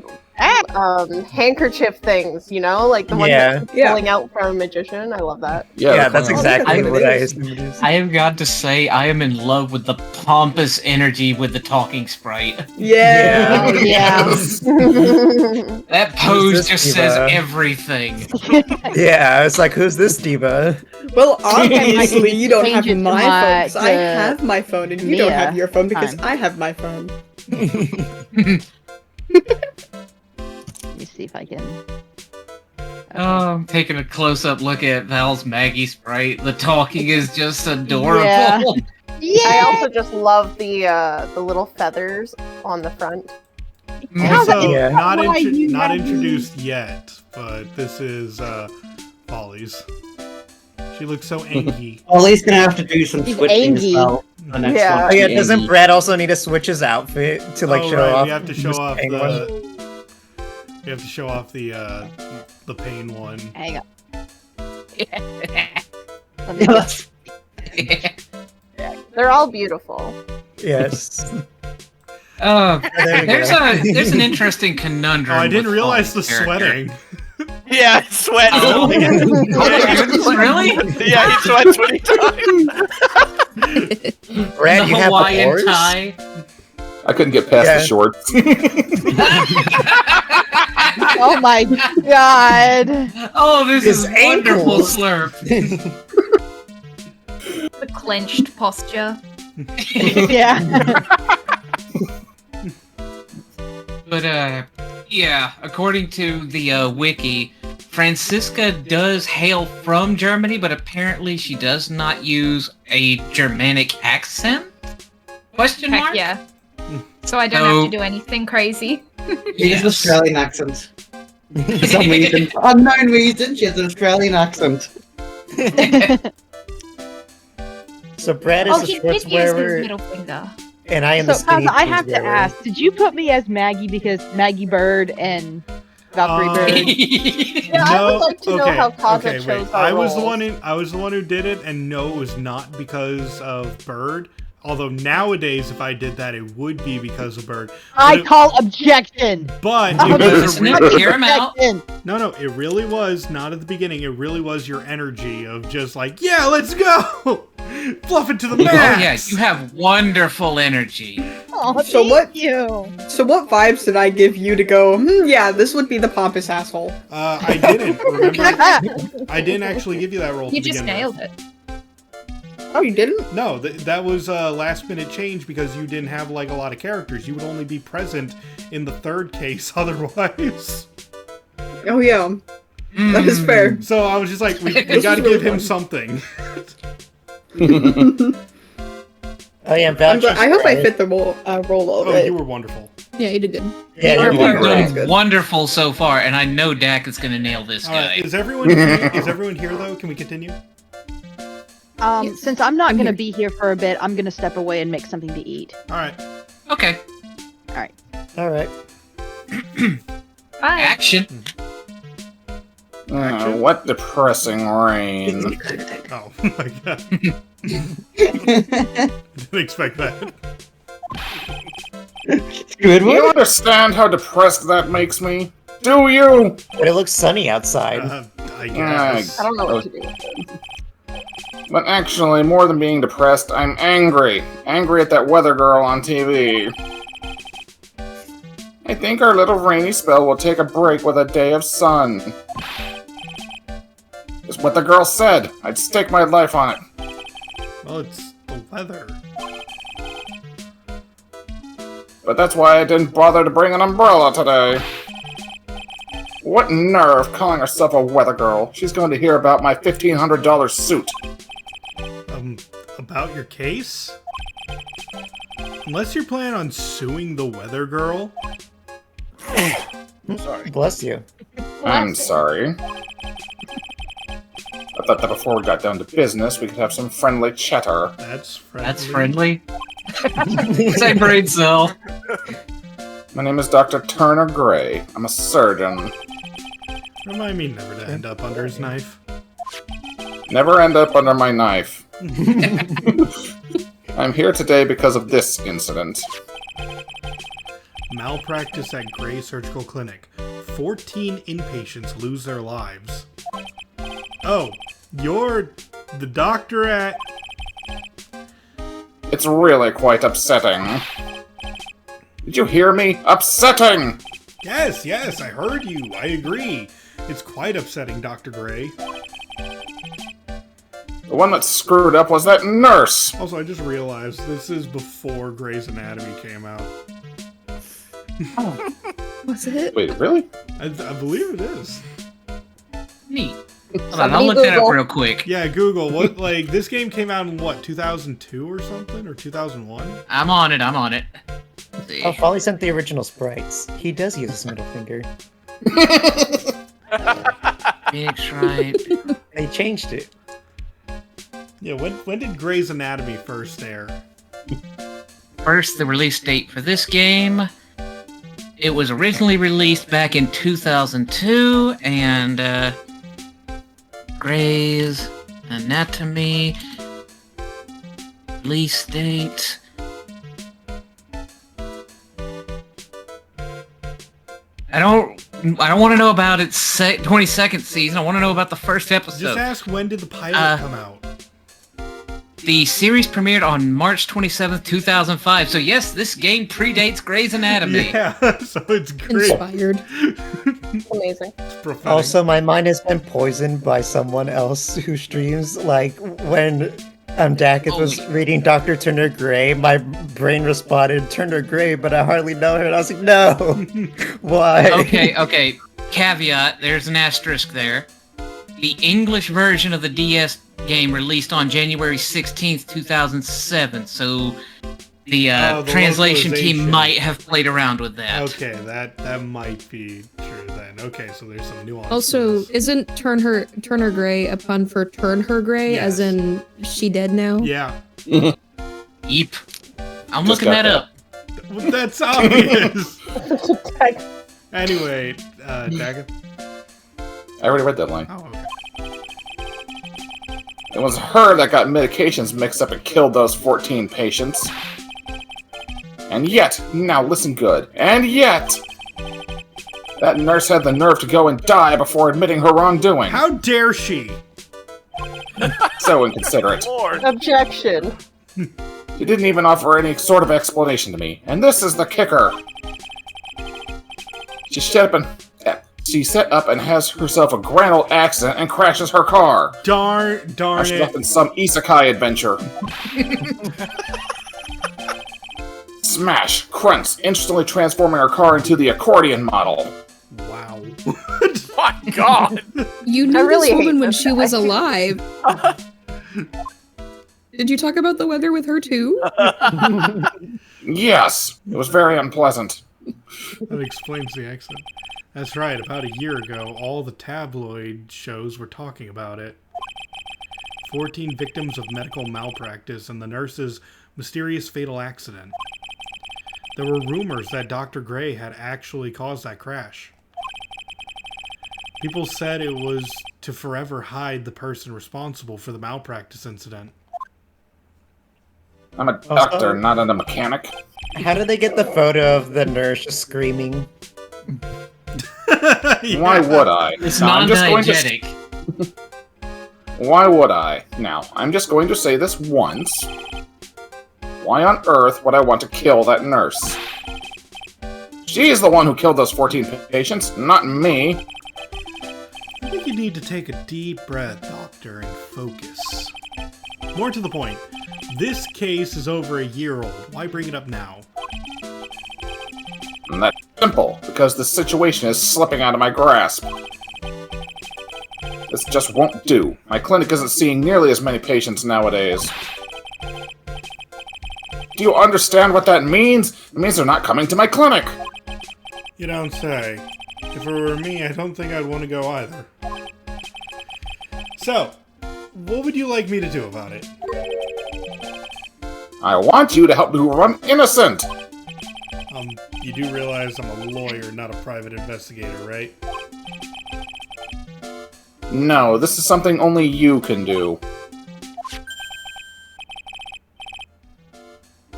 handkerchief things, you know, like the one Yeah. that's pulling out from a magician. I love that. Yeah, that's exactly I- what I assumed it is. I have got to say, I am in love with the pompous energy with the talking sprite. Yeah. Oh, yeah. That Who's pose this just diva? says everything. Yeah, it's like, who's this diva? Well, obviously you don't have Change it to my phone, my- 'cause I to have my phone, and you don't Mia have your phone because time. I have my phone. Let me see if I can. Oh, I'm taking a close-up look at Val's Maggie sprite. The talking is just adorable. Yeah. I also just love the little feathers on the front. Also, Yeah. not introduced yet, but this is Polly's. She looks so angy. Ollie's gonna have to do some He's switching as angy. well. The next Yeah. one. Oh yeah, doesn't Brad also need to switch his outfit to like Oh, show right, off? we have to show his off penguin? we have to show off the pain one. Hang on. Yeah, that's- They're all beautiful. Yes. There's an interesting conundrum. Oh, I didn't with realize the Paul's character. sweating. Yeah, it's sweating. Oh. Really? Yeah, he sweats when he talks. Brad, you have the Hawaiian oars? tie. I couldn't get past the shorts. Oh my god. Oh, this His is wonderful ankles. slurp. The clenched posture. Yeah. But yeah, according to the wiki, Franziska does hail from Germany, but apparently she does not use a Germanic accent? Question Heck mark? yeah. So I don't have to do anything crazy. She has an Australian accent. For some reason. Unknown reason, she has an Australian accent. So Brad is the he shorts did use his wearer, middle finger. and I am the So, skinny Kaza, I jeans have to wearer. ask, did you put me as Maggie because Maggie Bird and Valkyrie Bird? Yeah, I would like to know how Kaza chose our I was the roles. I was the one who did it, and no, it was not because of Bird. Although nowadays, if I did that, it would be because of Bird. I call objection! But Hear him out. No, it really was not at the beginning. It really was your energy of just like, yeah, let's go, fluff it to the max. Oh yeah, you have wonderful energy. Oh, So thank what- you. So what vibes did I give you to go, yeah, this would be the pompous asshole? I didn't. Remember, I didn't actually give you that role. You to just begin nailed with. it. Oh, you didn't? No, that was a last minute change because you didn't have like a lot of characters. You would only be present in the third case otherwise. Oh yeah. That is fair. So I was just like, we This got to is really give him fun. something. Oh yeah, I hope I fit the role a Oh, bit. you were wonderful. Yeah, you did good. Yeah, you're You've wonderful. done wonderful so far, and I know Dak is going to nail this All guy. right, is everyone here though? Can we continue? Since I'm not gonna be here for a bit, I'm gonna step away and make something to eat. All right. Okay. Alright. Alright. Bye. Action. What depressing rain. Oh my god. Didn't expect that. Good You understand how depressed that makes me? Do you? But it looks sunny outside. I guess. I don't know what to do. But actually, more than being depressed, I'm angry. Angry at that weather girl on TV. I think our little rainy spell will take a break with a day of sun. It's what the girl said. I'd stake my life on it. Well, it's the weather. But that's why I didn't bother to bring an umbrella today. What nerve calling herself a weather girl. She's going to hear about my $1,500 suit. About your case? Unless you're planning on suing the weather girl. I'm sorry. Bless you. I'm sorry. I thought that before we got down to business, we could have some friendly chatter. That's friendly. That's friendly. Say brain cell. My name is Dr. Turner Gray. I'm a surgeon. Remind me never to end up under his knife. Never end up under my knife. I'm here today because of this incident. Malpractice at Gray Surgical Clinic. 14 inpatients lose their lives. Oh, you're the doctor at... It's really quite upsetting. Did you hear me? Upsetting! Yes, I heard you. I agree. It's quite upsetting, Dr. Gray. The one that screwed up was that nurse! Also, I just realized this is before Grey's Anatomy came out. Oh. Was it? Wait, really? I believe it is. Neat. Hold on, I'll look that up real quick. Yeah, Google. What, like, this game came out in what, 2002 or something? Or 2001? I'm on it. Let's see. Oh, Folly sent the original sprites. He does use his middle finger. Phoenix Wright. They changed it. Yeah, when did Grey's Anatomy first air? First, the release date for this game. It was originally released back in 2002, and Grey's Anatomy Release date. I don't want to know about its 22nd season. I want to know about the first episode. Just ask, when did the pilot come out? The series premiered on March 27th, 2005. So yes, this game predates Grey's Anatomy. Yeah, so it's great. Inspired. Amazing. Also, my mind has been poisoned by someone else who streams. Like when Dakith was reading Dr. Turner Gray, my brain responded Turner Gray, but I hardly know her. And I was like, no, why? Okay. Caveat: there's an asterisk there. The English version of the DS game released on January 16th, 2007. So the translation team might have played around with that. Okay, that might be true then. Okay, so there's some nuance. Also, isn't Turner Gray a pun for Turn Her Gray, as in she dead now? Yeah. Yeep. I'm looking that up. Well, that's obvious. Anyway, Daga. I already read that line. Oh, okay. It was her that got medications mixed up and killed those 14 patients. And yet, now listen good, and yet, that nurse had the nerve to go and die before admitting her wrongdoing. How dare she? So inconsiderate. Objection. She didn't even offer any sort of explanation to me. And this is the kicker. She set up and has herself a grand old accident and crashes her car. Darn She's it. up in some isekai adventure. Smash! Crunch! Instantly transforming her car into the accordion model. Wow. My God! You knew really this hate woman when this she guy. was alive. Did you talk about the weather with her too? Yes! It was very unpleasant. That explains the accident. That's right, about a year ago, all the tabloid shows were talking about it. 14 victims of medical malpractice and the nurse's mysterious fatal accident. There were rumors that Dr. Gray had actually caused that crash. People said it was to forever hide the person responsible for the malpractice incident. I'm a doctor, not a mechanic. How did they get the photo of the nurse just screaming? Why would I? It's Now, I'm just going to- non-diegetic. Why would I? Now, I'm just going to say this once. Why on earth would I want to kill that nurse? She's the one who killed those 14 patients, not me. I think you need to take a deep breath, Doctor, and focus. More to the point, this case is over a year old. Why bring it up now? And that's simple, because the situation is slipping out of my grasp. This just won't do. My clinic isn't seeing nearly as many patients nowadays. Do you understand what that means? It means they're not coming to my clinic! You don't say. If it were me, I don't think I'd want to go either. So, what would you like me to do about it? I want you to help me run innocent! You do realize I'm a lawyer, not a private investigator, right? No, this is something only you can do.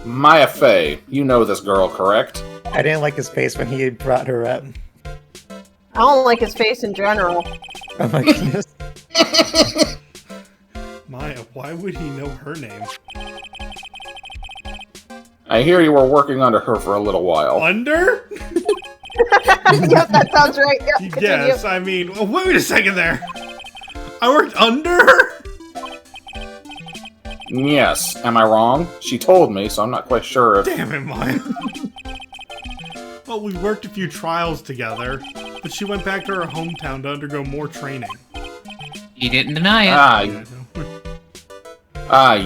Maya Fey, you know this girl, correct? I didn't like his face when he brought her up. I don't like his face in general. Oh my goodness. Maya, why would he know her name? I hear you were working under her for a little while. Under? Yep, that sounds right. Yep, continue. Yes, I mean, well, wait a second there. I worked under her? Yes, am I wrong? She told me, so I'm not quite sure if... Damn it, Maya. Well, we worked a few trials together, but she went back to her hometown to undergo more training. You didn't deny it.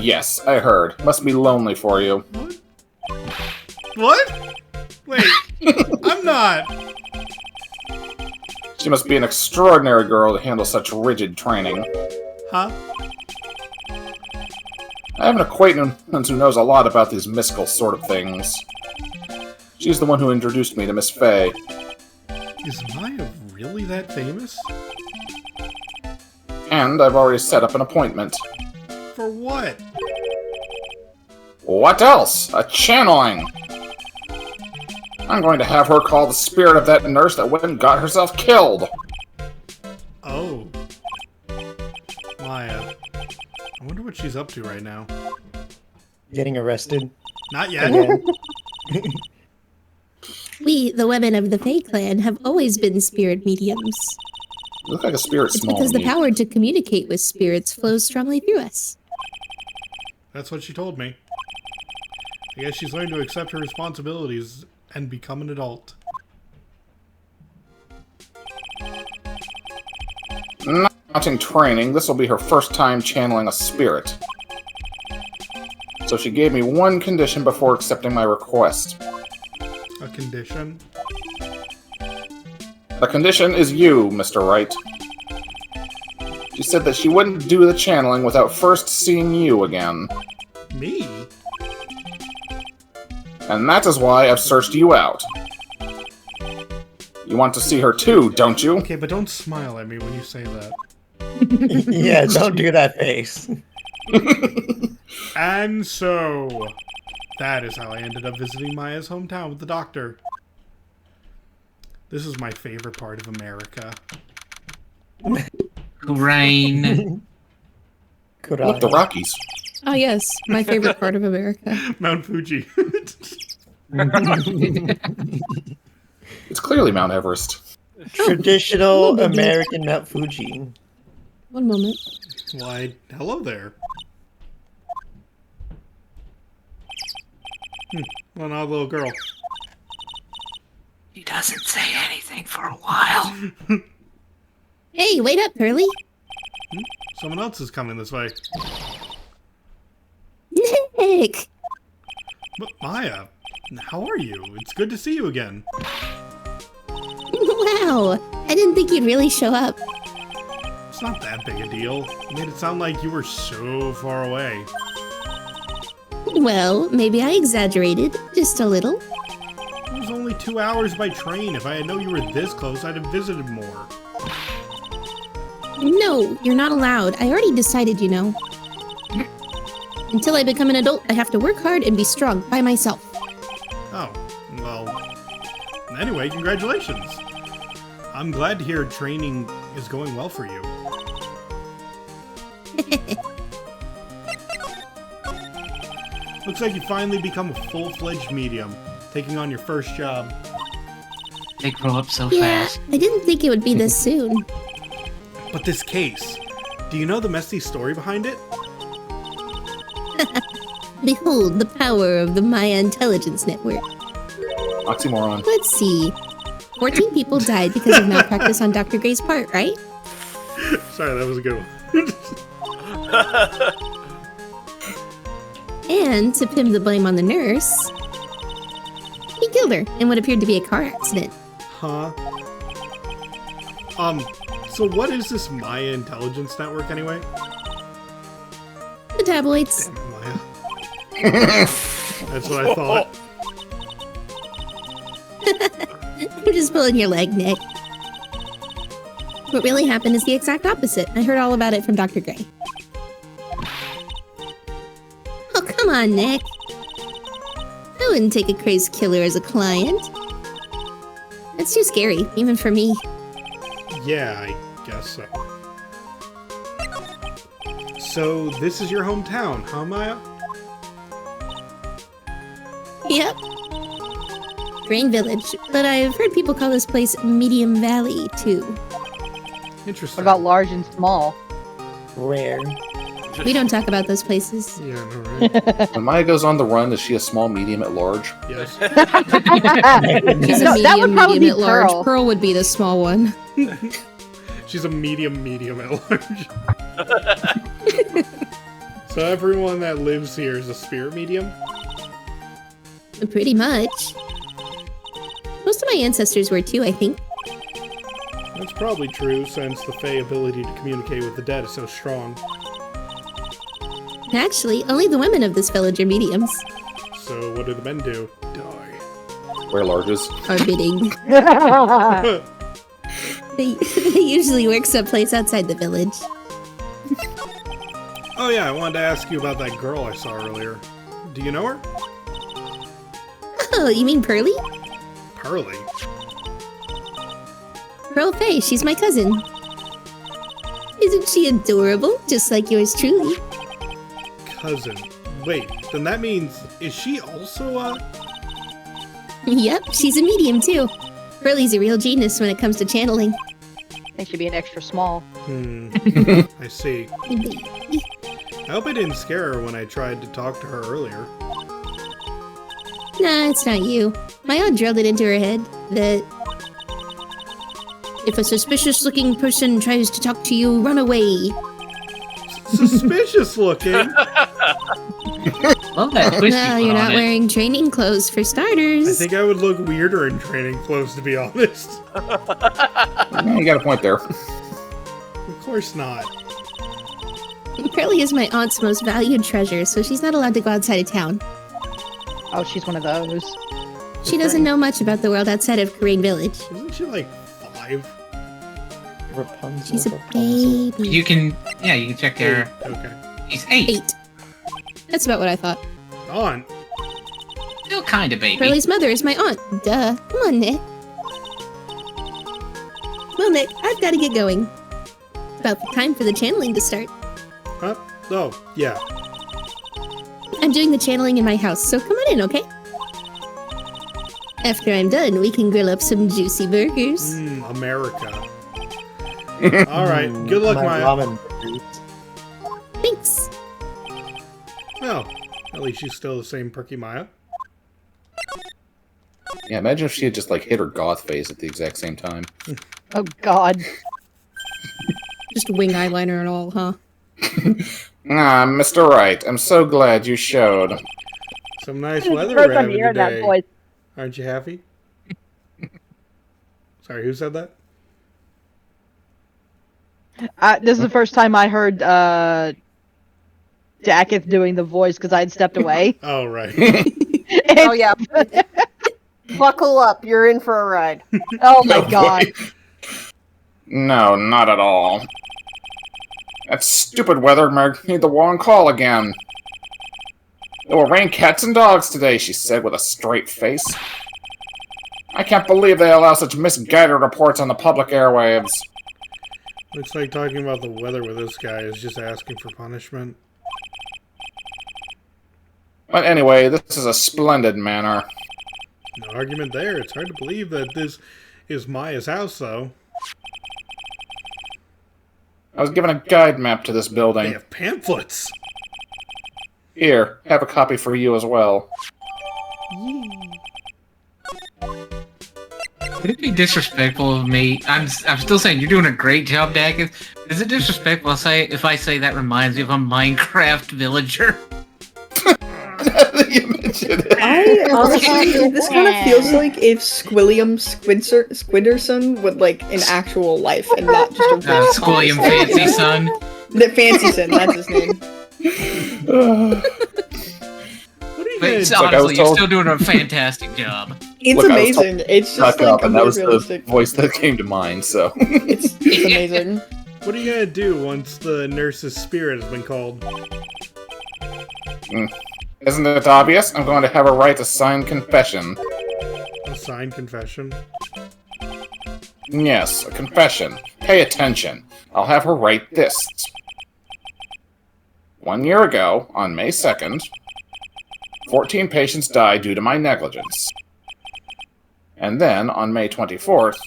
Yes, I heard. Must be lonely for you. What? Wait, I'm not. She must be an extraordinary girl to handle such rigid training. Huh? I have an acquaintance who knows a lot about these mystical sort of things. She's the one who introduced me to Miss Fey. Is Maya really that famous? And I've already set up an appointment. For what? What else? A channeling! I'm going to have her call the spirit of that nurse that went and got herself killed! Oh. Maya. I wonder what she's up to right now. Getting arrested. Not yet. We, the women of the Fae clan, have always been spirit mediums. You look like a spirit It's small because to the me. power to communicate with spirits flows strongly through us. That's what she told me. I guess she's learned to accept her responsibilities and become an adult. Not counting training, this will be her first time channeling a spirit. So she gave me one condition before accepting my request. A condition? The condition is you, Mr. Wright. She said that she wouldn't do the channeling without first seeing you again. Me? And that is why I've searched you out. You want to see her too, don't you? Okay, but don't smile at me when you say that. Yeah, don't do that face. And so, that is how I ended up visiting Maya's hometown with the doctor. This is my favorite part of America. Rain. Look, the Rockies. Oh yes, my favorite part of America. Mount Fuji. It's clearly Mount Everest. Traditional American Mount Fuji. One moment. Why, hello there. Well, not a little girl. He doesn't say anything for a while. Hey, wait up, Pearly. Someone else is coming this way. Nick! But Maya, how are you? It's good to see you again. Wow, I didn't think you'd really show up. It's not that big a deal. You made it sound like you were so far away. Well, maybe I exaggerated, just a little. It was only 2 hours by train. If I had known you were this close, I'd have visited more. No, you're not allowed. I already decided, you know. Until I become an adult, I have to work hard and be strong by myself. Oh, well... Anyway, congratulations. I'm glad to hear training is going well for you. Looks like you finally become a full-fledged medium, taking on your first job. They grow up so Yeah, fast. I didn't think it would be this soon. But this case, do you know the messy story behind it? Behold the power of the Maya Intelligence Network. Oxymoron. Let's see. 14 people died because of malpractice on Dr. Gray's part, right? Sorry, that was a good one. And to pin the blame on the nurse, he killed her in what appeared to be a car accident. Huh? So what is this Maya Intelligence Network anyway? The tabloids. Damn it, Maya. That's what I thought. You're just pulling your leg, Nick. What really happened is the exact opposite. I heard all about it from Dr. Gray. Oh, come on, Nick. I wouldn't take a crazed killer as a client. That's too scary, even for me. Yeah, I guess so. So, this is your hometown, huh, Maya? Yep. Grain Village, but I've heard people call this place Medium Valley, too. Interesting. What about large and small? Rare. We don't talk about those places. Yeah, no, right? When Maya goes on the run, is she a small, medium, at large? Yes. She's a No, that would medium, probably medium be at large. Pearl. Pearl would be the small one. She's a medium at large. So everyone that lives here is a spirit medium? Pretty much. Most of my ancestors were too, I think. That's probably true, since the Fae ability to communicate with the dead is so strong. Actually, only the women of this village are mediums. So what do the men do? Die. Wear larges. Are bidding. They usually work someplace outside the village. Oh yeah, I wanted to ask you about that girl I saw earlier. Do you know her? Oh, you mean Pearly? Pearly? Pearl Faye, she's my cousin. Isn't she adorable? Just like yours truly. Cousin. Wait, then that means, is she also a... Yep, she's a medium too. Pearly's a real genius when it comes to channeling. They should be an extra small. I see. I hope I didn't scare her when I tried to talk to her earlier. Nah, it's not you. My aunt drilled it into her head that if a suspicious-looking person tries to talk to you, run away. Suspicious looking? Love that twist Well, you you're put not on it. wearing training clothes for starters. I think I would look weirder in training clothes, to be honest. You got a point there. Of course not. Pearly is my aunt's most valued treasure, so she's not allowed to go outside of town. Oh, she's one of those. She doesn't know much about the world outside of Korean Village. Isn't she like 5? Rapunzel. She's a baby. You can check her. Okay. He's 8. 8. That's about what I thought. On. Still kind of baby. Pearly's mother is my aunt. Duh. Come on, Nick. Well, Nick, I've got to get going. About the time for the channeling to start. Huh? Oh, yeah. I'm doing the channeling in my house, so come on in, okay? After I'm done, we can grill up some juicy burgers. America. Alright, good luck, My Maya. ramen. Thanks. Well, at least she's still the same perky Maya. Yeah, imagine if she had just like hit her goth face at the exact same time. Oh, God. Just wing eyeliner and all, huh? Ah, Mr. Wright, I'm so glad you showed. Some nice This is weather the we're first time having hearing that today. voice. Aren't you happy? Sorry, who said that? This is the first time I heard Dacketh doing the voice because I had stepped away. Oh, right. Oh yeah. Buckle up, you're in for a ride. Oh my God. No, not at all. That stupid weather made the wrong call again. It will rain cats and dogs today, she said with a straight face. I can't believe they allow such misguided reports on the public airwaves. Looks like talking about the weather with this guy is just asking for punishment. But anyway, this is a splendid manor. No argument there. It's hard to believe that this is Maya's house, though. I was given a guide map to this They building. have pamphlets. Here, have a copy for you as well. Would it be disrespectful of me? I'm still saying you're doing a great job, Daggett. Is it disrespectful if I say that reminds me of a Minecraft villager? You mentioned it. I honestly, this kind of feels like if Squilliam Squinderson would like in actual life and not just a Squilliam Fancy Son. The Fancy Son, that's his name. But Like, I honestly, was you're told- still doing a fantastic job. It's Look, I was told amazing. It's just Tuck like up, and that was the realistic. voice that came to mind, so. It's amazing. What are you gonna do once the nurse's spirit has been called? Isn't it obvious? I'm going to have her write a signed confession. A signed confession? Yes, a confession. Pay attention. I'll have her write this. 1 year ago, on May 2nd, 14 patients died due to my negligence. And then, on May 24th,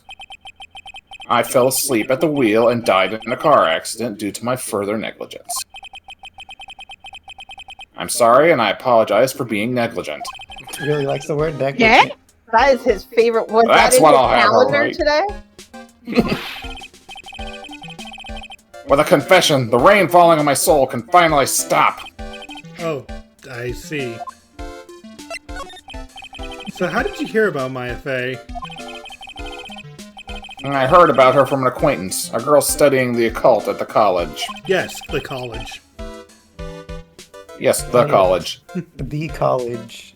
I fell asleep at the wheel and died in a car accident due to my further negligence. I'm sorry, and I apologize for being negligent. He really likes the word negligent. Yeah? That is his favorite. Was That's that in what his I'll have her calendar write. today? With a confession, the rain falling on my soul can finally stop. Oh, I see. So how did you hear about Maya Fey? And I heard about her from an acquaintance, a girl studying the occult at the college. Yes, the college. Yes, the college. The college.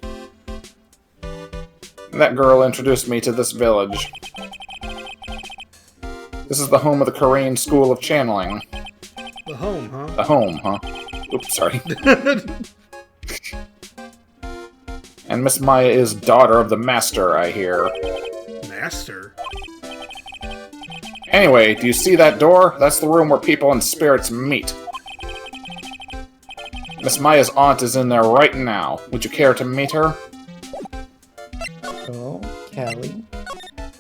That girl introduced me to this village. This is the home of the Korean School of Channeling. The home, huh? The home, huh? Oops, sorry. And Miss Maya is daughter of the Master, I hear. Master? Anyway, do you see that door? That's the room where people and spirits meet. Miss Maya's aunt is in there right now. Would you care to meet her? Oh, Callie.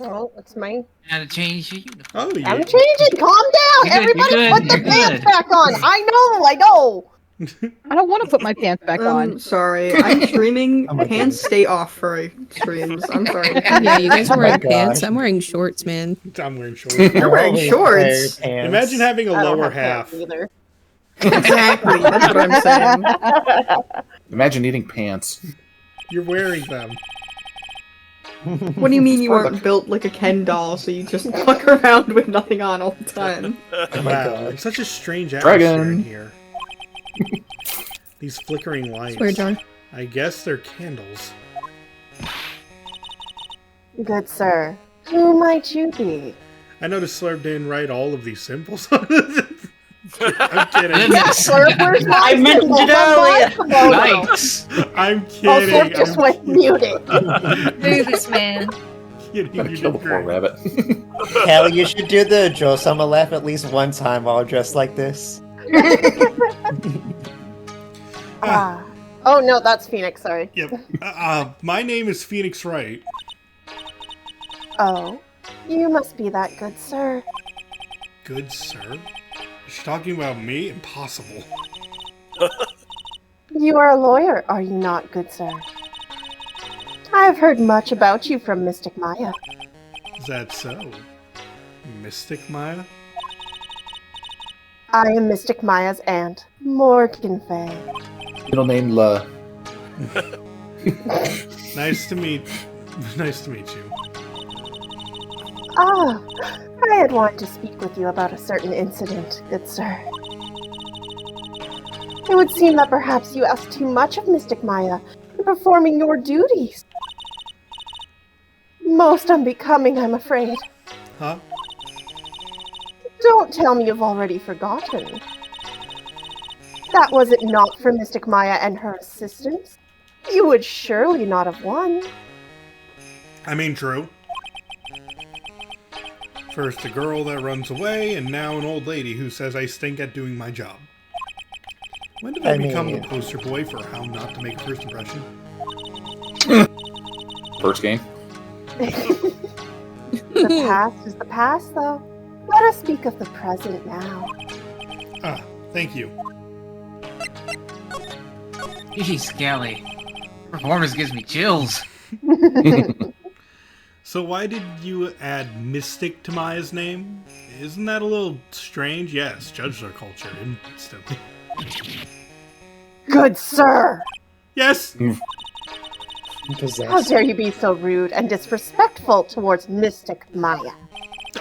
Oh, it's mine. Gotta change your uniform. Oh, yeah. I'm changing. Calm down. You're good, Everybody you're put good, the you're pants good. back on. I know. I don't want to put my pants back on. Sorry, I'm streaming. Oh my Pants stay off for streams. I'm sorry. Yeah, you guys are Oh my wearing pants. gosh. I'm wearing shorts, man. I'm wearing shorts. You're wearing Holy shorts. pants. Imagine having a I don't lower have pants half. either. Exactly. That's what I'm saying. Imagine eating pants. You're wearing them. What do you mean you aren't built like a Ken doll, so you just walk around with nothing on all the time? Oh my Wow, god. it's such a strange atmosphere Dragon. in here. These flickering lights. Swear jar. I guess they're candles. Good sir, who might you be? I noticed Slurp didn't write all of these symbols on it. I'm kidding. Yeah, Slurp, where's my I mentioned symbol? it earlier. Kimono. Nice. I'm Oh, kidding. Slurp just went muted. Do this, man. Kidding. Gotta You kill did the poor great. rabbit. Callie, you should do the Joe Summer laugh at least one time while dressed like this. Ah. Oh no, that's Phoenix. Sorry. Yep. My name is Phoenix Wright. Oh, you must be that good sir. Good sir? Is she talking about me? Impossible. You are a lawyer, are you not, good sir? I have heard much about you from Mystic Maya. Is that so? Mystic Maya? I am Mystic Maya's aunt, Morgan Fay. Middle name La. Nice to meet you. Ah, I had wanted to speak with you about a certain incident, good sir. It would seem that perhaps you asked too much of Mystic Maya in performing your duties. Most unbecoming, I'm afraid. Huh? Don't tell me you've already forgotten. That was it not for Mystic Maya and her assistants, you would surely not have won. I mean, true. First a girl that runs away, and now an old lady who says I stink at doing my job. When did I become the poster boy for how not to make a first impression? First game. The past is the past, though. Let us speak of the present now. Ah, thank you. Jeez, Callie. Performance gives me chills. So why did you add Mystic to Maya's name? Isn't that a little strange? Yes, judge their culture instantly. Good sir! Yes! How dare you be so rude and disrespectful towards Mystic Maya?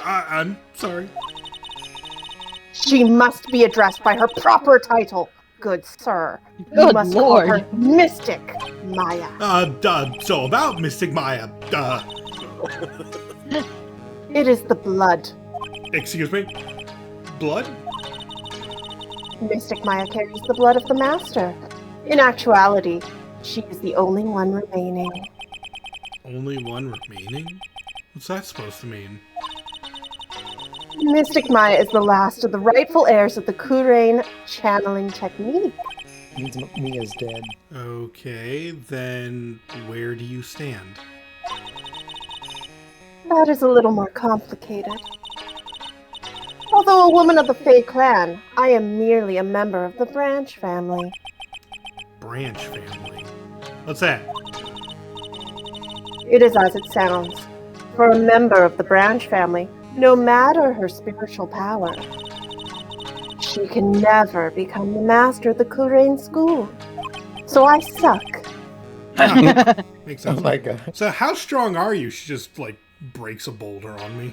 I'm sorry. She must be addressed by her proper title, good sir. You Good must lord. call her Mystic Maya. So about Mystic Maya, It is the blood. excuse me? Blood? Mystic Maya carries the blood of the Master. In actuality, she is the only one remaining. Only one remaining? What's that supposed to mean? Mystic Maya is the last of the rightful heirs of the Kurain channeling technique. Means Mia's dead. Okay, then where do you stand? That is a little more complicated. Although a woman of the Fey clan, I am merely a member of the Branch family. Branch family. What's that? It is as it sounds. For a member of the Branch family, no matter her spiritual power, she can never become the master of the Kurain school. So I suck. Makes sense. Oh my god. So how strong are you? She just, like, breaks a boulder on me.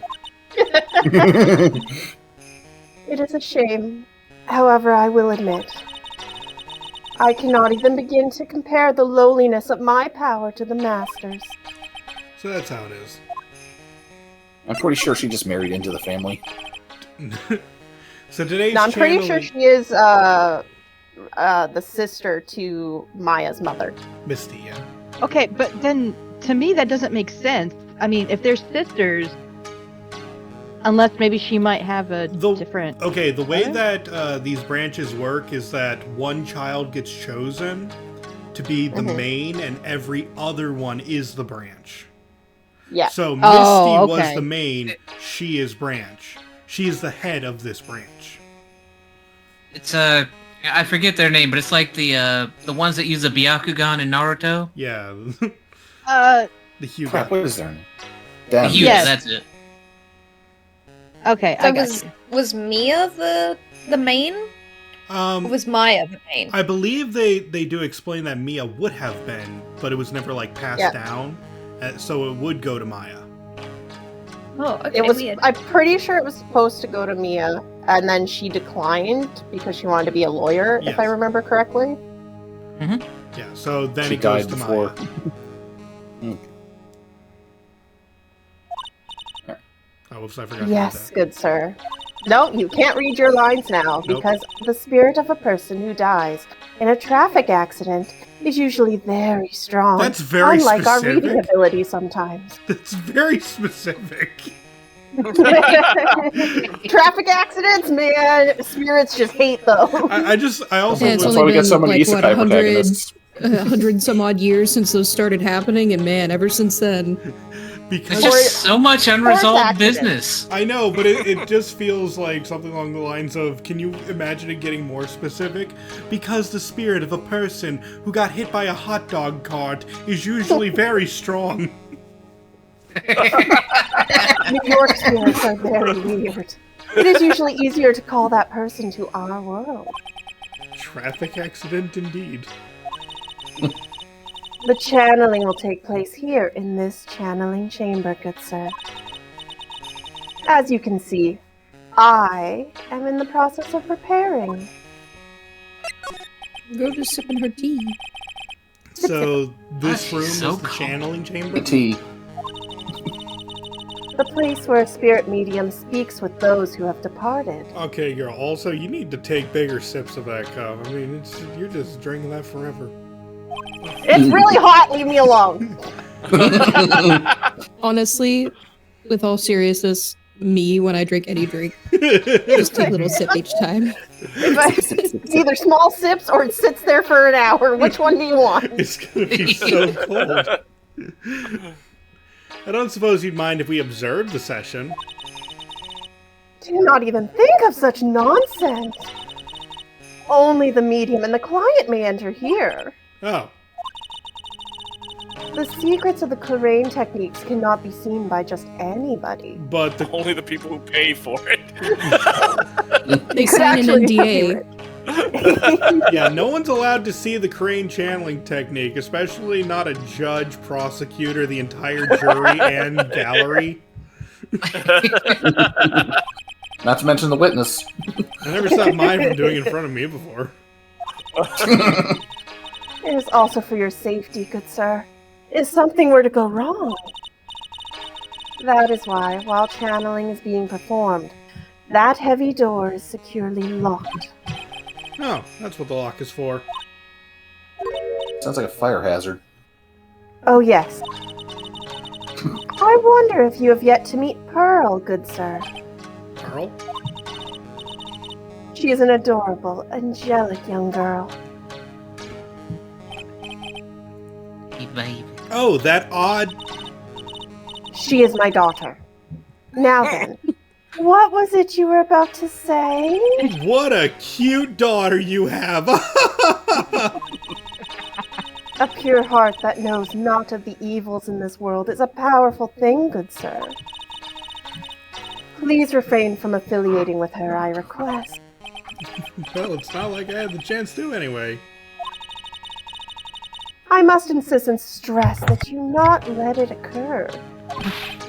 It is a shame. However, I will admit, I cannot even begin to compare the lowliness of my power to the Master's. So that's how it is. I'm pretty sure she just married into the family. So today's Now, I'm pretty sure channeling- she is the sister to Maya's mother. Misty, yeah. Okay, but then to me that doesn't make sense. I mean, if they're sisters, unless maybe she might have a different. Okay, the way that these branches work is that one child gets chosen to be the main, and every other one is the branch. Yeah. So Misty was the main. She is branch. She is the head of this branch. It's I forget their name, but it's like the ones that use the Byakugan in Naruto. Yeah. The Hyuga. Crap, what is their name? The Hyuga, Yes. that's it. Okay, I got you. Was Mia the main? Or was Maya the main? I believe they do explain that Mia would have been, but it was never like passed down, so it would go to Maya. Oh, okay. It was. Weird. I'm pretty sure it was supposed to go to Mia, and then she declined because she wanted to be a lawyer, if I remember correctly. Mm-hmm. Yeah. So then She it goes died to before. Maya. Oh, whoops! I forgot. Yes, good sir. No, you can't read your lines now, because the spirit of a person who dies in a traffic accident is usually very strong. That's very unlike our specific. reading ability sometimes. That's very specific. Traffic accidents, man. Spirits just hate those. I also. Yeah, it's That's only why we been get so many like what isekai 100, protagonists. 100 some odd years since those started happening, and man, ever since then. There's just so much unresolved accident. business. I know, but it just feels like something along the lines of, can you imagine it getting more specific? Because the spirit of a person who got hit by a hot dog cart is usually very strong. New York spirits are very weird. It is usually easier to call that person to our world. Traffic accident indeed. The channeling will take place here in this channeling chamber, good sir. As you can see, I am in the process of preparing. Go to sipping her tea. So this room so is the channeling chamber? Tea. The place where a spirit medium speaks with those who have departed. Okay, girl. Also, you need to take bigger sips of that cup. I mean, you're just drinking that forever. It's really hot, leave me alone. Honestly, with all seriousness, me when I drink any drink, just take a little sip each time. It's either small sips or it sits there for an hour. Which one do you want? It's gonna be so cold. I don't suppose you'd mind if we observed the session. Do not even think of such nonsense. Only the medium and the client may enter here. Oh. The secrets of the Kurain techniques cannot be seen by just anybody. But only the people who pay for it. They could sign an actually NDA. Yeah, no one's allowed to see the crane channeling technique, especially not a judge, prosecutor, the entire jury, and gallery. Not to mention the witness. I never stopped mine from doing it in front of me before. It is also for your safety, good sir. If something were to go wrong. That is why, while channeling is being performed, that heavy door is securely locked. Oh, that's what the lock is for. Sounds like a fire hazard. Oh, yes. I wonder if you have yet to meet Pearl, good sir. Pearl? She is an adorable, angelic young girl. Oh, that odd... She is my daughter. Now then, what was it you were about to say? What a cute daughter you have! A pure heart that knows not of the evils in this world is a powerful thing, good sir. Please refrain from affiliating with her, I request. Well, it's not like I had the chance to anyway. I must insist and stress that you not let it occur.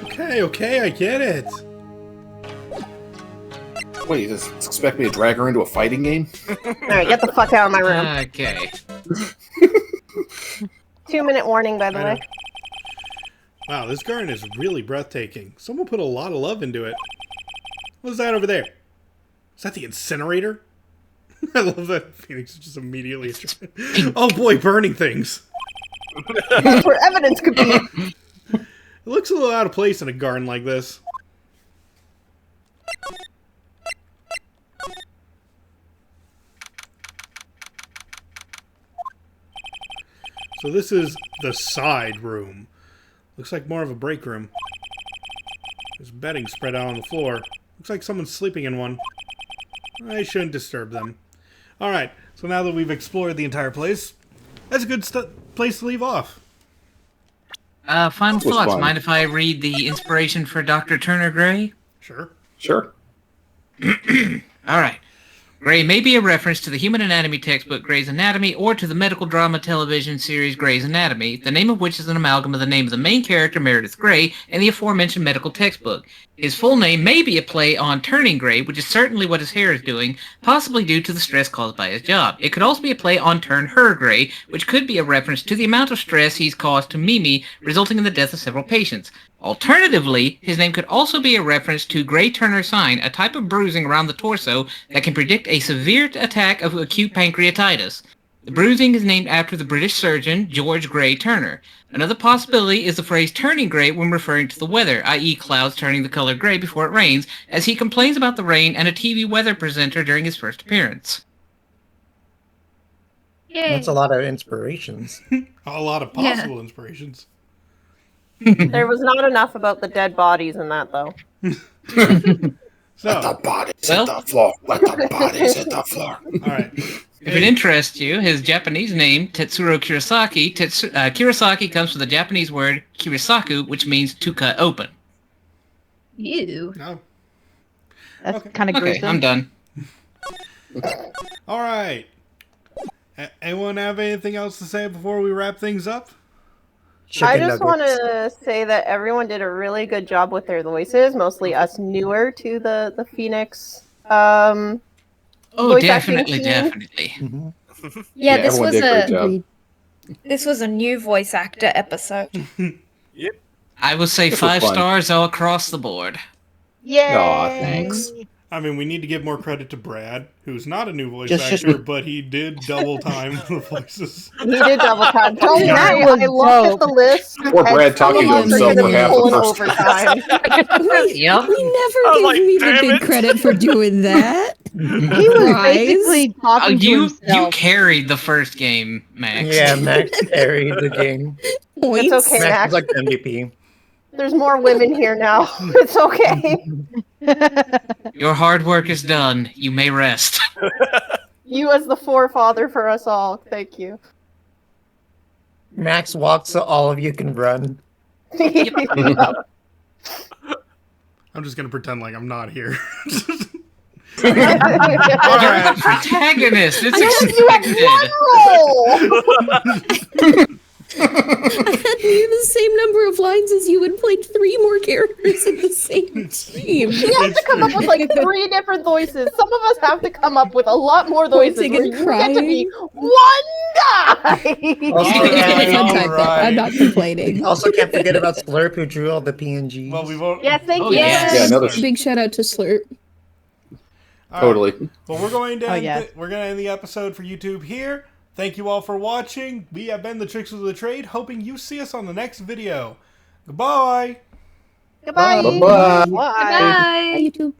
Okay, I get it. Wait, you just expect me to drag her into a fighting game? Alright, get the fuck out of my room. Okay. 2-minute warning, by the way. Wow, this garden is really breathtaking. Someone put a lot of love into it. What's that over there? Is that the incinerator? I love that Phoenix is just immediately... Oh boy, burning things. That's where evidence could be. It looks a little out of place in a garden like this. So this is the side room. Looks like more of a break room. There's bedding spread out on the floor. Looks like someone's sleeping in one. I shouldn't disturb them. Alright, so now that we've explored the entire place, that's a good place to leave off. Final thoughts. fun. Mind if I read the inspiration for Dr. Turner Gray? Sure. Sure. Alright. Gray may be a reference to the human anatomy textbook Gray's Anatomy or to the medical drama television series Gray's Anatomy, the name of which is an amalgam of the name of the main character, Meredith Gray, and the aforementioned medical textbook. His full name may be a play on turning gray, which is certainly what his hair is doing, possibly due to the stress caused by his job. It could also be a play on turn her gray, which could be a reference to the amount of stress he's caused to Mimi, resulting in the death of several patients. Alternatively, his name could also be a reference to Gray Turner sign, a type of bruising around the torso that can predict a severe attack of acute pancreatitis. The bruising is named after the British surgeon George Gray Turner. Another possibility is the phrase turning gray when referring to the weather, i.e. clouds turning the color gray before it rains, as he complains about the rain and a TV weather presenter during his first appearance. Yay. That's a lot of inspirations. A lot of possible inspirations. There was not enough about the dead bodies in that, though. So, Let the bodies hit the floor. Let the bodies hit the floor. alright. If it interests you, his Japanese name, Tetsuro Kirasaki, Kirasaki comes from the Japanese word kirisaku, which means to cut open. Ew. No. That's kind of Okay, gruesome. I'm done. Alright. Anyone have anything else to say before we wrap things up? I just want to say that everyone did a really good job with their voices, mostly us newer to the Phoenix Oh, voice acting definitely, scene. definitely. Yeah, this everyone was did a great job. this was a new voice actor episode. Yep. I would say This was 5 fun. stars all across the board. Yay! Aw, thanks. I mean, we need to give more credit to Brad, who's not a new voice Just- actor, but he did double time the voices. He did double time. Don't That worry, was I looked at dope. the list. Or and Brad some talking of to us are himself gonna for be half the pulling first overtime. Yep. We never I was gave like, me the damn big it. credit for doing that. He was Guys. basically Oh, talking to you himself. carried the first game, Max. Yeah, Max carried the game. It's okay, Max Max. is like the MVP. There's more women here now. It's okay. Your hard work is done. You may rest. You as the forefather for us all. Thank you. Max walks so all of you can run. I'm just gonna pretend like I'm not here. You're the protagonist. It's expected. I had near the same number of lines as you and played 3 more characters in the same team. We have to come up with like 3 different voices. Some of us have to come up with a lot more voices. Pointing Where and you get to be crying. one guy. Also, I'm not complaining. Also, can't forget about Slurp, who drew all the PNGs. Well, we won't. Yes, thank Oh, you. yes. Yeah, another Big shout out to Slurp. All right. totally. Well, we're going to Oh, end yes. we're going to end the episode for YouTube here. Thank you all for watching. We have been the Tricksters of the Trade, hoping you see us on the next video. Goodbye. Goodbye. Bye-bye. Bye. Bye. Bye, YouTube.